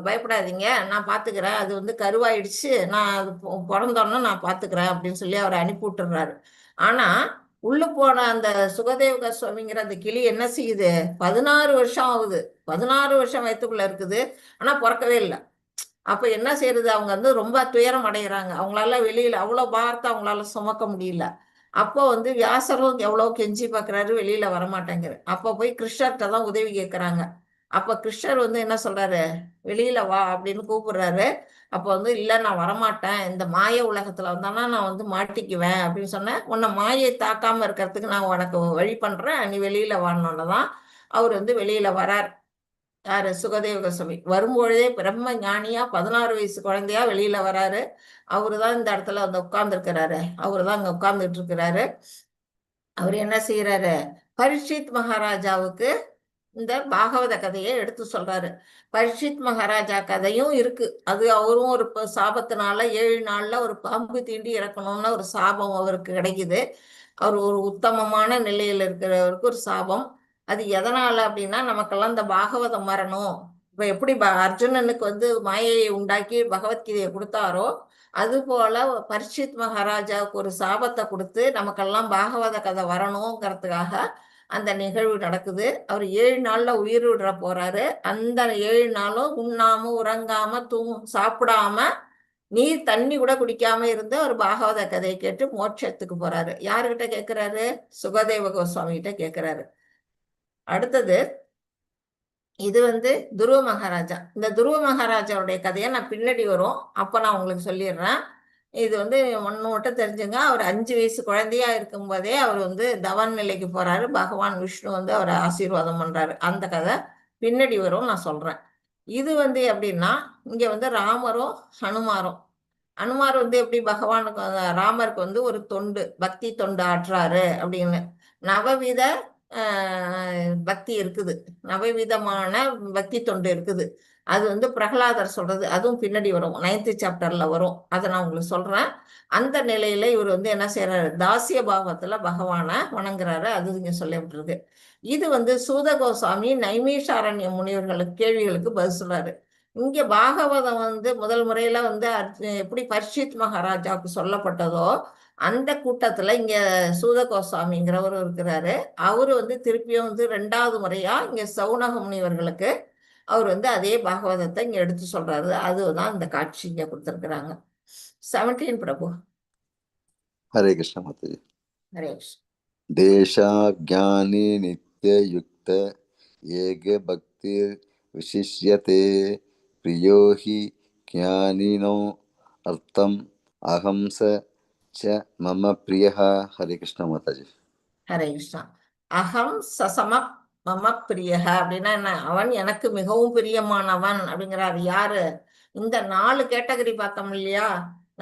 பயப்படாதீங்க, நான் பாத்துக்கிறேன், அது வந்து கருவாயிடுச்சு, நான் அது பிறந்தோன்னா நான் பாத்துக்கிறேன் அப்படின்னு சொல்லி அவரை அனுப்பி விட்டுறாரு. ஆனா உள்ள போன அந்த சுகதேவ கோஸ்வாமிங்கிற அந்த கிளி என்ன செய்யுது, 16 வருஷம் ஆகுது, 16 வருஷம் வயிற்றுக்குள்ள இருக்குது, ஆனா பிறக்கவே இல்லை. அப்ப என்ன செய்யறது, அவங்க வந்து ரொம்ப துயரம் அடைகிறாங்க. அவங்களால வெளியில அவ்வளவு பாரத்தை அவங்களால சுமக்க முடியல. அப்போ வந்து வியாசரும் எவ்வளவு கெஞ்சி பார்க்கறாரு, வெளியில வரமாட்டேங்கிறாரு. அப்ப போய் கிருஷ்ணர்கிட்ட தான் உதவி கேட்கறாங்க. அப்ப கிருஷ்ணர் வந்து என்ன சொல்றாரு, வெளியில வா அப்படின்னு கூப்பிடுறாரு. அப்ப வந்து இல்ல நான் வரமாட்டேன், இந்த மாய உலகத்துல வந்தானா நான் வந்து மாட்டிக்குவேன் அப்படின்னு சொன்னேன். உன்னை மாயை தாக்காம இருக்கிறதுக்கு நான் உனக்கு வழி பண்றேன், நீ வெளியில வானோன்னதான் அவர் வந்து வெளியில வரார். யாரு, சுகதேவ கோஸ்வாமி வரும்பொழுதே பிரம்ம ஞானியா 16 வயசு குழந்தையா வெளியில வராரு. அவருதான் இந்த இடத்துல வந்து உட்கார்ந்து இருக்கிறாரு. அவருதான் அங்க உட்கார்ந்துட்டு இருக்கிறாரு. அவர் என்ன செய்யறாரு, பரீட்சித் மகாராஜாவுக்கு இந்த பாகவத கதையை எடுத்து சொல்றாரு. பரீட்சித் மகாராஜா கதையும் இருக்கு. அது அவரும் ஒரு சாபத்தினால 7 நாள்ல ஒரு பாம்பு தீண்டி இறக்கணும்னு ஒரு சாபம் அவருக்கு கிடைக்குது. அவர் ஒரு உத்தமமான நிலையில இருக்கிறவருக்கு ஒரு சாபம். அது எதனால அப்படின்னா, நமக்கெல்லாம் இந்த பாகவதம் வரணும். இப்ப எப்படி அர்ஜுனனுக்கு வந்து மாயையை உண்டாக்கி பகவத்கீதையை கொடுத்தாரோ, அது போல பரீட்சித் மகாராஜாவுக்கு ஒரு சாபத்தை கொடுத்து நமக்கெல்லாம் பாகவத கதை வரணுங்கிறதுக்காக அந்த நிகழ்வு நடக்குது. அவர் 7 நாள்ல உயிர் விடுற போறாரு. அந்த 7 நாளும் உண்ணாம உறங்காம சாப்பிடாம நீர் தண்ணி கூட குடிக்காம இருந்து ஒரு பாகவத கதையை கேட்டு மோட்சத்துக்கு போறாரு. யாருகிட்ட கேட்கிறாரு, சுகதேவ கோஸ்வாமி கிட்ட கேட்கிறாரு. அடுத்தது இது வந்து துருவ மகாராஜா. இந்த துருவ மகாராஜாவுடைய கதையை நான் பின்னாடி வரும், அப்ப நான் உங்களுக்கு சொல்லிடுறேன். இது வந்து ஒன்று மட்டும் தெரிஞ்சுங்க, அவர் 5 வயசு குழந்தையா இருக்கும்போதே அவர் வந்து தவன் நிலைக்கு போறாரு. பகவான் விஷ்ணு வந்து அவரை ஆசீர்வாதம் பண்றாரு. அந்த கதை பின்னாடி வரும், நான் சொல்றேன். இது வந்து எப்படின்னா, இங்க வந்து ராமரும் ஹனுமாரும், அனுமார் வந்து எப்படி பகவானுக்கு ராமருக்கு வந்து ஒரு தொண்டு, பக்தி தொண்டு ஆற்றுறாரு அப்படின்னு. நவவித பக்தி இருக்குது, நவவிதமான பக்தி தொண்டு இருக்குது. அது வந்து பிரகலாதர் சொல்றது, அதுவும் பின்னாடி வரும், 9th சாப்டர்ல வரும். அதை நான் உங்களுக்கு சொல்றேன். அந்த நிலையில இவர் வந்து என்ன செய்யறாரு, தாசிய பாவத்துல பகவானை வணங்குறாரு. அது இங்க சொல்லப்பட்டிருக்கு. இது வந்து சூத கோஸ்வாமி நைமிஷாரண்ய முனிவர்களுக்கு கேள்விகளுக்கு பதில் சொல்றாரு. இங்க பாகவதம் வந்து முதல் முறையில வந்து எப்படி பரீட்சித் மகாராஜாவுக்கு சொல்லப்பட்டதோ, அந்த கூட்டத்துல இங்க சூத கோஸ்வாமிங்கிறவர் இருக்கிறாரு. அவரு வந்து திருப்பியும் வந்து 2வது முறையா இங்க சௌனக முனிவர்களுக்கு அவர் வந்து அதே பாகவதத்தை இங்க எடுத்து சொல்றாரு. அதுதான் இந்த காட்சி இங்க கொடுத்திருக்கிறாங்க. 17 பிரபு. हरे कृष्ण माता जी। हरे कृष्ण। देशाज्ञानी नित्य युक्त एक भक्ति विशिष्यते प्रियो हि ज्ञानिनो अर्थम अहम च मम प्रियः। हरे कृष्ण माता जी। ஹரே கிருஷ்ணா. அகம் சசம மம பிரியக அப்படின்னா என்ன, அவன் எனக்கு மிகவும் பிரியமானவன் அப்படிங்கிறாரு. யாரு, இந்த 4 கேட்டகரி பார்த்தோம் இல்லையா,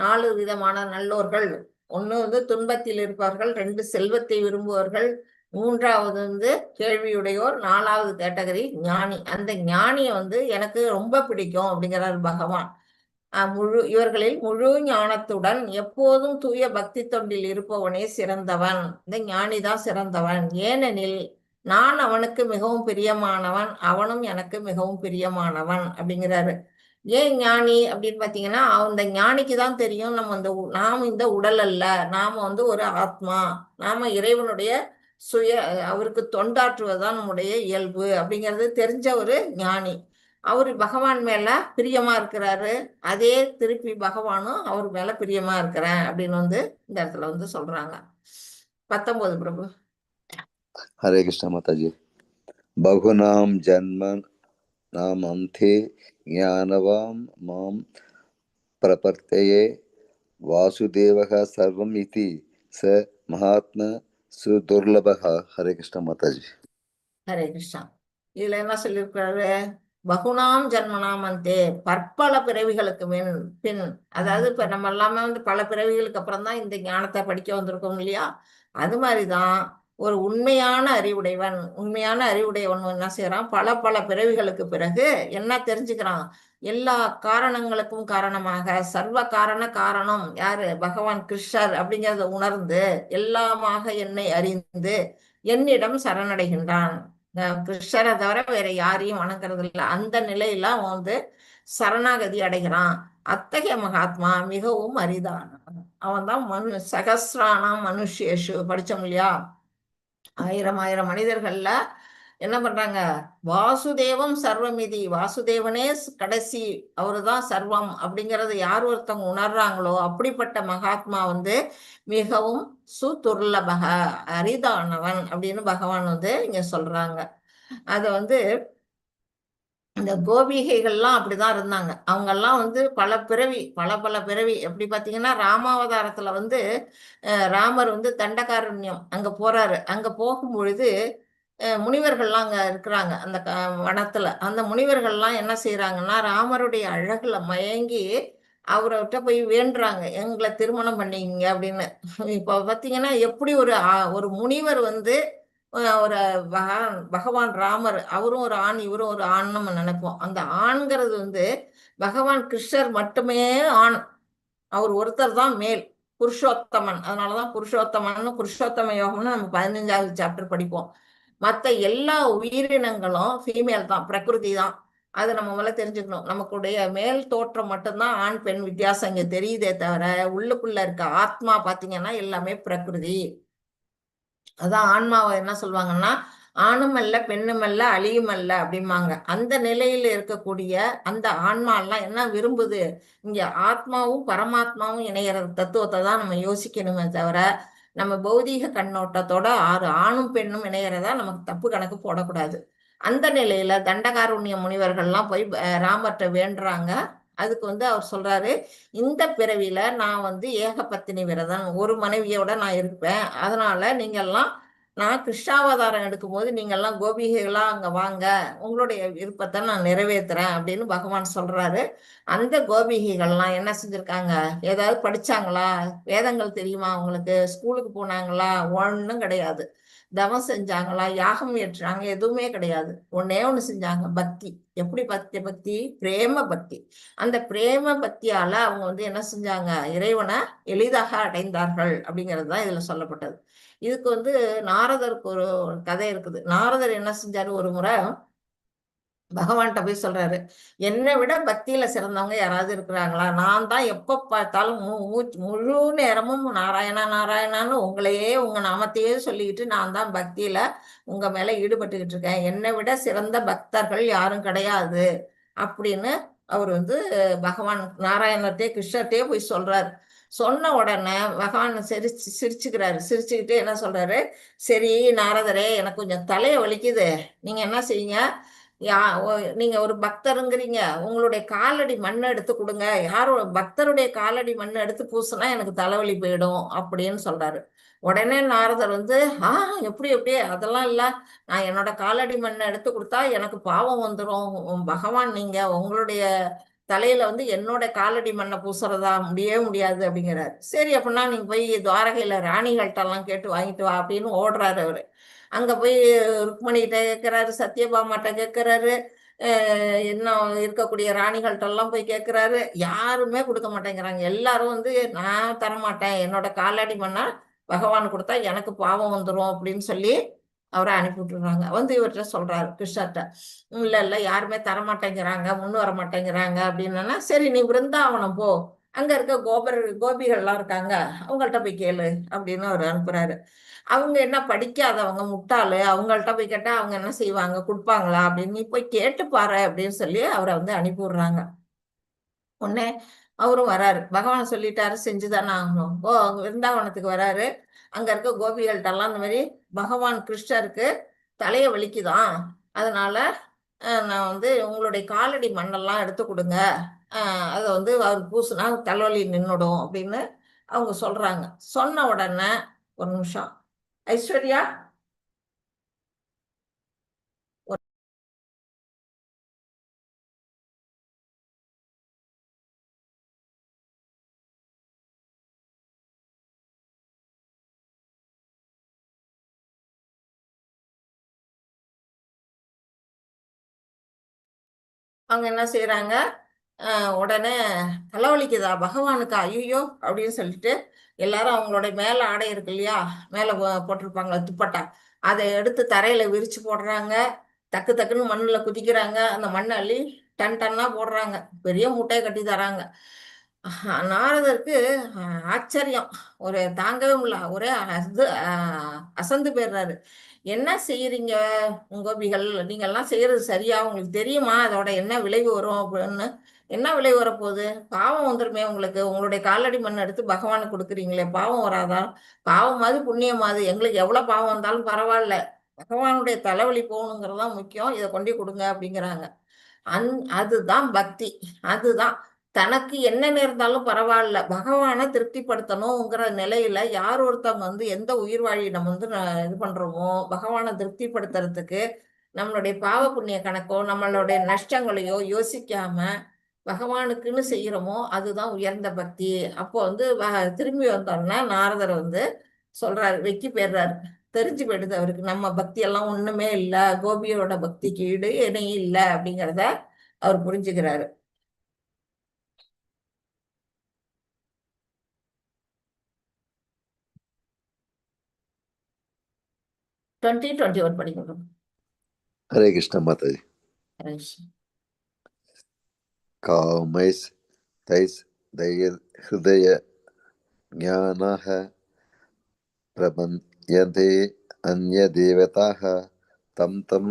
4 விதமான நல்லோர்கள். ஒண்ணு வந்து துன்பத்தில் இருப்பவர்கள், 2 செல்வத்தை விரும்புவர்கள், 3வது வந்து கேள்வியுடையோர், 4வது கேட்டகரி ஞானி. அந்த ஞானியை வந்து எனக்கு ரொம்ப பிடிக்கும் அப்படிங்கிறார் பகவான். இவர்களில் முழு ஞானத்துடன் எப்போதும் தூய பக்தி தொண்டில் இருப்பவனே சிறந்தவன். இந்த ஞானிதான் சிறந்தவன். ஏனெனில் நான் அவனுக்கு மிகவும் பிரியமானவன், அவனும் எனக்கு மிகவும் பிரியமானவன் அப்படிங்கிறாரு. ஏன் ஞானி அப்படின்னு பாத்தீங்கன்னா, அந்த ஞானிக்கு தான் தெரியும் நாம இந்த உடல் அல்ல, நாம வந்து ஒரு ஆத்மா, நாம இறைவனுடைய அவருக்கு தொண்டாற்றுவதுதான் நம்முடைய இயல்பு அப்படிங்கிறது தெரிஞ்ச ஒரு ஞானி. அவரு பகவான் மேல பிரியமா இருக்கிறாரு. அதே திருப்பி பகவானும் அவர் மேல பிரியமா இருக்கிறேன் அப்படின்னு வந்து இந்த இடத்துல வந்து சொல்றாங்க. 19 பிரபு. हरे कृष्ण माता जी। बहुनाम जन्म नाम अन्ते ज्ञानवाम माम प्रपत्तये वासुदेवः सर्वम् इति स महात्मा सुदुर्लभः। हरे कृष्ण माता जी। ஹரே கிருஷ்ணா. இதுல என்ன சொல்லியிருக்காரு? பகுனாம் ஜன்மனாம் அந்தே, பற்பல பிறவிகளுக்கு பின், அதாவது இப்ப நம்ம எல்லாமே வந்து பல பிறவிகளுக்கு அப்புறம் தான் இந்த ஞானத்தை படிக்க வந்திருக்கோம் இல்லையா? அது மாதிரிதான் ஒரு உண்மையான அறிவுடையவன் என்ன செய்யறான்? பல பல பிறவிகளுக்கு பிறகு என்ன தெரிஞ்சுக்கிறான்? எல்லா காரணங்களுக்கும் காரணமாக சர்வ காரணம் யாரு? பகவான் கிருஷ்ணர் அப்படிங்கறத உணர்ந்து எல்லாமாக என்னை அறிந்து என்னிடம் சரணடைகின்றான். கிருஷ்ணரை தவிர வேற யாரையும் வணங்குறது இல்லை. அந்த நிலையில அவன் வந்து சரணாகதி அடைகிறான். அத்தகைய மகாத்மா மிகவும் அரிதானவன். அவன் தான் சகசிரானாம் மனுஷேஷு படிச்சோம் இல்லையா? ஆயிரம் மனிதர்கள்ல என்ன பண்றாங்க? வாசுதேவம் சர்வமிதி, வாசுதேவனே கடைசி, அவருதான் சர்வம் அப்படிங்கறது யார் ஒருத்தவங்க உணர்றாங்களோ அப்படிப்பட்ட மகாத்மா வந்து மிகவும் சுதுர்லபக, அரிதானவன் அப்படின்னு பகவான் வந்து இங்க சொல்றாங்க. அத வந்து இந்த கோபிகைகள்லாம் அப்படிதான் இருந்தாங்க. அவங்க எல்லாம் வந்து பல பிறவி எப்படி பாத்தீங்கன்னா, ராமாவதாரத்துல வந்து ராமர் வந்து தண்டகாரண்யம் அங்க போறாரு. அங்க போகும் பொழுது முனிவர்கள்லாம் அங்க இருக்கிறாங்க அந்த வனத்துல. அந்த முனிவர்கள்லாம் என்ன செய்யறாங்கன்னா, ராமருடைய அழகுல மயங்கி அவர்கிட்ட போய் வேண்டுறாங்க, எங்களை திருமணம் பண்ணிக்கங்க அப்படின்னு. இப்ப பாத்தீங்கன்னா எப்படி ஒரு முனிவர் வந்து ஒரு பகவான் ராமர், அவரும் ஒரு ஆண் இவரும் ஒரு ஆண் நம்ம நினைப்போம். அந்த ஆண்கிறது வந்து பகவான் கிருஷ்ணர் மட்டுமே ஆண், அவர் ஒருத்தர் தான் மேல், புருஷோத்தமன். அதனாலதான் புருஷோத்தம யோகம்னு நம்ம 15வது சாப்டர் படிப்போம். மற்ற எல்லா உயிரினங்களும் ஃபீமேல் தான், பிரகிருதி தான். அது நம்ம முதல்ல தெரிஞ்சுக்கணும். நமக்குடைய மேல் தோற்றம் மட்டும்தான் ஆண் பெண் வித்தியாசம் இங்க தெரியுதே தவிர உள்ளுக்குள்ள இருக்க ஆத்மா பாத்தீங்கன்னா எல்லாமே பிரகிருதி. அதான் ஆன்மாவை என்ன சொல்லுவாங்கன்னா, ஆணும் அல்ல பெண்ணும் அல்ல அழியும் அல்ல அப்படிம்பாங்க. அந்த நிலையில இருக்கக்கூடிய அந்த ஆன்மா எல்லாம் என்ன விரும்புது? இங்க ஆத்மாவும் பரமாத்மாவும் இணைகிற தத்துவத்தை தான் நம்ம யோசிக்கணுமே தவிர நம்ம பௌதீக கண்ணோட்டத்தோட ஆணும் பெண்ணும் இணைகிறதா நமக்கு தப்பு கணக்கு போடக்கூடாது. அந்த நிலையில தண்டகாருண்ய முனிவர்கள்லாம் போய் ராமர்கிட்ட வேண்டுறாங்க. அதுக்கு வந்து அவர் சொல்றாரு, இந்த பிறவியில நான் வந்து ஏகபத்தினி விரதன், ஒரு மனைவியோட நான் இருப்பேன். அதனால நீங்கெல்லாம், நான் கிருஷ்ணாவதாரம் எடுக்கும் போது நீங்கெல்லாம் கோபிகைகளா அங்க வாங்க, உங்களுடைய விருப்பத்தை நான் நிறைவேற்றுறேன் அப்படின்னு பகவான் சொல்றாரு. அந்த கோபிகைகள்லாம் என்ன செஞ்சிருக்காங்க? ஏதாவது படிச்சாங்களா? வேதங்கள் தெரியுமா அவங்களுக்கு? ஸ்கூலுக்கு போனாங்களா? ஒன்றும் கிடையாது. தவம் செஞ்சாங்களா? யாகம் ஏற்றாங்க? எதுவுமே கிடையாது. ஒன்னே ஒண்ணு செஞ்சாங்க, பக்தி. எப்படி பக்தி? பிரேம பக்தி. அந்த பிரேம பக்தியால அவங்க வந்து என்ன செஞ்சாங்க? இறைவனை எளிதாக அடைந்தார்கள் அப்படிங்கிறது தான் இதுல சொல்லப்பட்டது. இதுக்கு வந்து நாரதருக்கு ஒரு கதை இருக்குது. நாரதர் என்ன செஞ்சாரு? ஒரு முறை பகவான்கிட்ட போய் சொல்றாரு, என்னை விட பக்தியில சிறந்தவங்க யாராவது இருக்கிறாங்களா? நான் தான் எப்ப பார்த்தாலும் முழு நேரமும் நாராயணா நாராயணான்னு உங்களையே, உங்க நாமத்தையே சொல்லிக்கிட்டு நான் தான் பக்தியில உங்க மேல ஈடுபட்டுக்கிட்டு இருக்கேன். என்னை விட சிறந்த பக்தர்கள் யாரும் கிடையாது அப்படின்னு அவர் வந்து பகவான் நாராயணர்கிட்டே கிருஷ்ணர்கிட்டே போய் சொல்றாரு. சொன்ன உடனே பகவான் சிரிச்சுக்கிறாரு. சிரிச்சுக்கிட்டு என்ன சொல்றாரு, சரி நாரதரே, எனக்கு கொஞ்சம் தலைய வலிக்குது, நீங்க என்ன செய்யுங்க, நீங்க ஒரு பக்தருங்கிறீங்க, உங்களுடைய காலடி மண்ணை எடுத்து கொடுங்க, யாரும் பக்தருடைய காலடி மண்ணை எடுத்து பூசினா எனக்கு தலைவலி போயிடும் அப்படின்னு சொல்றாரு. உடனே நாரதர் வந்து, எப்படி அதெல்லாம் இல்ல, நான் என்னோட காலடி மண்ணை எடுத்து கொடுத்தா எனக்கு பாவம் வந்துடும், பகவான் நீங்க உங்களுடைய தலையில வந்து என்னோட காலடி மண்ணை பூசுறதா முடியவே முடியாது அப்படிங்கிறாரு. சரி அப்படின்னா நீங்க போய் துவாரகையில ராணிகள்கிட்ட எல்லாம் கேட்டு வாங்கிட்டு வா அப்படின்னு ஓடுறாரு அவரு. அங்க போய் ருக்மணிகிட்ட கேட்கிறாரு, சத்யபாமாட்ட கேட்கிறாரு, இன்னும் இருக்கக்கூடிய ராணிகள்கிட்ட எல்லாம் போய் கேட்கிறாரு. யாருமே கொடுக்க மாட்டேங்கிறாங்க. எல்லாரும் வந்து நான் தரமாட்டேன், என்னோட காலடி மண்ணா பகவான் கொடுத்தா எனக்கு பாவம் வந்துடும் அப்படின்னு சொல்லி அவரை அனுப்பி விட்டுறாங்க. வந்து இவர்கிட்ட சொல்றாரு, கிருஷ்ணர்கிட்ட, இல்ல யாருமே தரமாட்டேங்கிறாங்க, முன்னு வர மாட்டேங்கிறாங்க அப்படின்னா, சரி நீ விருந்தாவனம் போ, அங்க இருக்க கோபிகள்லாம் இருக்காங்க, அவங்கள்ட்ட போய் கேளு அப்படின்னு அவர் அனுப்புறாரு. அவங்க என்ன படிக்காதவங்க, முட்டாளு, அவங்கள்ட்ட போய் கேட்டா அவங்க என்ன செய்வாங்க, கொடுப்பாங்களா அப்படின்னு, நீ போய் கேட்டு பாரு அப்படின்னு சொல்லி அவரை வந்து அனுப்பி விடுறாங்க. உடனே அவரும் வராரு. பகவான் சொல்லிட்டாரு, செஞ்சுதானே ஆகணும். விருந்தாவனத்துக்கு வராரு. அங்க இருக்க கோபிகள்கிட்ட எல்லாம் இந்த மாதிரி பகவான் கிருஷ்ணருக்கு தலைய வலிக்குதான், அதனால நான் வந்து உங்களுடைய காலடி மண்ணெல்லாம் எடுத்து கொடுங்க, அதை வந்து அவர் பூசுனா தலைவலி நின்னுடும் அப்படின்னு அவங்க சொல்றாங்க. சொன்ன உடனே ஒரு நிமிஷம் ஐஸ்வர்யா, அவங்க என்ன செய்யறாங்க, உடனே தலைவலிக்குதா பகவானுக்கு, ஐயோ அப்படின்னு சொல்லிட்டு எல்லாரும் அவங்களுடைய மேல ஆடை இருக்கு இல்லையா, மேல போட்டிருப்பாங்க துப்பட்டா, அதை எடுத்து தரையில விரிச்சு போடுறாங்க. டக்கு டக்குன்னு மண்ணுல குதிக்கிறாங்க. அந்த மண்ணை அள்ளி டன் டன்னா போடுறாங்க. பெரிய மூட்டையை கட்டி தராங்க. நாரதருக்கு ஆச்சரியம், ஒரு தாங்கவே முடியல. ஒரே அசந்து போயிடுறாரு. என்ன செய்யறீங்க கோபிகள், நீங்க எல்லாம் செய்யறது சரியா, உங்களுக்கு தெரியுமா அதோட என்ன விளைவு வரும் அப்படின்னு? என்ன விளைவு வரப்போகுது, பாவம் வந்துருமே உங்களுக்கு, உங்களுடைய காலடி மண் எடுத்து பகவானுக்கு கொடுக்குறீங்களே, பாவம் வராதா? பாவமாவது புண்ணியமாவது, எங்களுக்கு எவ்வளவு பாவம் வந்தாலும் பரவாயில்ல, பகவானுடைய தலைவலி போகணுங்கிறதுதான் முக்கியம், இதை கொண்டு கொடுங்க அப்படிங்கிறாங்க. அதுதான் பக்தி. அதுதான் தனக்கு என்ன நேர்ந்தாலும் பரவாயில்ல, பகவானை திருப்திப்படுத்தணுங்கிற நிலையில யார் ஒருத்தவங்க வந்து எந்த உயிர் வாழி நம்ம வந்து இது பண்றோமோ, பகவானை திருப்திப்படுத்துறதுக்கு நம்மளுடைய பாவ புண்ணிய கணக்கோ நம்மளுடைய நஷ்டங்களையோ யோசிக்காம பகவானுக்குன்னு செய்யறோமோ, அதுதான் உயர்ந்த பக்தி. அப்போ வந்து திரும்பி வந்தோம்னா நாரதர் வந்து சொல்றாரு, வெக்கி போயிடுறாரு. தெரிஞ்சு போயிடுது அவருக்கு, நம்ம பக்தி எல்லாம் ஒண்ணுமே இல்ல, கோபியோட பக்திக்கு ஈடு இணையும் இல்ல அப்படிங்கிறத அவர் புரிஞ்சுக்கிறாரு. டுவெண்ட்டி ஒன் படிக்கணும். हरे कृष्ण माता जी। कामैस् तैस् दैर् हृदय ज्ञानः प्रपद्यन्ते अन्य देवताः तं तं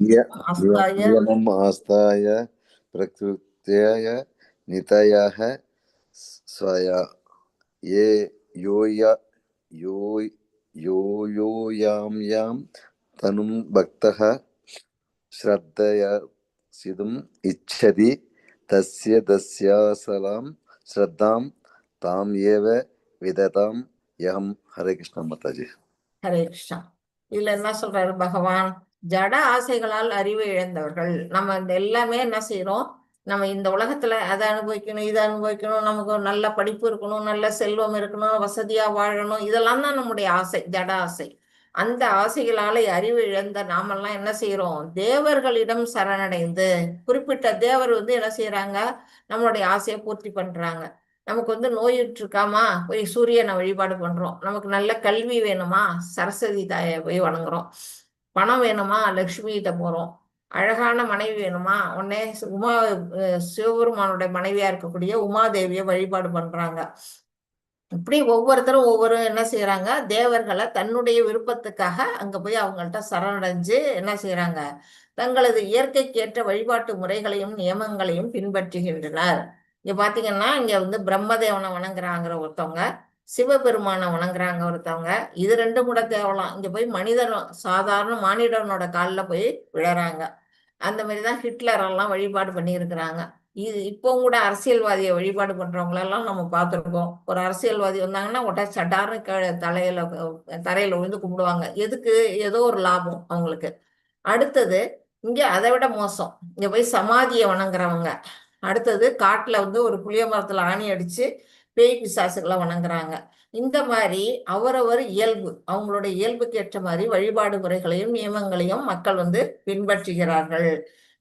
नियमम् आस्ताय प्रकृत्याय नितयः स्वया ये यां तनुं भक्तः श्रद्धया सिद्धुम् इच्छति तस्यासलां श्रद्धां ताम् एव विदताम् யஹம். ஹரே கிருஷ்ணா மாதாஜி. ஹரே கிருஷ்ணா. இதுல என்ன சொல்றாரு பகவான், ஜட ஆசைகளால் அறிவு இழந்தவர்கள் நம்ம இந்த எல்லாமே என்ன செய்யறோம், நம்ம இந்த உலகத்துல அதை அனுபவிக்கணும், இதை அனுபவிக்கணும், நமக்கு ஒரு நல்ல படிப்பு இருக்கணும், நல்ல செல்வம் இருக்கணும், வசதியா வாழணும், இதெல்லாம் தான் நம்முடைய ஆசை, ஜட ஆசை. அந்த ஆசைகளால அறிவு இழந்த நாமெல்லாம் என்ன செய்யறோம், தேவர்களிடம் சரணடைந்து, குறிப்பிட்ட தேவர் வந்து என்ன செய்யறாங்க, நம்மளுடைய ஆசையை பூர்த்தி பண்றாங்க. நமக்கு வந்து நோயிட்டு இருக்காமா, போய் சூரியனை வழிபாடு பண்றோம். நமக்கு நல்ல கல்வி வேணுமா, சரஸ்வதி தாயை போய் வணங்குறோம். பணம் வேணுமா, லக்ஷ்மி கிட்ட போறோம். அழகான மனைவி வேணுமா, உடனே சிவபெருமானுடைய மனைவியா இருக்கக்கூடிய உமாதேவியை வழிபாடு பண்றாங்க. இப்படி ஒவ்வொருத்தரும் ஒவ்வொரு என்ன செய்யறாங்க, தேவர்களை தன்னுடைய விருப்பத்துக்காக அங்க போய் அவங்கள்ட்ட சரணடைஞ்சு என்ன செய்யறாங்க, தங்களது இயற்கைக்கேற்ற வழிபாட்டு முறைகளையும் நியமங்களையும் பின்பற்றுகின்றனர். இங்க பாத்தீங்கன்னா இங்க வந்து பிரம்மதேவனை வணங்குறாங்கிற ஒருத்தவங்க, சிவபெருமானை வணங்குறாங்க ஒருத்தவங்க. இது ரெண்டும் கூட தேவலாம். இங்க போய் மனிதன், சாதாரண மானிடனோட காலில் போய் விழறாங்க. அந்த மாதிரிதான் ஹிட்லர் எல்லாம் வழிபாடு பண்ணி இருக்கிறாங்க. இது இப்போ கூட அரசியல்வாதியை வழிபாடு பண்றவங்களெல்லாம் நம்ம பார்த்துருக்கோம். ஒரு அரசியல்வாதி வந்தாங்கன்னா உடனே சட்டார்னு தரையில விழுந்து கும்பிடுவாங்க. எதுக்கு, ஏதோ ஒரு லாபம் அவங்களுக்கு. அடுத்தது இங்க அதை விட மோசம், இங்க போய் சமாதியை வணங்குறவங்க. அடுத்தது காட்டுல வந்து ஒரு புளிய மரத்துல ஆணி அடிச்சு பேய் பிசாசுகளை வணங்குறாங்க. இந்த மாதிரி அவரவர் இயல்பு, அவங்களுடைய இயல்புக்கு ஏற்ற மாதிரி வழிபாடு முறைகளையும் நியமங்களையும் மக்கள் வந்து பின்பற்றுகிறார்கள்.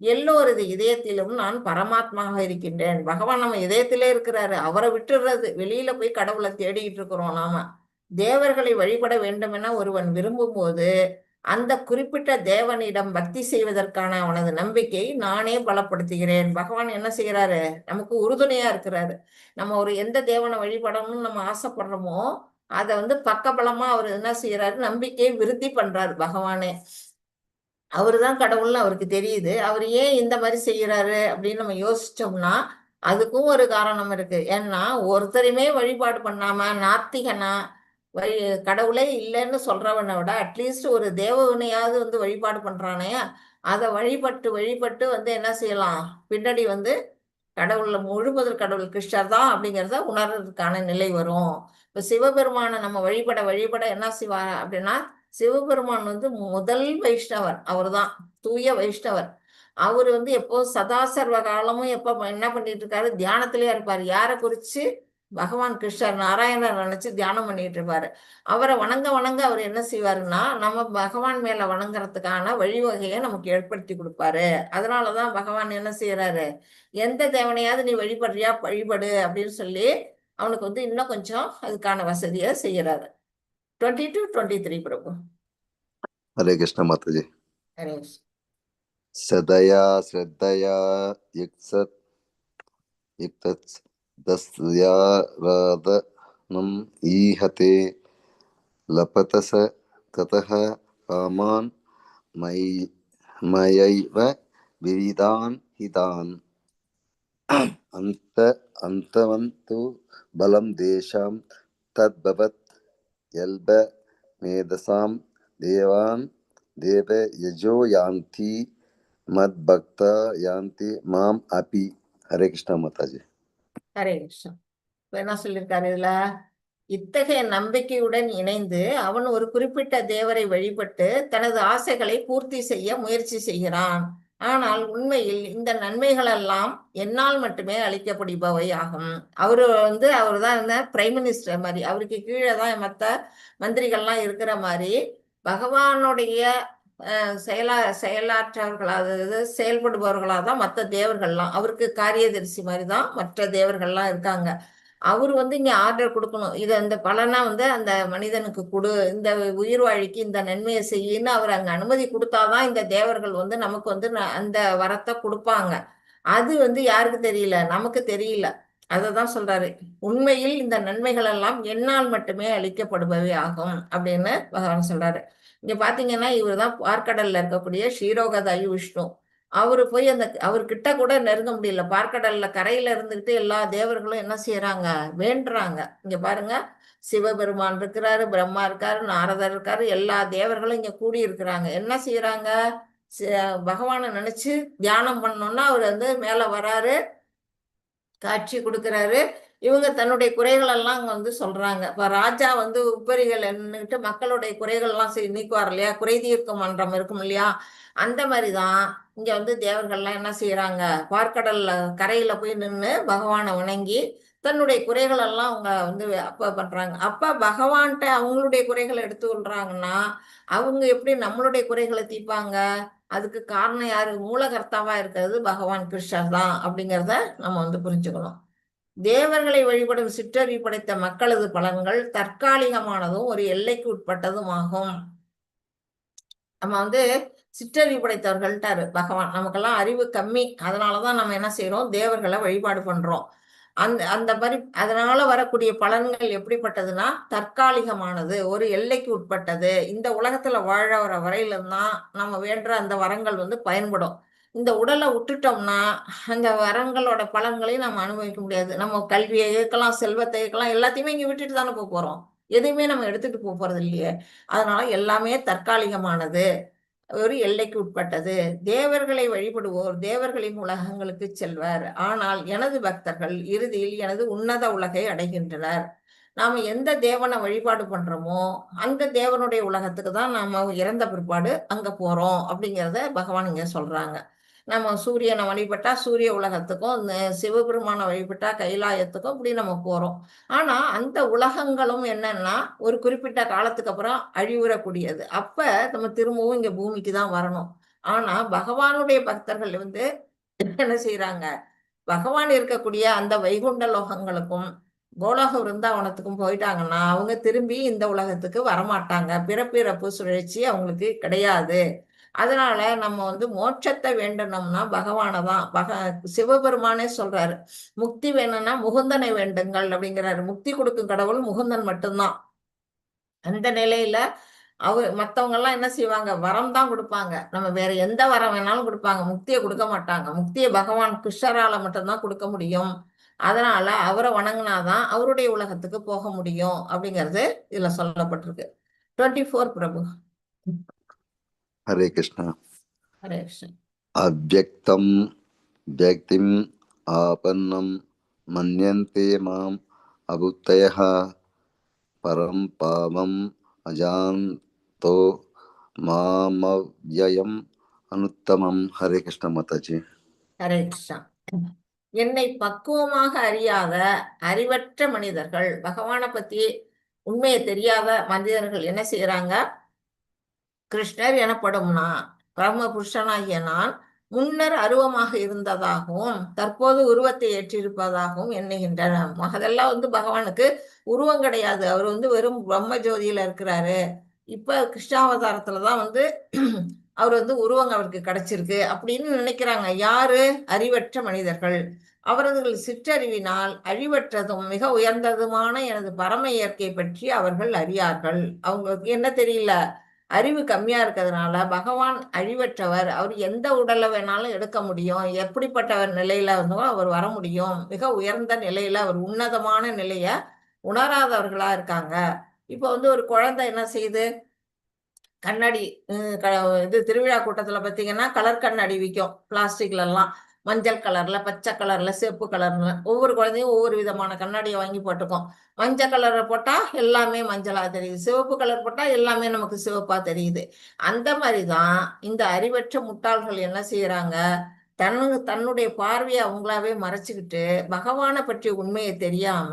எல்லோரது இதயத்திலும் நான் பரமாத்மாவாக இருக்கின்றேன். பகவான் நம்ம இதயத்திலே இருக்கிறாரு, அவரை விட்டுடுறது, வெளியில போய் கடவுளை தேடிக்கிட்டு இருக்கிறோம் நாம. தேவர்களை வழிபட வேண்டும் என ஒருவன் விரும்பும் போது அந்த குறிப்பிட்ட தேவனிடம் பக்தி செய்வதற்கான அவனது நம்பிக்கை நானே பலப்படுத்துகிறேன். பகவான் என்ன செய்யறாரு, நமக்கு உறுதுணையா இருக்கிறாரு. நம்ம ஒரு எந்த தேவனை வழிபடணும்னு நம்ம ஆசைப்படுறோமோ அதை வந்து பக்கபலமா அவர் என்ன செய்யறாரு, நம்பிக்கையை விருத்தி பண்றாரு பகவானே. அவருதான் கடவுள்னு அவருக்கு தெரியுது. அவர் ஏன் இந்த மாதிரி செய்யறாரு அப்படின்னு நம்ம யோசிச்சோம்னா அதுக்கும் ஒரு காரணம் இருக்கு. ஏன்னா ஒருத்தரையுமே வழிபாடு பண்ணாம நாத்திகனா வழி கடவுளே இல்லைன்னு சொல்றவனை விட அட்லீஸ்ட் ஒரு தேவனையாவது வந்து வழிபாடு பண்றானே, அதை வழிபட்டு வழிபட்டு வந்து என்ன செய்யலாம், பின்னாடி வந்து கடவுள்ல முழுமுதல் கடவுள் கிருஷ்ணர் தான் அப்படிங்கிறத உணர்றதுக்கான நிலை வரும். இப்ப சிவபெருமானை நம்ம வழிபட வழிபட என்ன செய்வார் அப்படின்னா, சிவபெருமான் வந்து முதல் வைஷ்ணவர் அவர்தான், தூய வைஷ்ணவர். அவர் வந்து எப்போ சதா சர்வ காலமும் எப்ப என்ன பண்ணிட்டு இருக்காரு, தியானத்திலேயே இருப்பாரு. யாரை குறிச்சு? பகவான் கிருஷ்ணர் நாராயணர் நினைச்சு தியானம் பண்ணிட்டு இருப்பாரு. அவரை வணங்க வணங்க அவர் என்ன செய்வாருன்னா நம்ம பகவான் மேல வணங்குறதுக்கான வழிவகையை நமக்கு ஏற்படுத்தி கொடுப்பாரு. அதனாலதான் பகவான் என்ன செய்யறாரு, எந்த தேவனையாவது நீ வழிபடுறியா வழிபடு அப்படின்னு சொல்லி அவனுக்கு வந்து இன்னும் கொஞ்சம் அதுக்கான வசதியை செய்யறாரு. 22-23 பிரபு. हरे कृष्ण माता जी। ஹரே கிருஷ்ணா. सदया श्रद्धया युक्सत् युक्तत् दस्याराधनम् ईहते लपतस ततः कामान् मयैव विविधान् हितान् अन्तवन्तु बलं देशां तद्भवत् यल्ब मेधसां देवान् देव यजो यान्ति मद्भक्ता यान्ति माम् अपि। हरे कृष्ण माता जी। ஹரே கிருஷ்ணா. இப்ப என்ன சொல்லியிருக்காரு இதுல, இத்தகைய நம்பிக்கையுடன் இணைந்து அவன் ஒரு குறிப்பிட்ட தேவரை வழிபட்டு தனது ஆசைகளை பூர்த்தி செய்ய முயற்சி செய்கிறான். ஆனால் உண்மையில் இந்த நன்மைகள் எல்லாம் என்னால் மட்டுமே அளிக்கப்படுபவை ஆகும். அவர் தான் பிரைம் மினிஸ்டர் மாதிரி, அவருக்கு கீழே தான் மற்ற மந்திரிகள்லாம் இருக்கிற மாதிரி பகவானுடைய செயலாற்றவர்களா, அதாவது செயல்படுபவர்களாக தான் மற்ற தேவர்கள்லாம், அவருக்கு காரியதரிசி மாதிரி தான் மற்ற தேவர்கள்லாம் இருக்காங்க. அவர் வந்து இங்க ஆர்டர் கொடுக்கணும், இதை இந்த பலனா வந்து அந்த மனிதனுக்கு கொடு, இந்த உயிர் வாழிக்கு இந்த நன்மையை செய்யின்னு அவர் அங்க அனுமதி கொடுத்தாதான் இந்த தேவர்கள் வந்து நமக்கு வந்து அந்த வரத்தை கொடுப்பாங்க. அது வந்து யாருக்கு தெரியல, நமக்கு தெரியல. அததான் சொல்றாரு, உண்மையில் இந்த நன்மைகள் எல்லாம் என்னால் மட்டுமே அளிக்கப்படுபவை ஆகும் அப்படின்னு பகவான் சொல்றாரு. இங்க பாத்தீங்கன்னா இவர் தான் பார்க்கடல்ல இருக்கக்கூடிய ஷீரோகதாயு விஷ்ணு. அவரு போய் அவர்கிட்ட கூட நெருங்க முடியல. பார்க்கடல்ல கரையில இருந்துகிட்டு எல்லா தேவர்களும் என்ன செய்யறாங்க, வேண்டுறாங்க. இங்க பாருங்க, சிவபெருமான் இருக்கிறாரு, பிரம்மா இருக்காரு, நாரதர் இருக்காரு, எல்லா தேவர்களும் இங்க கூடி இருக்கிறாங்க. என்ன செய்யறாங்க, பகவானை நினைச்சு தியானம் பண்ணோம்னா அவர் வந்து மேல வராரு, காட்சி கொடுக்கிறாரு. இவங்க தன்னுடைய குறைகள் எல்லாம் அங்க வந்து சொல்றாங்க. இப்ப ராஜா வந்து உப்பரிகள் என்னட்டு மக்களுடைய குறைகள் எல்லாம் நீக்குவார் இல்லையா, குறை தீர்க்கும் மன்றம் இருக்கும் இல்லையா, அந்த மாதிரிதான் இங்க வந்து தேவர்கள்லாம் என்ன செய்யறாங்க, பார்க்கடல்ல கரையில போய் நின்று பகவானை வணங்கி தன்னுடைய குறைகள் எல்லாம் அவங்க வந்து அப்ப பண்றாங்க. அப்ப பகவான்கிட்ட அவங்களுடைய குறைகளை எடுத்து கொள்றாங்கன்னா அவங்க எப்படி நம்மளுடைய குறைகளை தீர்ப்பாங்க? அதுக்கு காரணம் யாரு, மூலகர்த்தாவா இருக்கிறது பகவான் கிருஷ்ணர் தான் அப்படிங்கிறத நம்ம வந்து புரிஞ்சுக்கணும். தேவர்களை வழிபடும் சிற்றறி படைத்த மக்களது பலன்கள் தற்காலிகமானதும் ஒரு எல்லைக்கு உட்பட்டதும் ஆகும். நம்ம வந்து சிற்றறிவு படைத்தவர்கள்ட்டாரு பகவான், நமக்கெல்லாம் அறிவு கம்மி, அதனாலதான் நம்ம என்ன செய்யறோம், தேவர்களை வழிபாடு பண்றோம். அந்த மாதிரி அதனால வரக்கூடிய பலன்கள் எப்படிப்பட்டதுன்னா தற்காலிகமானது, ஒரு எல்லைக்கு உட்பட்டது. இந்த உலகத்துல வாழ வர வரையில தான் நம்ம வேண்டுற அந்த வரங்கள் வந்து பயன்படும். இந்த உடலை விட்டுட்டோம்னா அந்த வரங்களோட பலன்களையும் நம்ம அனுபவிக்க முடியாது. நம்ம கல்வியை இயக்கலாம், செல்வத்தை இயக்கலாம், எல்லாத்தையுமே இங்க விட்டுட்டு தானே போறோம். எதுவுமே நம்ம எடுத்துட்டு போறது இல்லையே. அதனால எல்லாமே தற்காலிகமானது, ஒரு எல்லைக்கு உட்பட்டது. தேவர்களை வழிபடுவோர் தேவர்களின் உலகங்களுக்கு செல்வர், ஆனால் எனது பக்தர்கள் இறுதியில் எனது உன்னத உலகை அடைகின்றனர். நாம எந்த தேவனை வழிபாடு பண்றோமோ அந்த தேவனுடைய உலகத்துக்கு தான் நாம இறந்த பிற்பாடு அங்க போறோம் அப்படிங்கிறத பகவான் இங்க சொல்றாங்க. நம்ம சூரியனை வழிபட்டா சூரிய உலகத்துக்கும், சிவபெருமானை வழிபட்டா கைலாயத்துக்கும் இப்படி நம்ம போறோம். ஆனா அந்த உலகங்களும் என்னன்னா ஒரு குறிப்பிட்ட காலத்துக்கு அப்புறம் அழிவுறக்கூடியது. அப்ப நம்ம திரும்பவும் இங்க பூமிக்கு தான் வரணும். ஆனா பகவானுடைய பக்தர்கள் வந்து என்ன செய்யறாங்க, பகவான் இருக்கக்கூடிய அந்த வைகுண்ட லோகங்களுக்கும் கோலோக விருந்தாவனத்துக்கும் போயிட்டாங்கன்னா அவங்க திரும்பி இந்த உலகத்துக்கு வரமாட்டாங்க. பிறப்பிறப்பு சுழற்சி அவங்களுக்கு கிடையாது. அதனால நம்ம வந்து மோட்சத்தை வேண்டணும்னா பகவானை தான் சிவபெருமானே சொல்றாரு, முக்தி வேணும்னா முகுந்தனை வேண்டுங்கள் அப்படிங்கிறாரு. முக்தி கொடுக்கும் கடவுள் முகுந்தன் மட்டும்தான். அந்த நிலையில மத்தவங்க எல்லாம் என்ன செய்வாங்க, வரம் தான் கொடுப்பாங்க. நம்ம வேற எந்த வரம் வேணாலும் கொடுப்பாங்க, முக்தியை கொடுக்க மாட்டாங்க. முக்தியை பகவான் கிருஷ்ணரால மட்டும்தான் கொடுக்க முடியும். அதனால அவரை வணங்கினாதான் அவருடைய உலகத்துக்கு போக முடியும் அப்படிங்கிறது இதுல சொல்லப்பட்டிருக்கு. 24 பிரபு. हरे कृष्णा। ஹரே கிருஷ்ணன். अव्यक्तं व्यक्तिम् आपन्नं मन्यन्ते माम् अबुद्धयः परं पावम् अजानतो मामव्ययम् अनुत्तमम्। हरे कृष्ण माता जी। ஹரே கிருஷ்ணா. என்னை பக்குவமாக அறியாத அறிவற்ற மனிதர்கள், பகவானை பத்தி உண்மையை தெரியாத மனிதர்கள் என்ன செய்யறாங்க, கிருஷ்ணர் எனப்படும் நான், பரம புருஷனாகிய நான் முன்னர் அருவமாக இருந்ததாகவும் தற்போது உருவத்தை ஏற்றிருப்பதாகவும் எண்ணுகின்றனர். அதெல்லாம் பகவானுக்கு உருவம் கிடையாது, அவர் வெறும் பிரம்ம ஜோதியில இருக்கிறாரு. இப்ப கிருஷ்ணாவதாரத்துலதான் அவர் உருவம் அவருக்கு கிடைச்சிருக்கு அப்படின்னு நினைக்கிறாங்க. யாரு? அறிவற்ற மனிதர்கள். அவர்கள் சிற்றறிவினால் அழிவற்றதும் மிக உயர்ந்ததுமான எனது பரம இயற்கை பற்றி அவர்கள் அறியார்கள். அவங்களுக்கு என்ன தெரியல, அறிவு கம்மியா இருக்கிறதுனால பகவான் அழிவற்றவர், அவர் எந்த உடலை வேணாலும் எடுக்க முடியும், எப்படிப்பட்டவர் நிலையில அவர் வர முடியும், மிக உயர்ந்த நிலையில அவர் உன்னதமான நிலைய உணராதவர்களா இருக்காங்க. இப்ப ஒரு குழந்தை என்ன செய்யுது, கண்ணாடி இது திருவிழா கூட்டத்துல பாத்தீங்கன்னா கலர் கண்ணாடி விற்கும், பிளாஸ்டிக்ல எல்லாம், மஞ்சள் கலர்ல, பச்சை கலர்ல, சிவப்பு கலர்ல. ஒவ்வொரு குழந்தையும் ஒவ்வொரு விதமான கண்ணாடியை வாங்கி போட்டுக்கும். மஞ்சள் கலரை போட்டா எல்லாமே மஞ்சளா தெரியுது, சிவப்பு கலர் போட்டா எல்லாமே நமக்கு சிவப்பா தெரியுது. அந்த மாதிரிதான் இந்த அறிவற்ற முட்டாள்கள் என்ன செய்யறாங்க, தன்னுடைய பார்வையை அவங்களாவே மறைச்சுக்கிட்டு பகவானை பற்றிய உண்மையை தெரியாம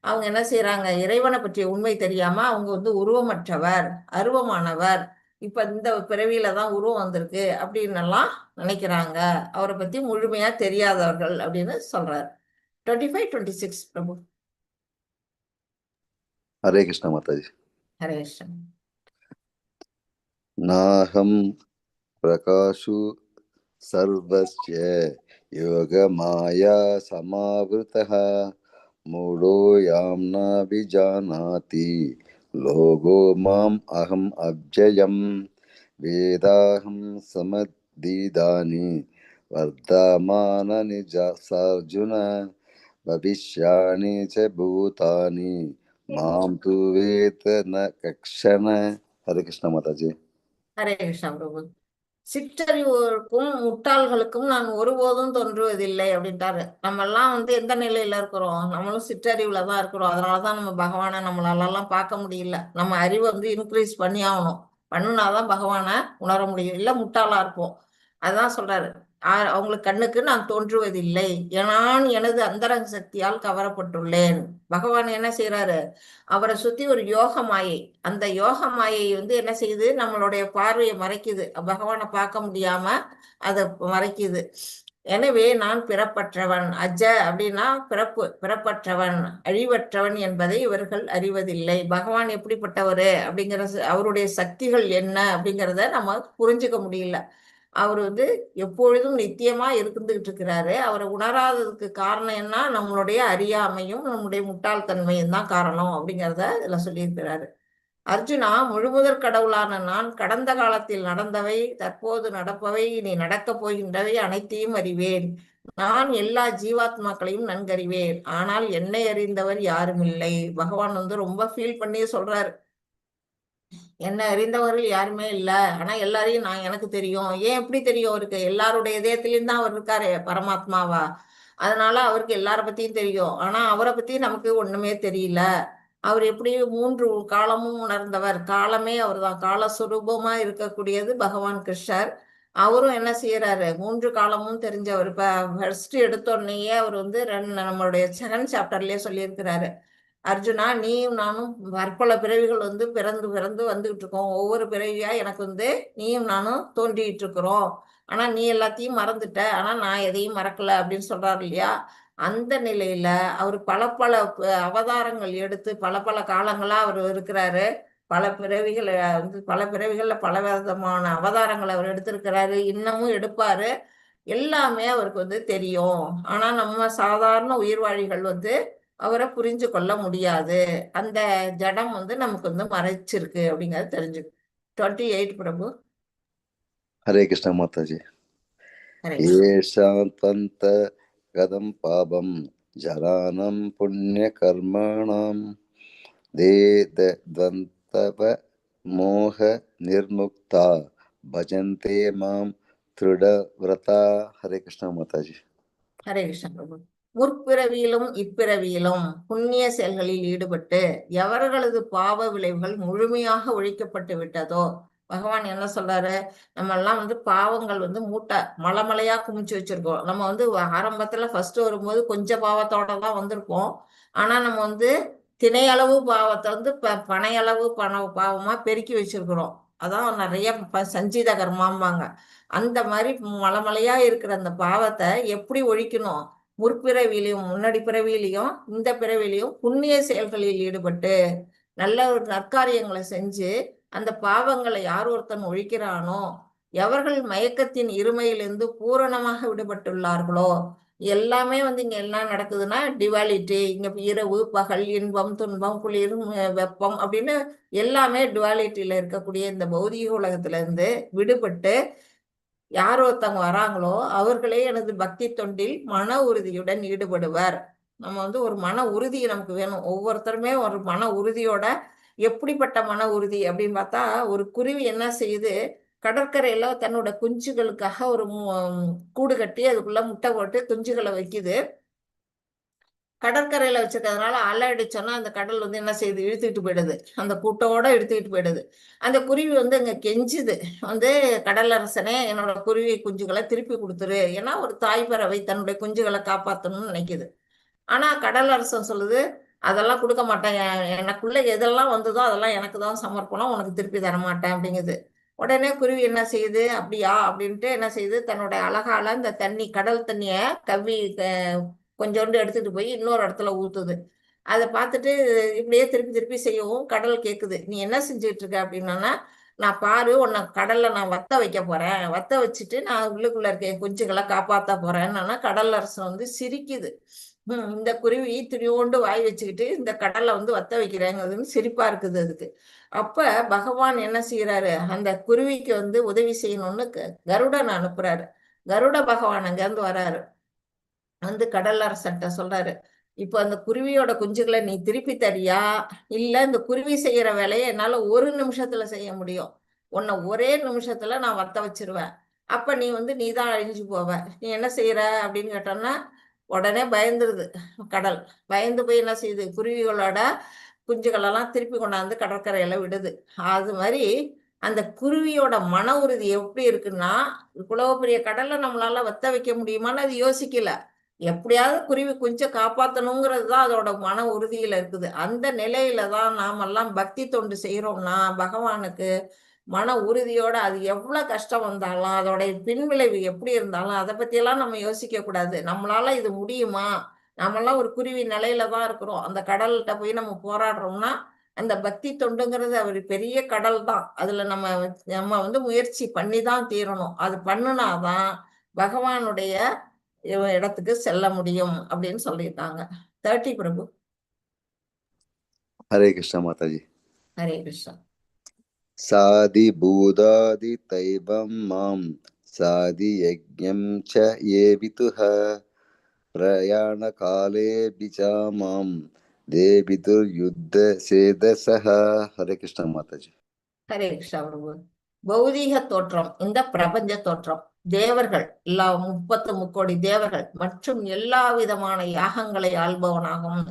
அவங்க என்ன செய்யறாங்க, இறைவனை பற்றிய உண்மை தெரியாம அவங்க உருவமற்றவர், அருவமானவர், இப்ப இந்த பிறவியில தான் உருவம் வந்திருக்கு அப்படின்னு எல்லாம் நினைக்கிறாங்க. அவரை பத்தி முழுமையா தெரியாதவர்கள் அப்படின்னு சொல்றாரு. 25, 26 பிரபு. हरे कृष्ण माता जी। ஹரே கிருஷ்ணன். नाहं प्रकाशु सर्वस्य योगमाया समावृतः मूढोऽयं न विजानाति लोको माम् अहम् अव्ययम् वेदाहं समद्दिदानि वर्धमानानि अर्जुन भविष्याणि च भूतानि मां तु वेद न कश्चन। हरे कृष्ण माता जी। ஹரே கிருஷ்ணா பிரபு. சிற்றறிவுக்கும் முட்டாள்களுக்கும் நான் ஒருபோதும் தோன்றுவதில்லை அப்படின்ட்டாரு. நம்ம எல்லாம் எந்த நிலையில இருக்கிறோம், நம்மளும் சிற்றறிவுல தான் இருக்கிறோம். அதனாலதான் நம்ம பகவானை நம்மளால எல்லாம் பார்க்க முடியல. நம்ம அறிவை இன்க்ரீஸ் பண்ணி ஆகணும், பண்ணுனாதான் பகவானை உணர முடியும், இல்ல முட்டாளா இருப்போம். அதான் சொல்றாரு, அவங்களுக்கு கண்ணுக்கு நான் தோன்றுவதில்லை, நான் எனது அந்தரங்க சக்தியால் கவரப்பட்டுள்ளேன். பகவான் என்ன செய்யறாரு, அவரை சுத்தி ஒரு யோக மாயை, அந்த யோக மாயை என்ன செய்யுது, நம்மளுடைய பார்வையை மறைக்குது, பகவானை பார்க்க முடியாம அதை மறைக்குது. எனவே நான் பிறப்பற்றவன், அஜ அப்படின்னா பிறப்பற்றவன், அழிவற்றவன் என்பதை இவர்கள் அறிவதில்லை. பகவான் எப்படிப்பட்டவரு அப்படிங்கிற அவருடைய சக்திகள் என்ன அப்படிங்கிறத நம்ம புரிஞ்சுக்க முடியல. அவர் எப்பொழுதும் நித்தியமா இருந்துகிட்டு இருக்கிறாரு. அவரை உணராததுக்கு காரணம் என்ன, நம்மளுடைய அறியாமையும் நம்முடைய முட்டாள்தன்மையும் தான் காரணம் அப்படிங்கிறத இதுல சொல்லியிருக்கிறாரு. அர்ஜுனா, முழுமுதற் கடவுளான நான் கடந்த காலத்தில் நடந்தவை, தற்போது நடப்பவை, இனி நடக்கப் போகின்றவை அனைத்தையும் அறிவேன். நான் எல்லா ஜீவாத்மாக்களையும் நன்கறிவேன், ஆனால் என்னை அறிந்தவர் யாரும் இல்லை. பகவான் ரொம்ப ஃபீல் பண்ணி சொல்றாரு, என்ன அறிந்தவர்கள் யாருமே இல்லை, ஆனா எல்லாரையும் எனக்கு தெரியும். ஏன் எப்படி தெரியும் அவருக்கு, எல்லாருடைய இதயத்திலையும் தான் அவர் இருக்காரு பரமாத்மாவா, அதனால அவருக்கு எல்லார பத்தியும் தெரியும். ஆனா அவரை பத்தி நமக்கு ஒண்ணுமே தெரியல. அவர் எப்படி 3 காலமும் உணர்ந்தவர், காலமே அவர் தான், காலஸ்வரூபமா இருக்கக்கூடியது பகவான் கிருஷ்ணர். அவரும் என்ன செய்யறாரு, 3 காலமும் தெரிஞ்சவர். இப்ப ஃபர்ஸ்ட் எடுத்தோடனேயே அவர் நம்மளுடைய 2nd சாப்டர்லயே சொல்லியிருக்கிறாரு, அர்ஜுனா, நீயும் நானும் பற்பல பிறவிகள் பிறந்து பிறந்து வந்துகிட்டு இருக்கோம். ஒவ்வொரு பிறவியா எனக்கு நீயும் நானும் தோன்றிட்டு இருக்கிறோம். ஆனா நீ எல்லாத்தையும் மறந்துட்ட, ஆனா நான் எதையும் மறக்கல அப்படின்னு சொல்றாரு இல்லையா. அந்த நிலையில அவர் பல பல அவதாரங்கள் எடுத்து பல பல காலங்களா அவர் இருக்கிறாரு. பல பிறவிகள் பல பிறவிகள்ல பல விதமான அவதாரங்களை அவர் எடுத்திருக்கிறாரு, இன்னமும் எடுப்பாரு. எல்லாமே அவருக்கு தெரியும். ஆனா நம்ம சாதாரண உயிர்வாழிகள் அவரை புரிஞ்சு கொள்ள முடியாது. அந்த ஜடம் வந்து நமக்கு வந்து மறைச்சிருக்கு அப்படிங்கறது தெரிஞ்சு. 28 பிரபு. हरे कृष्ण माता जी। ஹரே கிருஷ்ணா. येषां त्वन्त गदं पापं जरानं पुण्यकर्मणां द्वन्द्व मोह निर्मुक्ता भजन्ते मां दृढव्रता। हरे कृष्ण माता जी। ஹரே கிருஷ்ணா பிரபு. முற்பிறவியிலும் இப்பிறவியிலும் புண்ணிய செயல்களில் ஈடுபட்டு எவர்களது பாவ விளைவுகள் முழுமையாக ஒழிக்கப்பட்டு விட்டதோ, பகவான் என்ன சொல்றாரு, நம்ம எல்லாம் வந்து பாவங்கள் வந்து மூட்டை மலைமலையா குமிச்சு வச்சிருக்கோம். நம்ம வந்து ஆரம்பத்துல ஃபர்ஸ்ட் வரும்போது கொஞ்சம் பாவத்தோட தான் வந்திருப்போம். ஆனா நம்ம வந்து திணையளவு பாவத்தை வந்து பனையளவு பாவமா பெருக்கி வச்சிருக்கிறோம். அதான் நிறைய சஞ்சீத கர்மாம்பாங்க. அந்த மாதிரி மலைமலையா இருக்கிற அந்த பாவத்தை எப்படி ஒழிக்கணும்? முற்பிறவிலையும் முன்னாடி பிறவிலையும் இந்த பிறவிலையும் புண்ணிய செயல்களில் ஈடுபட்டு நல்ல ஒரு நற்காரியங்களை செஞ்சு அந்த பாவங்களை யார் ஒருத்தன் ஒழிக்கிறானோ, எவர்கள் மயக்கத்தின் இருமையிலிருந்து பூரணமாக விடுபட்டுள்ளார்களோ, எல்லாமே வந்து இங்க என்ன நடக்குதுன்னா டிவாலிட்டி. இங்க இரவு பகல், இன்பம் துன்பம், குளிர் வெப்பம் அப்படின்னு எல்லாமே டுவாலிட்டியில இருக்கக்கூடிய இந்த பௌதிக உலகத்துல இருந்து விடுபட்டு யார் ஒருத்தவங்க வராங்களோ அவர்களே எனது பக்தி தொண்டில் மன உறுதியுடன் ஈடுபடுவர். நம்ம வந்து ஒரு மன உறுதி நமக்கு வேணும். ஒவ்வொருத்தருமே ஒரு மன உறுதியோட, எப்படிப்பட்ட மன உறுதி அப்படின்னு பார்த்தா, ஒரு குருவி என்ன செய்யுது, கடற்கரையில தன்னோட குஞ்சுகளுக்காக ஒரு கூடு கட்டி அதுக்குள்ள முட்டை போட்டு குஞ்சுகளை வைக்குது. கடற்கரையில வச்சிருக்கிறதுனால அலை அடிச்சோன்னா அந்த கடல் வந்து என்ன செய்யுது, இழுத்துக்கிட்டு போயிடுது. அந்த கூட்டோட இழுத்துக்கிட்டு போயிடுது. அந்த குருவி வந்து அங்க கெஞ்சுது, வந்து கடலரசனே என்னோட குருவி குஞ்சுகளை திருப்பி கொடுத்துரு. ஏன்னா ஒரு தாய் பறவை தன்னுடைய குஞ்சுகளை காப்பாற்றணும்னு நினைக்குது. ஆனா கடலரசன் சொல்லுது, அதெல்லாம் கொடுக்க மாட்டேன், எனக்குள்ள எதெல்லாம் வந்ததோ அதெல்லாம் எனக்கு தான் சமர்ப்பணம், உனக்கு திருப்பி தரமாட்டேன் அப்படிங்குது. உடனே குருவி என்ன செய்யுது, அப்படியா அப்படின்ட்டு என்ன செய்யுது, தன்னுடைய அழகால இந்த தண்ணி கடல் தண்ணிய கவ்வி கொஞ்சோண்டு எடுத்துட்டு போய் இன்னொரு இடத்துல ஊத்துது. அதை பார்த்துட்டு இப்படியே திருப்பி திருப்பி செய்யவும் கடல் கேக்குது, நீ என்ன செஞ்சுட்டு இருக்க அப்படின்னா, நான் பாரு உன்னை கடல்ல நான் வத்த வைக்க போறேன், வத்த வச்சுட்டு நான் உள்ளுக்குள்ள இருக்க என் குஞ்சுகளை காப்பாத்த போறேன்னா கடல் அரசன் வந்து சிரிக்குது. இந்த குருவி துணியோண்டு வாய் வச்சுக்கிட்டு இந்த கடல்ல வந்து வத்த வைக்கிறாங்கிறதுன்னு சிரிப்பா இருக்குது அதுக்கு. அப்ப பகவான் என்ன செய்யறாரு, அந்த குருவிக்கு வந்து உதவி செய்யணும்னு கருடன் அனுப்புறாரு. கருட பகவான் அங்க இருந்து வராரு, வந்து கடல் அரசன்ட்ட சொல்றாரு, இப்போ அந்த குருவியோட குஞ்சுகளை நீ திருப்பி தரியா, இல்ல இந்த குருவி செய்யற வேலையை என்னால ஒரு நிமிஷத்துல செய்ய முடியும், உன்னை ஒரே நிமிஷத்துல நான் வத்த வச்சிருவேன், அப்ப நீ வந்து நீதான் அழிஞ்சு போவ, நீ என்ன செய்யற அப்படின்னு கேட்டோம்னா உடனே பயந்துருது கடல். பயந்து போய் என்ன செய்யுது, குருவிகளோட குஞ்சுகளெல்லாம் திருப்பி கொண்டாந்து கடற்கரையில விடுது. அது மாதிரி அந்த குருவியோட மன உறுதி எப்படி இருக்குன்னா, இவ்வளவு பெரிய கடல்ல நம்மளால வத்த வைக்க முடியுமான்னு அது யோசிக்கல, எப்படியாவது குருவி குஞ்ச காப்பாத்தணுங்கிறது தான் அதோட மன உறுதியில இருக்குது. அந்த நிலையில தான் நாமெல்லாம் பக்தி தொண்டு செய்யறோம்னா பகவானுக்கு மன உறுதியோட, அது எவ்வளவு கஷ்டம் வந்தாலும் அதோடைய பின்விளைவு எப்படி இருந்தாலும் அதை பத்தியெல்லாம் நம்ம யோசிக்க கூடாது. நம்மளால இது முடியுமா, நம்மெல்லாம் ஒரு குருவி நிலையில தான் இருக்கிறோம், அந்த கடல்கிட்ட போய் நம்ம போராடுறோம்னா அந்த பக்தி தொண்டுங்கிறது ஒரு பெரிய கடல் தான். அதுல நம்ம நம்ம வந்து முயற்சி பண்ணி தான் தீரணும். அது பண்ணுனாதான் பகவானுடைய இடத்துக்கு செல்ல முடியும் அப்படின்னு சொல்லியிருக்காங்க. 30 பிரபு. हरे कृष्ण माता जी। ஹரே கிருஷ்ணா. सादि भूदादि दैवं मां सादि यज्ञं च ये विदुः प्रयाणकाले बिचा मां देविदुर्युद्ध सेदसः। हरे कृष्ण माता जी। ஹரே கிருஷ்ணா பிரபு. பௌதீக தோற்றம், இந்த பிரபஞ்ச தோற்றம், தேவர்கள் எல்லா 30 முக்கோடி தேவர்கள் மற்றும் எல்லா விதமான யாகங்களை ஆள்பவனாகவும்,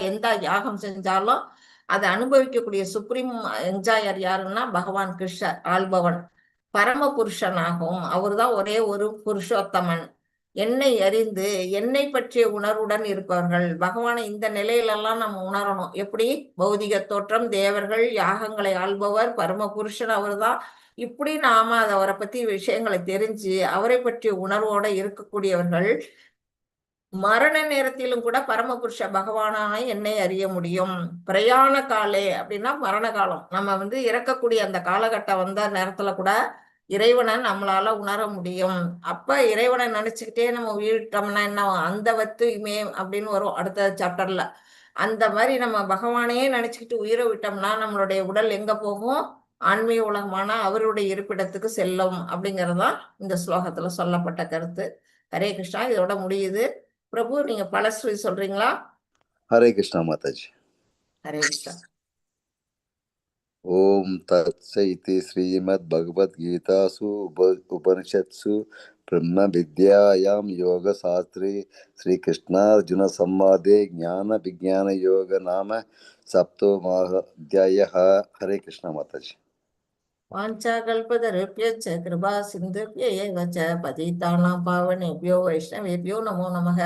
எந்த யாகம் செஞ்சாலும் அதை அனுபவிக்கக்கூடிய சுப்ரீம் என்ஜாயர் யாருன்னா பகவான் கிருஷ்ணர், ஆள்பவன் பரம புருஷனாகவும், அவர்தான் ஒரே ஒரு புருஷோத்தமன். என்னை அறிந்து என்னை பற்றிய உணர்வுடன் இருப்பவர்கள். பகவானை இந்த நிலையிலெல்லாம் நம்ம உணரணும். எப்படி, பௌதிக தோற்றம், தேவர்கள், யாகங்களை ஆள்பவர், பரம புருஷன் அவர்தான். இப்படி நாம அவரை பத்தி விஷயங்களை தெரிஞ்சு அவரை பற்றிய உணர்வோட இருக்கக்கூடியவர்கள் மரண நேரத்திலும் கூட பரமபுருஷ பகவானான என்னை அறிய முடியும். பிரயாண காலே அப்படின்னா மரண காலம், நம்ம வந்து இறக்கக்கூடிய அந்த காலகட்டம் வந்த நேரத்துல கூட இறைவனை நம்மளால உணர முடியும். அப்ப இறைவனை நினைச்சுக்கிட்டே நம்ம உயிரிட்டோம்னா என்ன ஆகும்? அந்த வத்துமே அப்படின்னு வரும் அடுத்த சாப்டர்ல. அந்த மாதிரி நம்ம பகவானையே நினைச்சுக்கிட்டு உயிரை விட்டோம்னா நம்மளுடைய உடல் எங்க போகும்? ஆன்மீக உலகமான அவருடைய இருப்பிடத்துக்கு செல்லும் அப்படிங்கிறது தான் இந்த ஸ்லோகத்துல சொல்லப்பட்ட கருத்து. ஹரே கிருஷ்ணா. இதோட முடியுது. பிரபு, நீங்க பலஸ்ரீ சொல்றீங்களா? ஹரே கிருஷ்ணா மாதாஜி. ஹரே கிருஷ்ணா. ஓம் தத்சைதி ஸ்ரீமத் பகவத்கீதாசு உபனிஷத்சு பிரம்ம வித்யாயாம் யோக சாஸ்திரே ஸ்ரீ கிருஷ்ணார்ஜுன சம்வாதே ஞான விஞ்ஞான யோக நாம சப்தமः அத்தியாயः. ஹரே கிருஷ்ணா மாதாஜி. வாஞ்சாகல்பதருभ्यश्च कृपा सिन्धुभ्य एव च पतितानां पावनेभ्यो वैष्णवेभ्यो नमो नमः.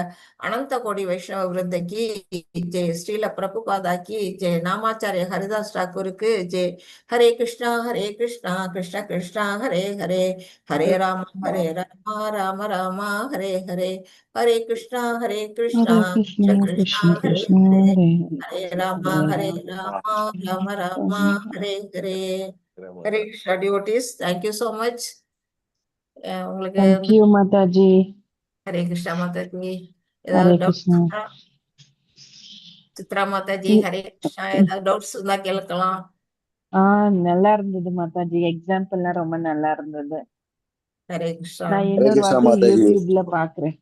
अनंत कोटि वैष्णव वृंद की जय. श्रील प्रभुपादा की जय. नामाचार्य हरिदास ठाकुर की जय. हरे कृष्णा कृष्ण कृष्णा हरे हरे, हरे राम राम राम हरे हरे, हरे कृष्णा कृष्ण कृष्ण कृष्ण हरे कृष्ण हरे, Hare Hare Ram Ram Ram Hare Hare. Hare Krishna devotees, thank you so much. உங்களுக்கு Thank you மாதாஜி. ஹரே கிருஷ்ணா மாதாஜி. ஹரே ஏதாவது கிருஷ்ணா. டவுட்ஸ்? சித்ரா மாதாஜி, ஹரே கிருஷ்ணா. ஏதாவது டவுட்ஸ் இருந்தா கேட்கலாம். நல்லா இருந்தது மாதாஜி. எக்ஸாம்பிள் எல்லாம் ரொம்ப நல்லா இருந்தது. ஹரே கிருஷ்ணா. நான் ஹரே இன்னொரு கிருஷ்ணா வாட்டி மாதாஜி. யூடியூப்ல பாக்குறேன்.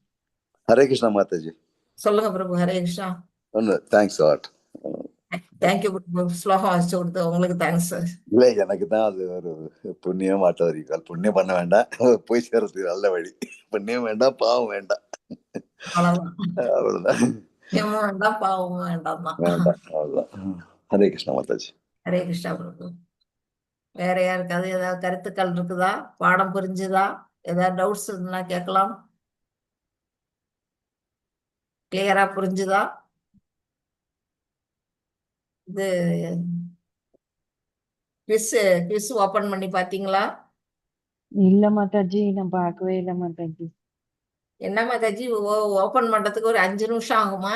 ஹரே கிருஷ்ணா மாதாஜி. சொல்லுங்க Prabhu. Hare Krishna. Thanks lot. Thank you Prabhu. ஸ்லோகம் வாசிச்சு கொடுத்து உங்களுக்கு தேங்க்ஸ். இல்ல, எனக்கு தான் அது ஒரு புண்ணியம் மாட்டவரிக்கால். புண்ணியம் பண்ண வேண்டாம், போய் சேர்றதுக்கு நல்ல வழி. புண்ணியம் வேண்டாம், பாவம் வேண்டாம், அவ்வளவுதான். அவ்வளவுதான். புண்ணியமும் வேண்டாம், பாவமும் வேண்டாம் தான். வேண்டாம், அவ்வளவுதான். ஹரே கிருஷ்ணா மாதாஜி. ஹரே கிருஷ்ணா பிரபு. வேற யாருக்காவது ஏதாவது கருத்துக்கள் இருக்குதா? பாடம் புரிஞ்சுதா? ஏதாவது டவுட்ஸ் இருந்தா கேட்கலாம். கிளியரா புரிஞ்சுதா? இது குவிஸ் ஓபன் பண்ணி பாத்தீங்களா? இல்ல மாதாஜி, நான் பார்க்கவே இல்ல மாதாஜி. என்ன மாதாஜி, ஓபன் பண்றதுக்கு ஒரு 5 நிமிஷம் ஆகுமா?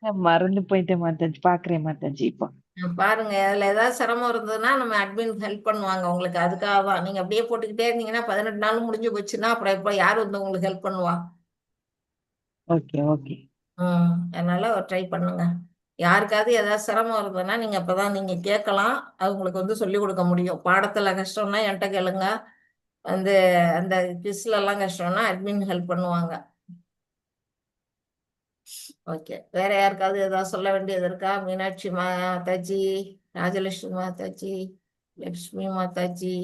நான் மறந்து போயிட்டேன் மாதாஜி. பாக்குறேன் மாதாஜி. இப்போ பாருங்க, அதுல ஏதாவது சிரமம் இருந்ததுன்னா நம்ம அட்மின் ஹெல்ப் பண்ணுவாங்க உங்களுக்கு. அதுக்காக தான். நீங்க அப்படியே போட்டுக்கிட்டே இருந்தீங்கன்னா 18 நாள் முடிஞ்சு போச்சுன்னா அப்புறம் எப்ப யார் வந்து உங்களுக்கு ஹெல்ப் பண்ணுவா? Okay okay. அதனால ட்ரை பண்ணுங்க. யாருக்காவது ஏதாவது சிரமம் இருந்ததுன்னா நீங்க அப்பதான் நீங்க கேட்கலாம். அது உங்களுக்கு வந்து சொல்லி கொடுக்க முடியும். பாடத்துல கஷ்டம்னா என்கிட்ட கேளுங்க. வந்து அந்த குவிஸ்ல எல்லாம் கஷ்டம்னா அட்மின் ஹெல்ப் பண்ணுவாங்க. ஓகே. வேற யாருக்காவது ஏதாவது சொல்ல வேண்டியது இருக்கா? மீனாட்சி மாதாஜி, ராஜலட்சுமி மாதாஜி, லட்சுமி மாதாஜி,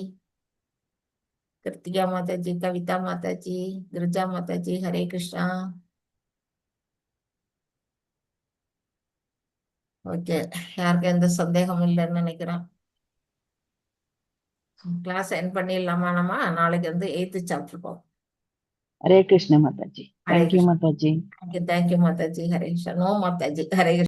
கிருத்திகா மாதாஜி, கவிதா மாதாஜி, கிரிஜா மாதாஜி. ஹரே கிருஷ்ணா. ஓகே. யாருக்கும் எந்த சந்தேகமும் இல்லைன்னு நினைக்கிறேன். கிளாஸ் என் பண்ணிடலாமா? நம்ம நாளைக்கு வந்து 8th சாப்டர் போவோம். ஹரே கிருஷ்ண மாதாஜி. ஹரே தேங்க்யூ கிருஷ்ணா. மாதாஜி. தேங்க்யூ மாதாஜி. ஹரே கிருஷ்ணா. நோ மாதாஜி. ஹரே கிருஷ்ணா.